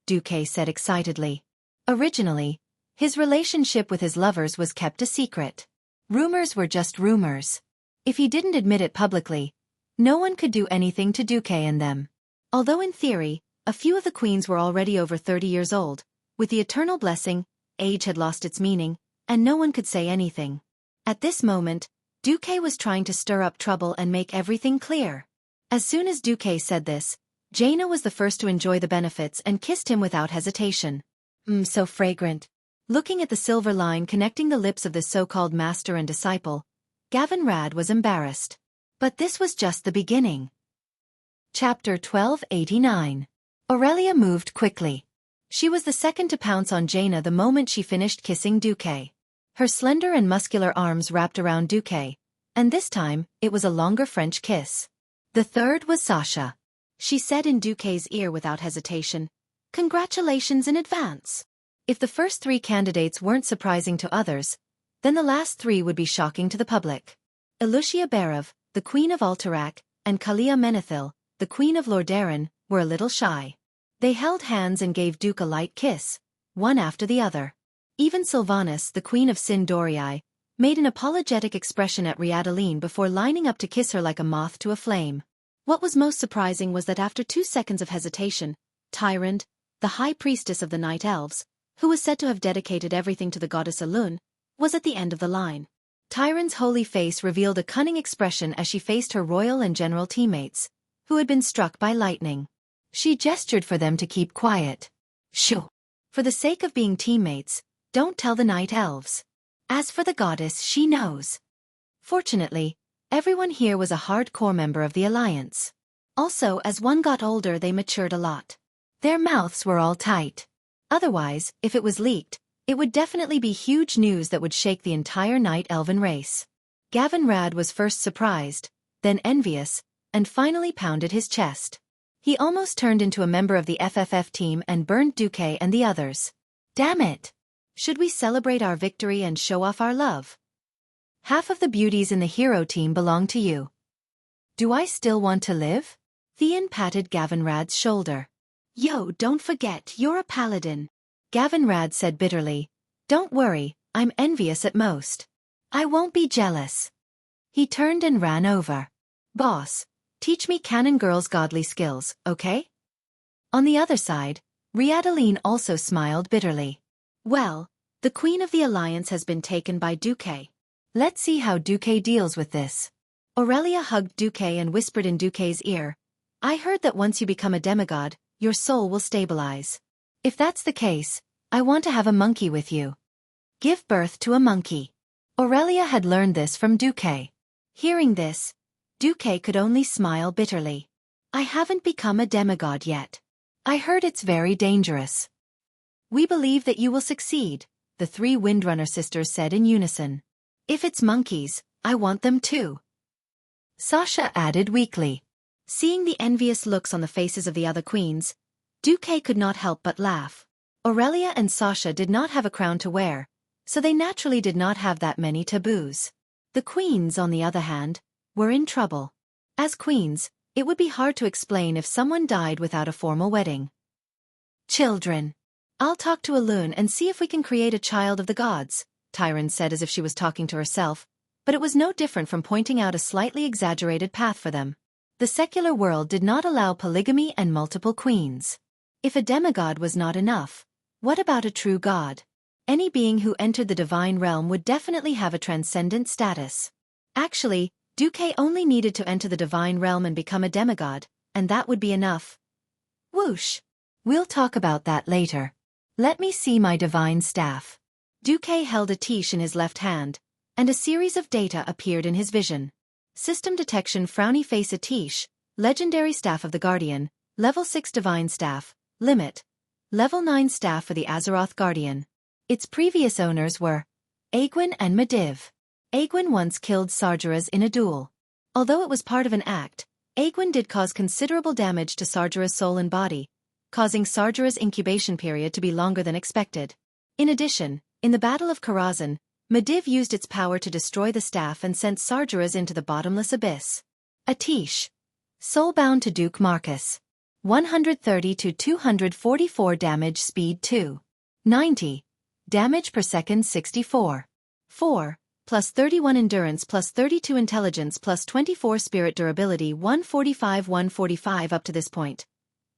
Xueqi said excitedly. Originally, his relationship with his lovers was kept a secret. Rumors were just rumors. If he didn't admit it publicly, no one could do anything to Xueqi and them. Although in theory, a few of the queens were already over 30 years old, with the eternal blessing, age had lost its meaning, and no one could say anything. At this moment, Xueqi was trying to stir up trouble and make everything clear. As soon as Xueqi said this, Jaina was the first to enjoy the benefits and kissed him without hesitation. So fragrant. Looking at the silver line connecting the lips of this so-called master and disciple, Gavin Rad was embarrassed. But this was just the beginning. Chapter 1289. Aurelia moved quickly. She was the second to pounce on Jaina the moment she finished kissing Duque. Her slender and muscular arms wrapped around Duque, and this time, it was a longer French kiss. The third was Sasha. She said in Duque's ear without hesitation, "Congratulations in advance." If the first three candidates weren't surprising to others, then the last three would be shocking to the public. Elucia Berov, the Queen of Alterac, and Kalia Menethil, the Queen of Lordaeron, were a little shy. They held hands and gave Duke a light kiss, one after the other. Even Sylvanas, the Queen of Sin Dorii, made an apologetic expression at Riadeline before lining up to kiss her like a moth to a flame. What was most surprising was that after 2 seconds of hesitation, Tyrande, the High Priestess of the Night Elves, who was said to have dedicated everything to the goddess Elune, was at the end of the line. Tyrande's holy face revealed a cunning expression as she faced her royal and general teammates, who had been struck by lightning. She gestured for them to keep quiet. Shoo! For the sake of being teammates, don't tell the Night Elves. As for the goddess, she knows. Fortunately, everyone here was a hardcore member of the Alliance. Also, as one got older, they matured a lot. Their mouths were all tight. Otherwise, if it was leaked, it would definitely be huge news that would shake the entire Night Elven race. Gavin Rad was first surprised, then envious, and finally pounded his chest. He almost turned into a member of the FFF team and burned Duque and the others. Damn it! Should we celebrate our victory and show off our love? Half of the beauties in the hero team belong to you. Do I still want to live? Theon patted Gavin Rad's shoulder. Yo, don't forget, you're a paladin. Gavin Rad said bitterly. Don't worry, I'm envious at most. I won't be jealous. He turned and ran over. Boss, teach me Canon Girl's godly skills, okay? On the other side, Riadeline also smiled bitterly. Well, the Queen of the Alliance has been taken by Duque. Let's see how Duque deals with this. Aurelia hugged Duque and whispered in Duque's ear, I heard that once you become a demigod, your soul will stabilize. If that's the case, I want to have a monkey with you. Give birth to a monkey. Aurelia had learned this from Duque. Hearing this, Duque could only smile bitterly. I haven't become a demigod yet. I heard it's very dangerous. We believe that you will succeed, the three Windrunner sisters said in unison. If it's monkeys, I want them too. Sasha added weakly. Seeing the envious looks on the faces of the other queens, Duque could not help but laugh. Aurelia and Sasha did not have a crown to wear, so they naturally did not have that many taboos. The queens, on the other hand, were in trouble. As queens, it would be hard to explain if someone died without a formal wedding. Children. I'll talk to Elune and see if we can create a child of the gods, Tyrande said as if she was talking to herself, but it was no different from pointing out a slightly exaggerated path for them. The secular world did not allow polygamy and multiple queens. If a demigod was not enough, what about a true god? Any being who entered the divine realm would definitely have a transcendent status. Actually, Duque only needed to enter the divine realm and become a demigod, and that would be enough. Whoosh! We'll talk about that later. Let me see my divine staff. Duque held a tiche in his left hand, and a series of data appeared in his vision. System detection frowny face a tiche, legendary staff of the Guardian, level 6 divine staff, limit, level 9 staff for the Azeroth Guardian. Its previous owners were Aegwynn and Medivh. Aegwynn once killed Sargeras in a duel. Although it was part of an act, Aegwynn did cause considerable damage to Sargeras' soul and body, causing Sargeras' incubation period to be longer than expected. In addition, in the Battle of Karazhan, Medivh used its power to destroy the staff and sent Sargeras into the bottomless abyss. Atish. Soulbound to Duke Marcus. 130 to 244 damage speed 2. 90. Damage per second 64. 4. Plus 31 endurance plus 32 intelligence plus 24 spirit durability 145 up to this point.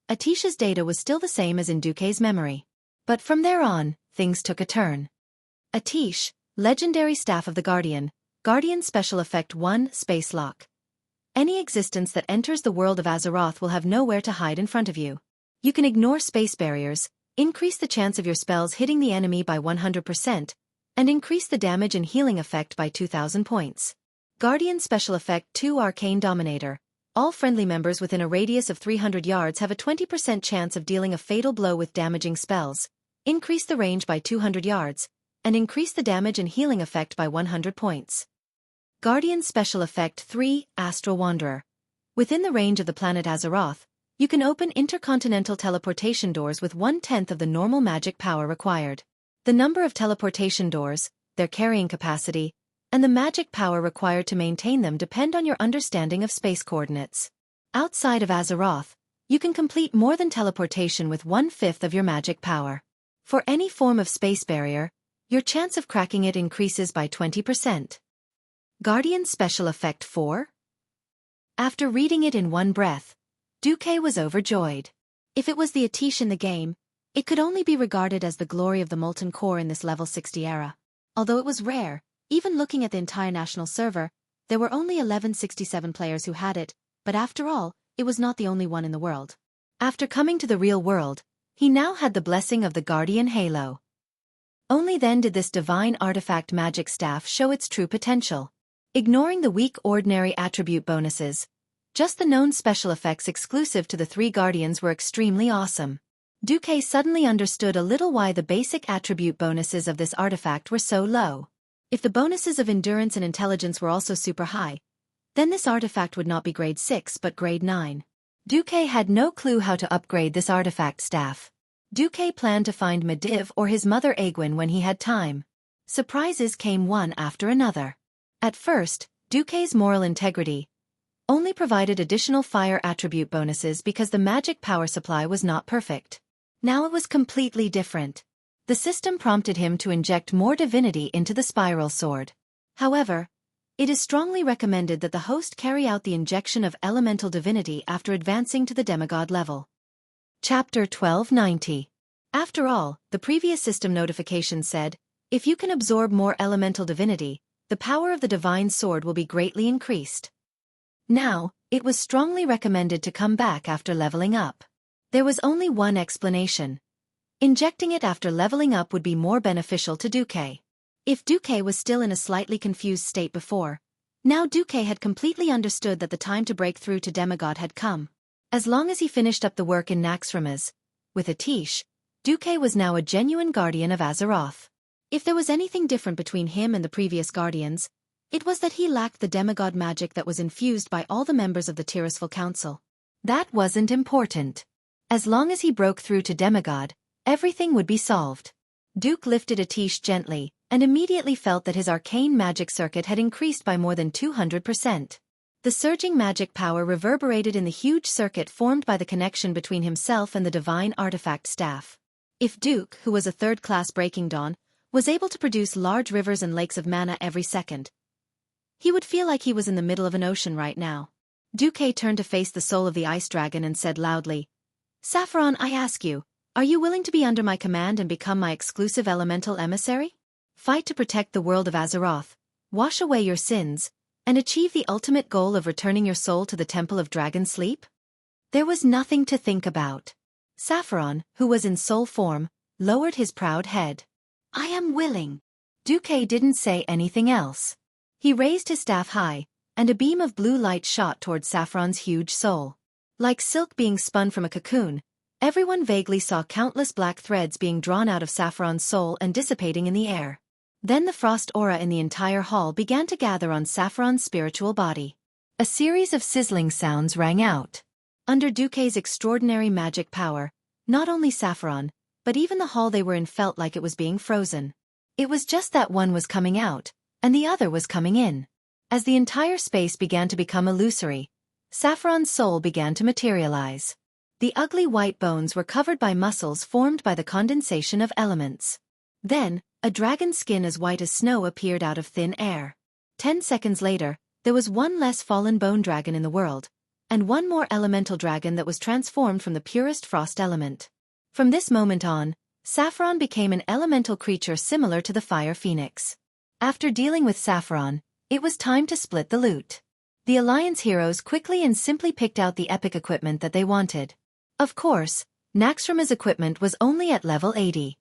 Atish's data was still the same as in Duque's memory. But from there on, things took a turn. Atish, legendary staff of the Guardian, Guardian Special Effect 1 Space Lock. Any existence that enters the world of Azeroth will have nowhere to hide in front of you. You can ignore space barriers, increase the chance of your spells hitting the enemy by 100%, and increase the damage and healing effect by 2000 points. Guardian Special Effect 2 Arcane Dominator. All friendly members within a radius of 300 yards have a 20% chance of dealing a fatal blow with damaging spells. Increase the range by 200 yards, and increase the damage and healing effect by 100 points. Guardian Special Effect 3 Astral Wanderer. Within the range of the planet Azeroth, you can open intercontinental teleportation doors with 1/10 of the normal magic power required. The number of teleportation doors, their carrying capacity, and the magic power required to maintain them depend on your understanding of space coordinates. Outside of Azeroth, you can complete more than teleportation with 1/5 of your magic power. For any form of space barrier, your chance of cracking it increases by 20%. Guardian Special Effect 4? After reading it in one breath, Xueqi was overjoyed. If it was the Atish in the game, it could only be regarded as the glory of the Molten Core in this level 60 era. Although it was rare, even looking at the entire national server, there were only 1167 players who had it, but after all, it was not the only one in the world. After coming to the real world, he now had the blessing of the Guardian Halo. Only then did this divine artifact magic staff show its true potential. Ignoring the weak ordinary attribute bonuses, just the known special effects exclusive to the 3 Guardians were extremely awesome. Xueqi suddenly understood a little why the basic attribute bonuses of this artifact were so low. If the bonuses of endurance and intelligence were also super high, then this artifact would not be grade 6 but grade 9. Xueqi had no clue how to upgrade this artifact staff. Xueqi planned to find Medivh or his mother Egwene when he had time. Surprises came one after another. At first, Xueqi's moral integrity only provided additional fire attribute bonuses because the magic power supply was not perfect. Now it was completely different. The system prompted him to inject more divinity into the spiral sword. However, it is strongly recommended that the host carry out the injection of elemental divinity after advancing to the demigod level. Chapter 1290. After all, the previous system notification said, if you can absorb more elemental divinity, the power of the divine sword will be greatly increased. Now, it was strongly recommended to come back after leveling up. There was only one explanation. Injecting it after leveling up would be more beneficial to Xueqi. If Xueqi was still in a slightly confused state before, now Xueqi had completely understood that the time to break through to demigod had come. As long as he finished up the work in Naxxramas, with Atish, Xueqi was now a genuine guardian of Azeroth. If there was anything different between him and the previous guardians, it was that he lacked the demigod magic that was infused by all the members of the Tirisfal Council. That wasn't important. As long as he broke through to demigod, everything would be solved. Duke lifted Atish gently, and immediately felt that his arcane magic circuit had increased by more than 200%. The surging magic power reverberated in the huge circuit formed by the connection between himself and the divine artifact staff. If Duke, who was a third-class Breaking Dawn, was able to produce large rivers and lakes of mana every second, he would feel like he was in the middle of an ocean right now. Xueqi turned to face the soul of the ice dragon and said loudly, Sapphiron, I ask you, are you willing to be under my command and become my exclusive elemental emissary? Fight to protect the world of Azeroth, wash away your sins, and achieve the ultimate goal of returning your soul to the Temple of Dragon Sleep? There was nothing to think about. Sapphiron, who was in soul form, lowered his proud head. I am willing. Xueqi didn't say anything else. He raised his staff high, and a beam of blue light shot toward Sapphiron's huge soul. Like silk being spun from a cocoon, everyone vaguely saw countless black threads being drawn out of Sapphiron's soul and dissipating in the air. Then the frost aura in the entire hall began to gather on Sapphiron's spiritual body. A series of sizzling sounds rang out. Under Xueqi's extraordinary magic power, not only Sapphiron, but even the hall they were in felt like it was being frozen. It was just that one was coming out, and the other was coming in. As the entire space began to become illusory, Sapphiron's soul began to materialize. The ugly white bones were covered by muscles formed by the condensation of elements. Then, a dragon's skin as white as snow appeared out of thin air. 10 seconds later, there was one less fallen bone dragon in the world, and one more elemental dragon that was transformed from the purest frost element. From this moment on, Sapphiron became an elemental creature similar to the fire phoenix. After dealing with Sapphiron, it was time to split the loot. The Alliance heroes quickly and simply picked out the epic equipment that they wanted. Of course, Naxxrama's equipment was only at level 80.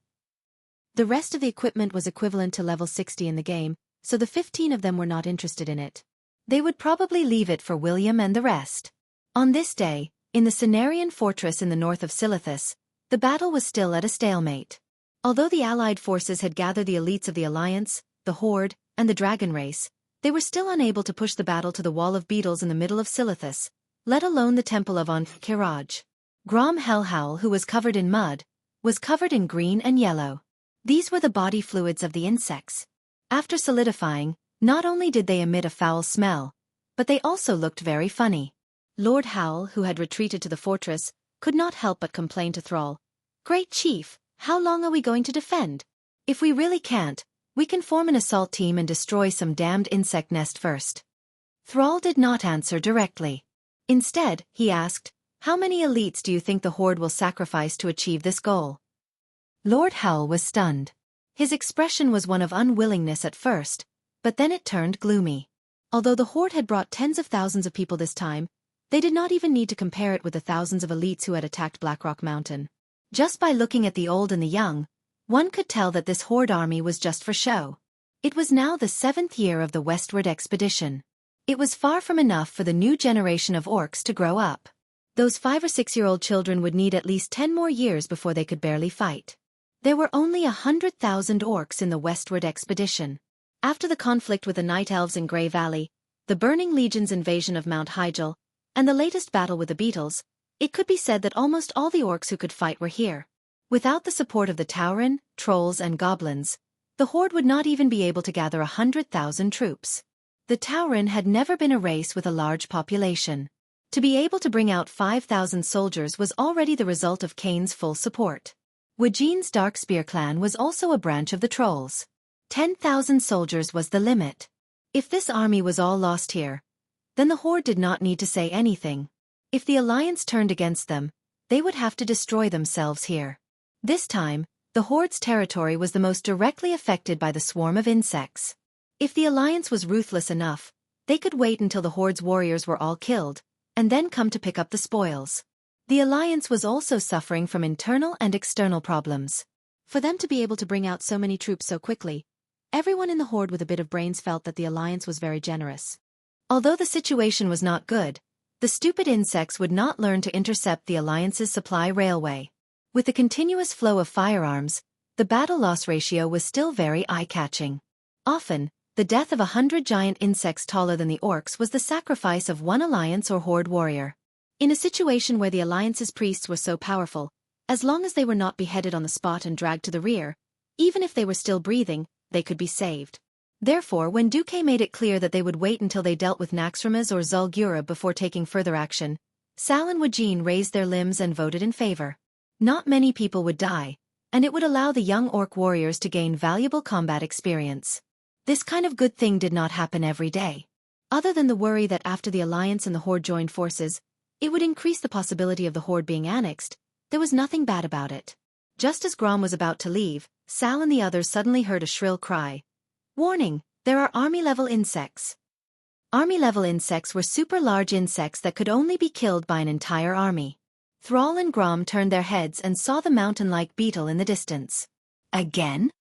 The rest of the equipment was equivalent to level 60 in the game, so the 15 of them were not interested in it. They would probably leave it for William and the rest. On this day, in the Cenarian fortress in the north of Silithus, the battle was still at a stalemate. Although the allied forces had gathered the elites of the Alliance, the Horde, and the Dragon Race, they were still unable to push the battle to the wall of beetles in the middle of Silithus, let alone the temple of Ankh-Kiraj. Grom Hellhowl, who was covered in mud, was covered in green and yellow. These were the body fluids of the insects. After solidifying, not only did they emit a foul smell, but they also looked very funny. Lord Howl, who had retreated to the fortress, could not help but complain to Thrall. "Great Chief, how long are we going to defend? If we really can't, we can form an assault team and destroy some damned insect nest first." Thrall did not answer directly. Instead, he asked, "How many elites do you think the Horde will sacrifice to achieve this goal?" Lord Howl was stunned. His expression was one of unwillingness at first, but then it turned gloomy. Although the Horde had brought tens of thousands of people this time, they did not even need to compare it with the thousands of elites who had attacked Blackrock Mountain. Just by looking at the old and the young, one could tell that this Horde army was just for show. It was now the 7th year of the westward expedition. It was far from enough for the new generation of orcs to grow up. Those 5- or 6-year-old children would need at least 10 more years before they could barely fight. There were only 100,000 orcs in the westward expedition. After the conflict with the Night Elves in Grey Valley, the Burning Legion's invasion of Mount Hyjal, and the latest battle with the beetles, it could be said that almost all the orcs who could fight were here. Without the support of the Tauren, trolls and goblins, the Horde would not even be able to gather 100,000 troops. The Tauren had never been a race with a large population. To be able to bring out 5,000 soldiers was already the result of Kane's full support. Wajin's Darkspear clan was also a branch of the trolls. 10,000 soldiers was the limit. If this army was all lost here, then the Horde did not need to say anything. If the Alliance turned against them, they would have to destroy themselves here. This time, the Horde's territory was the most directly affected by the swarm of insects. If the Alliance was ruthless enough, they could wait until the Horde's warriors were all killed, and then come to pick up the spoils. The Alliance was also suffering from internal and external problems. For them to be able to bring out so many troops so quickly, everyone in the Horde with a bit of brains felt that the Alliance was very generous. Although the situation was not good, the stupid insects would not learn to intercept the Alliance's supply railway. With the continuous flow of firearms, the battle-loss ratio was still very eye-catching. Often, the death of 100 giant insects taller than the orcs was the sacrifice of one Alliance or Horde warrior. In a situation where the Alliance's priests were so powerful, as long as they were not beheaded on the spot and dragged to the rear, even if they were still breathing, they could be saved. Therefore, when Duque made it clear that they would wait until they dealt with Naxxramas or Zul'Gurub before taking further action, Sal and Wajin raised their limbs and voted in favor. Not many people would die, and it would allow the young orc warriors to gain valuable combat experience. This kind of good thing did not happen every day. Other than the worry that after the Alliance and the Horde joined forces, it would increase the possibility of the Horde being annexed, there was nothing bad about it. Just as Grom was about to leave, Sal and the others suddenly heard a shrill cry. "Warning! There are army-level insects." Army-level insects were super-large insects that could only be killed by an entire army. Thrall and Grom turned their heads and saw the mountain-like beetle in the distance. "Again?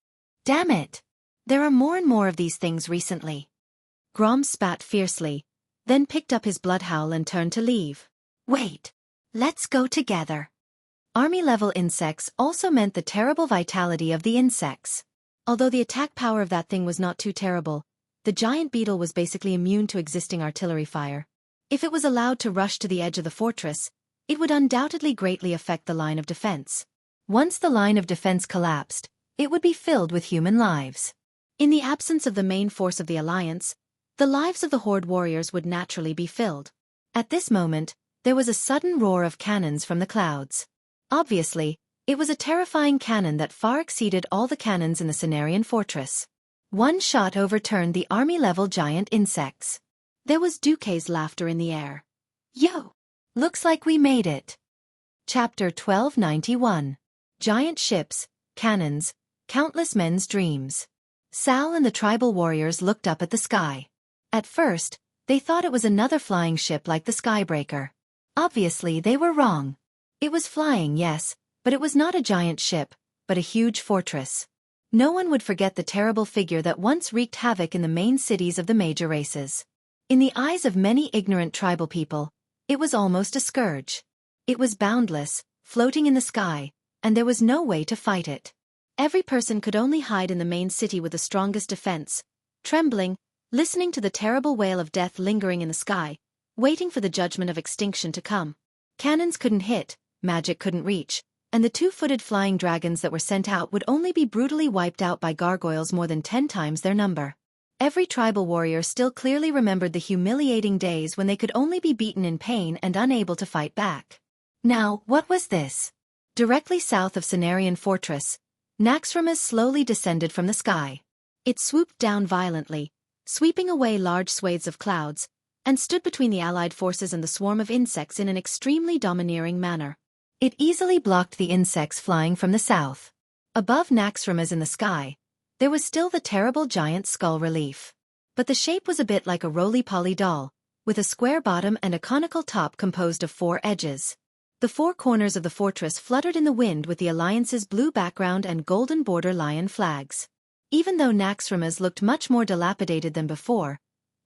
Damn it! There are more and more of these things recently." Grom spat fiercely, then picked up his bloodhowl and turned to leave. "Wait! Let's go together." Army-level insects also meant the terrible vitality of the insects. Although the attack power of that thing was not too terrible, the giant beetle was basically immune to existing artillery fire. If it was allowed to rush to the edge of the fortress, it would undoubtedly greatly affect the line of defense. Once the line of defense collapsed, it would be filled with human lives. In the absence of the main force of the Alliance, the lives of the Horde warriors would naturally be filled. At this moment, there was a sudden roar of cannons from the clouds. Obviously, it was a terrifying cannon that far exceeded all the cannons in the Cenarian fortress. One shot overturned the army-level giant insects. There was Duque's laughter in the air. "Yo! Looks like we made it." Chapter 1291. Giant Ships, Cannons, Countless Men's Dreams. Sal and the tribal warriors looked up at the sky. At first, they thought it was another flying ship like the Skybreaker. Obviously, they were wrong. It was flying, yes, But it was not a giant ship, but a huge fortress. No one would forget the terrible figure that once wreaked havoc in the main cities of the major races. In the eyes of many ignorant tribal people, it was almost a scourge. It was boundless, floating in the sky, and there was no way to fight it. Every person could only hide in the main city with the strongest defense, trembling, listening to the terrible wail of death lingering in the sky, waiting for the judgment of extinction to come. Cannons couldn't hit, magic couldn't reach, and the two-footed flying dragons that were sent out would only be brutally wiped out by gargoyles more than 10 times their number. Every tribal warrior still clearly remembered the humiliating days when they could only be beaten in pain and unable to fight back. Now, what was this? Directly south of Cenarian Fortress, Naxxramas slowly descended from the sky. It swooped down violently, sweeping away large swathes of clouds, and stood between the allied forces and the swarm of insects in an extremely domineering manner. It easily blocked the insects flying from the south. Above Naxxramas in the sky, there was still the terrible giant skull relief. But the shape was a bit like a roly-poly doll, with a square bottom and a conical top composed of 4 edges. The 4 corners of the fortress fluttered in the wind with the Alliance's blue background and golden border lion flags. Even though Naxxramas looked much more dilapidated than before,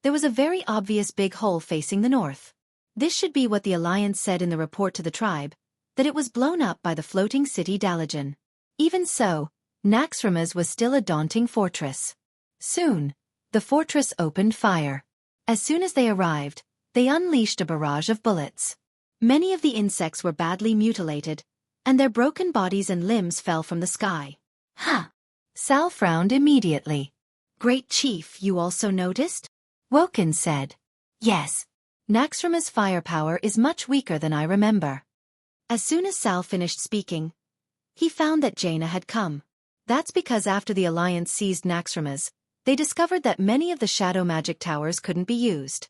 there was a very obvious big hole facing the north. This should be what the Alliance said in the report to the tribe, that it was blown up by the floating city Dalajan. Even so, Naxxramas was still a daunting fortress. Soon, the fortress opened fire. As soon as they arrived, they unleashed a barrage of bullets. Many of the insects were badly mutilated, and their broken bodies and limbs fell from the sky. Huh! Sal frowned immediately. Great Chief, you also noticed? Woken said. Yes. Naxxramas' firepower is much weaker than I remember. As soon as Sal finished speaking, he found that Jaina had come. That's because after the Alliance seized Naxxramas, they discovered that many of the shadow magic towers couldn't be used.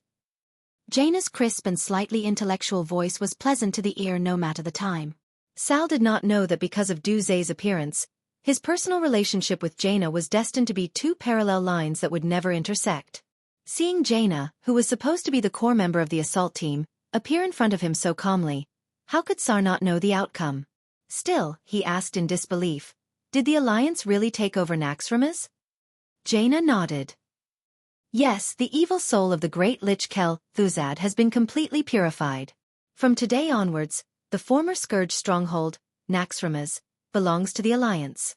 Jaina's crisp and slightly intellectual voice was pleasant to the ear no matter the time. Sal did not know that because of Du Zay's appearance, his personal relationship with Jaina was destined to be 2 parallel lines that would never intersect. Seeing Jaina, who was supposed to be the core member of the assault team, appear in front of him so calmly, how could Sar not know the outcome? Still, he asked in disbelief, did the Alliance really take over Naxxramas? Jaina nodded. Yes, the evil soul of the great Lich Kel, Thuzad, has been completely purified. From today onwards, the former Scourge stronghold, Naxxramas, belongs to the Alliance.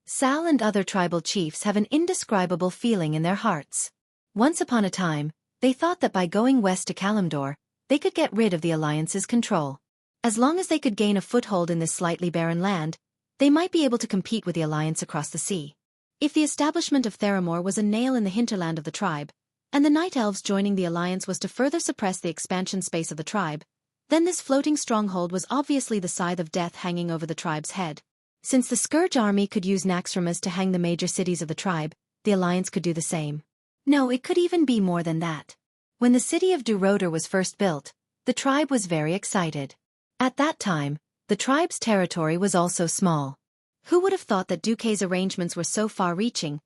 Sal and other tribal chiefs have an indescribable feeling in their hearts. Once upon a time, they thought that by going west to Kalimdor, they could get rid of the Alliance's control. As long as they could gain a foothold in this slightly barren land, they might be able to compete with the Alliance across the sea. If the establishment of Theramore was a nail in the hinterland of the tribe, and the Night Elves joining the Alliance was to further suppress the expansion space of the tribe, then this floating stronghold was obviously the scythe of death hanging over the tribe's head. Since the Scourge army could use Naxxramas to hang the major cities of the tribe, the Alliance could do the same. No, it could even be more than that. When the city of Duroder was first built, the tribe was very excited. At that time, the tribe's territory was also small. Who would have thought that Duque's arrangements were so far-reaching,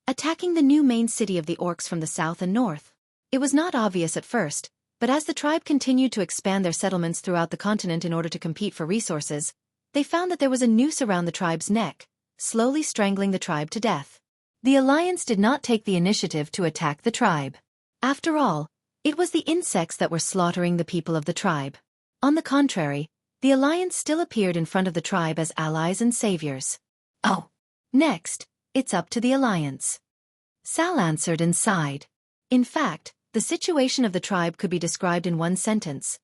attacking the new main city of the Orcs from the south and north? It was not obvious at first, but as the tribe continued to expand their settlements throughout the continent in order to compete for resources, they found that there was a noose around the tribe's neck, slowly strangling the tribe to death. The Alliance did not take the initiative to attack the tribe. After all, it was the insects that were slaughtering the people of the tribe. On the contrary, the Alliance still appeared in front of the tribe as allies and saviors. Oh. Next, it's up to the Alliance. Sal answered and sighed. In fact, the situation of the tribe could be described in one sentence.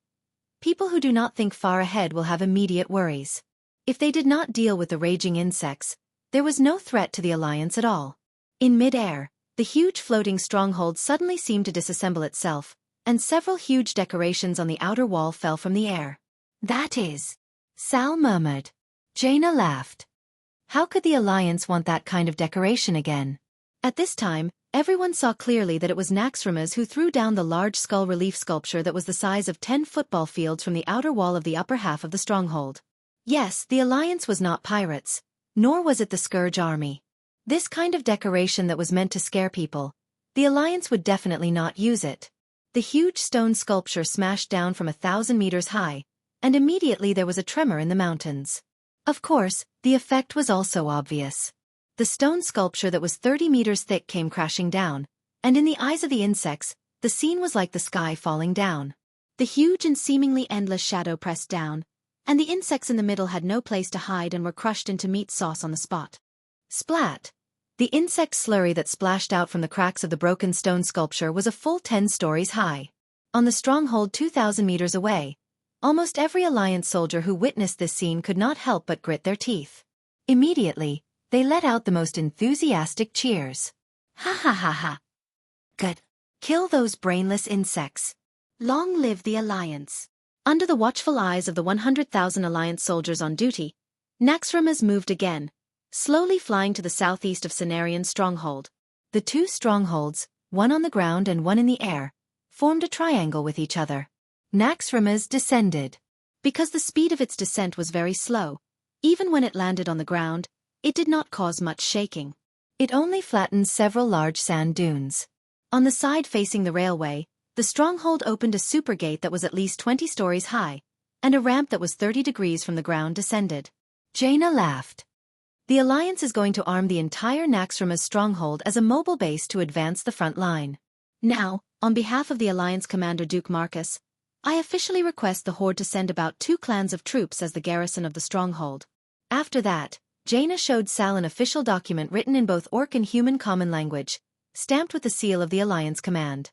People who do not think far ahead will have immediate worries. If they did not deal with the raging insects, there was no threat to the Alliance at all. In mid-air, the huge floating stronghold suddenly seemed to disassemble itself, and several huge decorations on the outer wall fell from the air. That is, Sal murmured. Jaina laughed. How could the Alliance want that kind of decoration again? At this time, everyone saw clearly that it was Naxxramas who threw down the large skull relief sculpture that was the size of 10 football fields from the outer wall of the upper half of the stronghold. Yes, the Alliance was not pirates, nor was it the Scourge army. This kind of decoration that was meant to scare people, the Alliance would definitely not use it. The huge stone sculpture smashed down from 1,000 meters high, and immediately there was a tremor in the mountains. Of course, the effect was also obvious. The stone sculpture that was 30 meters thick came crashing down, and in the eyes of the insects, the scene was like the sky falling down. The huge and seemingly endless shadow pressed down, and the insects in the middle had no place to hide and were crushed into meat sauce on the spot. Splat! The insect slurry that splashed out from the cracks of the broken stone sculpture was a full 10 stories high. On the stronghold 2,000 meters away, almost every Alliance soldier who witnessed this scene could not help but grit their teeth. Immediately, they let out the most enthusiastic cheers. Ha ha ha ha! Good. Kill those brainless insects. Long live the Alliance. Under the watchful eyes of the 100,000 Alliance soldiers on duty, Naxxramas moved again, slowly flying to the southeast of Cenarian's stronghold. The two strongholds, one on the ground and one in the air, formed a triangle with each other. Naxxramas descended. Because the speed of its descent was very slow, even when it landed on the ground, it did not cause much shaking. It only flattened several large sand dunes. On the side facing the railway, the stronghold opened a super gate that was at least 20 stories high, and a ramp that was 30 degrees from the ground descended. Jaina laughed. The Alliance is going to arm the entire Naxxramas stronghold as a mobile base to advance the front line. Now, on behalf of the Alliance Commander Duke Marcus, I officially request the Horde to send about 2 clans of troops as the garrison of the stronghold. After that, Jaina showed Sal an official document written in both Orc and human common language, stamped with the seal of the Alliance Command.